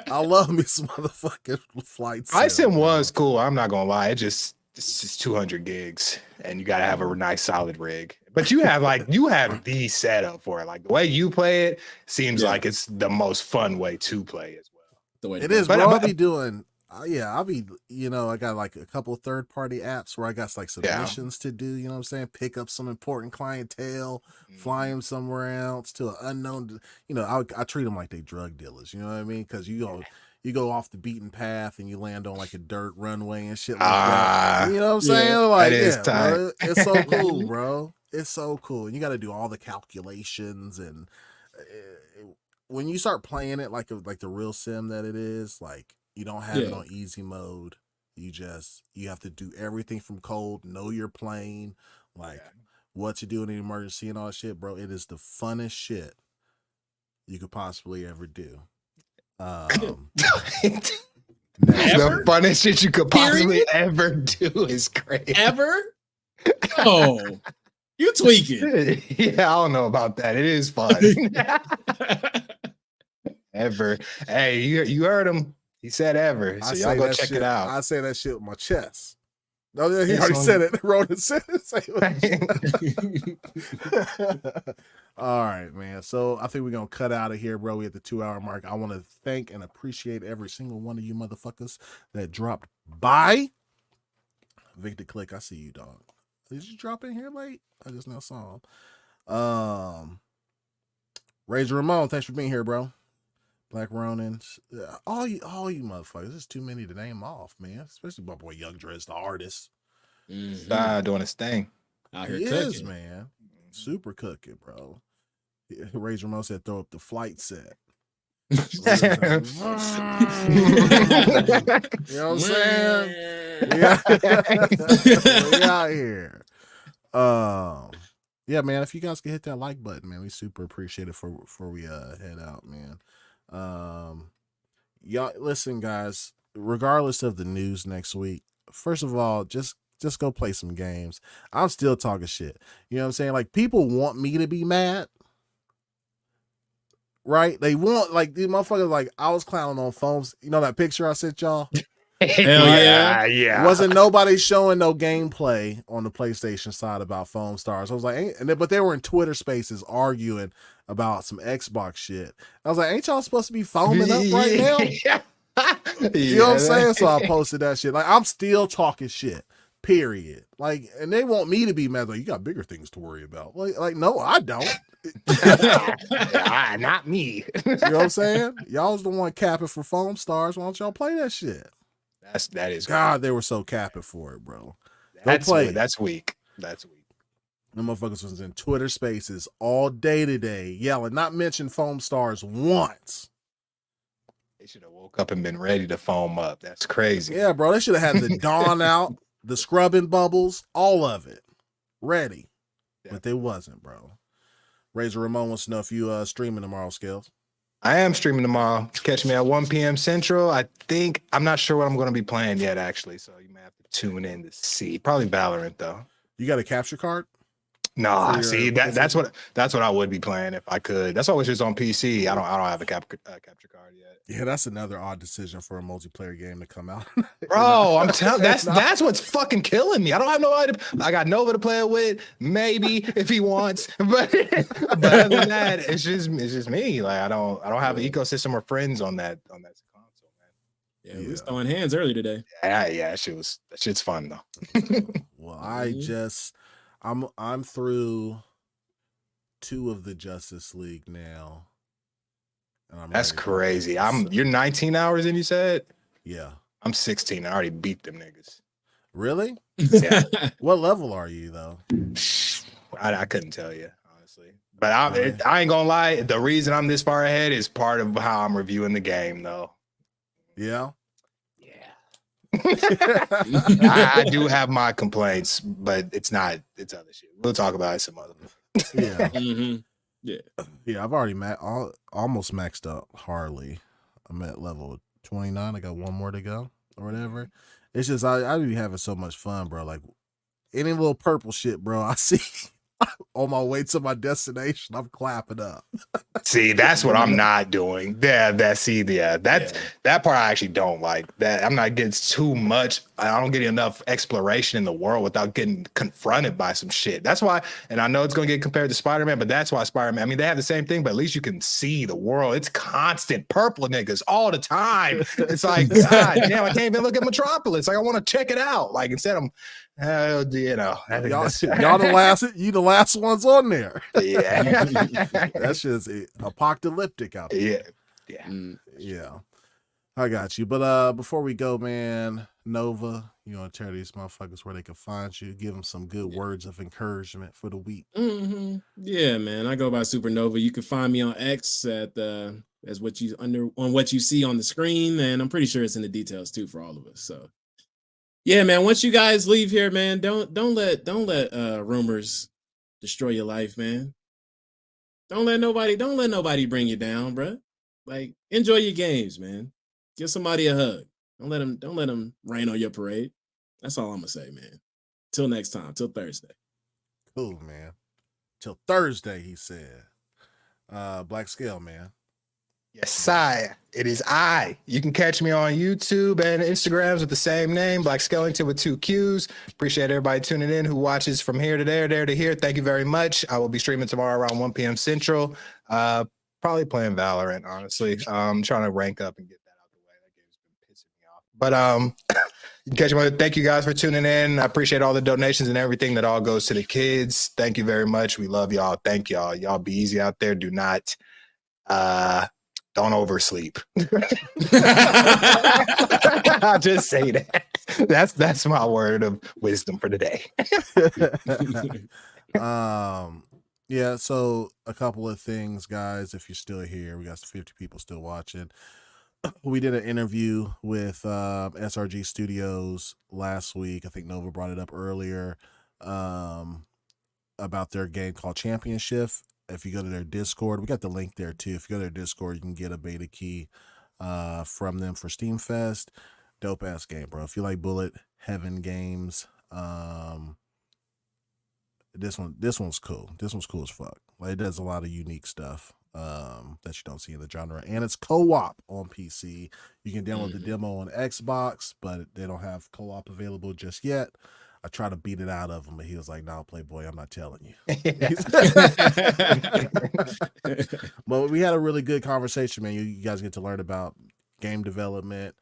I love me some motherfucking Flight Sim. Flight Sim was cool. I'm not gonna lie. It's just 200 gigs, and you gotta have a nice solid rig. But you have the setup for it. Like the way you play it seems like it's the most fun way to play as well. The way It is, bro. I'll be doing. I'll be. I got like a couple third-party apps where I got like some missions to do. You know what I'm saying? Pick up some important clientele, fly them somewhere else to an unknown. I treat them like they drug dealers. You know what I mean? Because you go off the beaten path and you land on like a dirt runway and shit like that. You know what I'm saying? Like, that is tight. bro, it's so cool, bro. It's so cool. You got to do all the calculations, and when you start playing it like the real sim that it is, like you don't have it on easy mode. You have to do everything from cold, know your plane, like what to do in an emergency and all that shit, bro. It is the funnest shit you could possibly ever do. The funnest shit you could possibly ever do is great. Ever? Oh, you tweaking. Yeah, I don't know about that. It is fun. Ever. Hey, you heard him. He said ever. So y'all go check it out. I say that shit with my chest. No, he already said it. Ronan said it. All right, man. So I think we're going to cut out of here, bro. We at the 2-hour mark. I want to thank and appreciate every single one of you motherfuckers that dropped by. Victor Click, I see you, dog. Did you drop in here late? I just now saw him. Razor Ramon, thanks for being here, bro. Black Ronins, all you motherfuckers. There's too many to name off, man. Especially my boy Young Drez, the artist. Doing his thing. Out here He cooking. is, man. Super cooking, bro. Razor Ramon said, "Throw up the flight set." You know what I'm saying? Yeah, we out here. Yeah, man. If you guys can hit that like button, man, we super appreciate it before we head out, man. Y'all listen, guys. Regardless of the news next week, first of all, just go play some games. I'm still talking shit. You know what I'm saying? Like, people want me to be mad. Right? They want, like, these motherfuckers, like, I was clowning on phones. You know that picture I sent y'all? Hell yeah. Wasn't nobody showing no gameplay on the PlayStation side about Foam Stars. I was like, but they were in Twitter spaces arguing about some Xbox shit. I was like, ain't y'all supposed to be foaming up right now? You know what I'm saying? So I posted that shit. Like, I'm still talking shit. Period. Like, and they want me to be mad. Like, you got bigger things to worry about. Like, no, I don't. Not me. You know what I'm saying? Y'all was the one capping for Foam Stars. Why don't y'all play that shit? That is God, they were so capping for it, bro. That's weak. That's weak. The motherfuckers was in Twitter spaces all day today, yelling, not mention Foam Stars once. They should have woke up and been ready to foam up. That's crazy. Yeah, bro. They should have had the dawn out, the scrubbing bubbles, all of it ready. Yeah. But they wasn't, bro. Razor Ramon wants to know if you streaming tomorrow, Skills. I am streaming tomorrow. Catch me at 1 p.m. Central. I'm not sure what I'm going to be playing yet, actually. So you may have to tune in to see. Probably Valorant, though. You got a capture card? No, see, that's what I would be playing if I could. That's always just on PC. I don't have a capture card yet. Yeah, that's another odd decision for a multiplayer game to come out. Bro, I'm telling that's what's fucking killing me. I don't have nobody. I got Nova to play it with, maybe if he wants, but other than that, it's just me. Like I don't have an ecosystem or friends on that console, man. Yeah, we was throwing hands early today. Yeah, that shit's fun though. Well, I'm through 2 of the Justice League now. That's crazy. You're 19 hours in, you said? Yeah. I'm 16. I already beat them niggas. Really? Yeah. What level are you though? I couldn't tell you, honestly. But I ain't gonna lie, the reason I'm this far ahead is part of how I'm reviewing the game though. Yeah. I do have my complaints, but it's other shit. We'll talk about it some other. Yeah. Mm-hmm. Yeah, I've already almost maxed out Harley. I'm at level 29. I got 1 more to go or whatever. It's just I be having so much fun, bro. Like any little purple shit, bro, I see on my way to my destination, I'm clapping up. See, that's what I'm not doing. That part I actually don't like. That I'm not getting too much. I don't get enough exploration in the world without getting confronted by some shit. That's why, and I know it's gonna get compared to Spider-Man, but that's why Spider-Man. I mean, they have the same thing, but at least you can see the world. It's constant purple niggas all the time. It's like, God damn, I can't even look at Metropolis. Like I want to check it out. Like instead I'm. Y'all the last ones on there. Yeah, that's just apocalyptic out there. Yeah. I got you. But before we go, man, Nova, you want to tell these motherfuckers where they can find you? Give them some good words of encouragement for the week. Mm-hmm. Yeah, man. I go by Supernova. You can find me on X at as what you see on the screen, and I'm pretty sure it's in the details too for all of us. So. Yeah, man. Once you guys leave here, man, don't let rumors destroy your life, man. Don't let nobody bring you down, bro. Like, enjoy your games, man. Give somebody a hug. Don't let them rain on your parade. That's all I'm gonna say, man. Till next time. Till Thursday. Cool, man. Till Thursday, he said. BLAQQ Scale, man. Yes, sire. It is I. You can catch me on YouTube and Instagrams with the same name, BLAQQ Skellington with 2 Qs. Appreciate everybody tuning in who watches from here to there to here. Thank you very much. I will be streaming tomorrow around 1 p.m. Central. Probably playing Valorant, honestly. I'm trying to rank up and get that out of the way. That game's been pissing me off. But you can catch me. Thank you guys for tuning in. I appreciate all the donations and everything that all goes to the kids. Thank you very much. We love y'all. Thank y'all. Y'all be easy out there. Do not don't oversleep. I'll just say that. That's my word of wisdom for today. Yeah, so a couple of things, guys. If you're still here, we got 50 people still watching. We did an interview with SRG Studios last week. I think Nova brought it up earlier about their game called Championship. If you go to their Discord, we got the link there too. If you go to their Discord, you can get a beta key from them for Steam Fest. Dope ass game, bro. If you like bullet heaven games, this one's cool. This one's cool as fuck. Like, it does a lot of unique stuff that you don't see in the genre, and it's co-op on PC. You can download the demo on Xbox, but they don't have co-op available just yet. I tried to beat it out of him, but he was like, "No, Playboy, I'm not telling you." But we had a really good conversation, man. You guys get to learn about game development,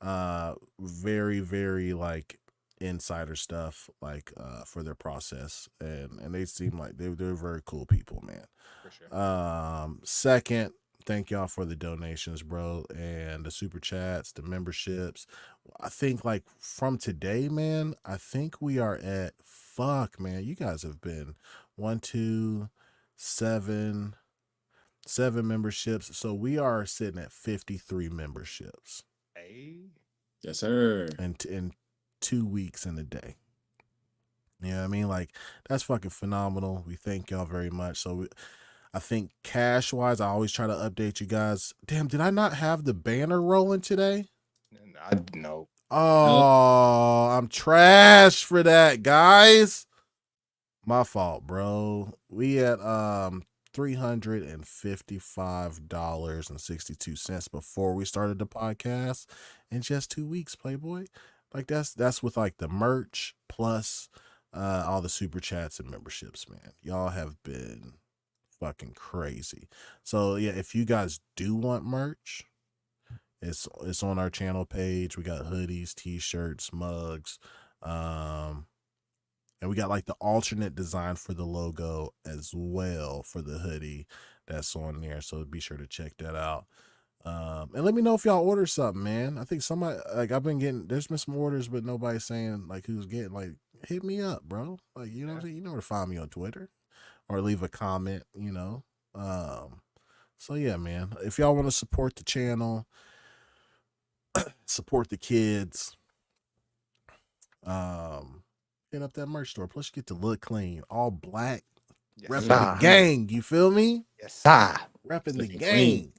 very, very like insider stuff, like for their process, and they seem like they're very cool people, man. For sure. Second, thank y'all for the donations, bro, and the super chats, the memberships. I think like from today, man, I think we are at man. You guys have been 1, 2, 7 memberships, so we are sitting at 53 memberships. Hey. Yes, sir. And in 2 weeks and a day. You know what I mean? Like, that's fucking phenomenal. We thank y'all very much. So I think cash wise, I always try to update you guys. Damn, did I not have the banner rolling today? No. Oh, I'm trash for that, guys. My fault, bro. We at $355.62 before we started the podcast in just 2 weeks, Playboy. Like, that's with like the merch plus all the super chats and memberships, man. Y'all have been fucking crazy. So yeah, if you guys do want merch, it's on our channel page. We got hoodies, t-shirts, mugs, and we got like the alternate design for the logo as well for the hoodie that's on there. So be sure to check that out. And let me know if y'all order something, man. I think somebody, like, there's been some orders, but nobody's saying like who's getting. Like, hit me up, bro. Like, you know what I'm saying? You know where to find me on Twitter or leave a comment, you know. So yeah, man, if y'all want to support the channel, support the kids, hit up that merch store. Plus, you get to look clean, all black, Yes, repping sir. the gang. You feel me? Yes, sir. Repping the Looking gang.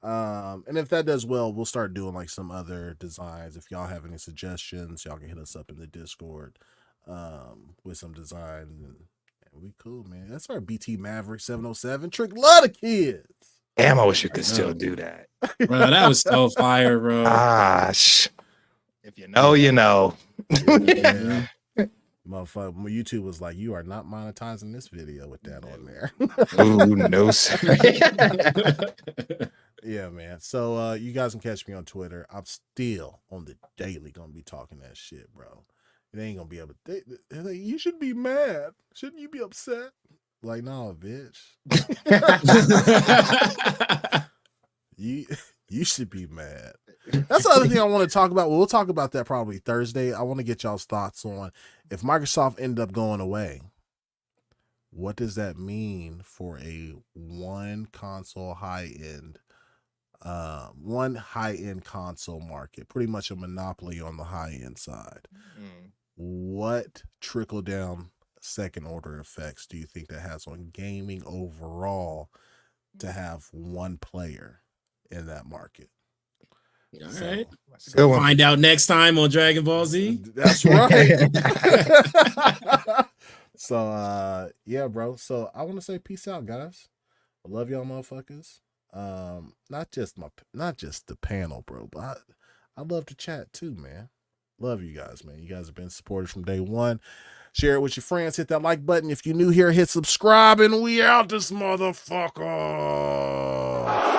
And if that does well, we'll start doing like some other designs. If y'all have any suggestions, y'all can hit us up in the Discord with some designs, and we cool, man. That's our BT Maverick 707. Trick love the kids. Damn, I wish you could still do that. Bro, that was so fire, bro. Gosh. If you know, you know. Yeah. Motherfucker, YouTube was like, you are not monetizing this video with that on there. Oh, no, sir. Yeah, man. So you guys can catch me on Twitter. I'm still on the daily gonna be talking that shit, bro. It ain't gonna be able to. They're like, you should be mad. Shouldn't you be upset? Like, no, bitch. You should be mad. That's the other thing I want to talk about. We'll talk about that probably Thursday. I want to get y'all's thoughts on if Microsoft ended up going away. What does that mean for a one high-end console market? Pretty much a monopoly on the high-end side. What trickle-down second-order effects do you think that has on gaming overall to have one player in that market? All right. Good one. Find out next time on Dragon Ball Z. That's right. So yeah, bro. So I want to say peace out, guys. I love y'all motherfuckers. Not just the panel, bro, but I love to chat too, man. Love you guys, man. You guys have been supporters from day one. Share it with your friends. Hit that like button. If you're new here, hit subscribe, and we out this motherfucker.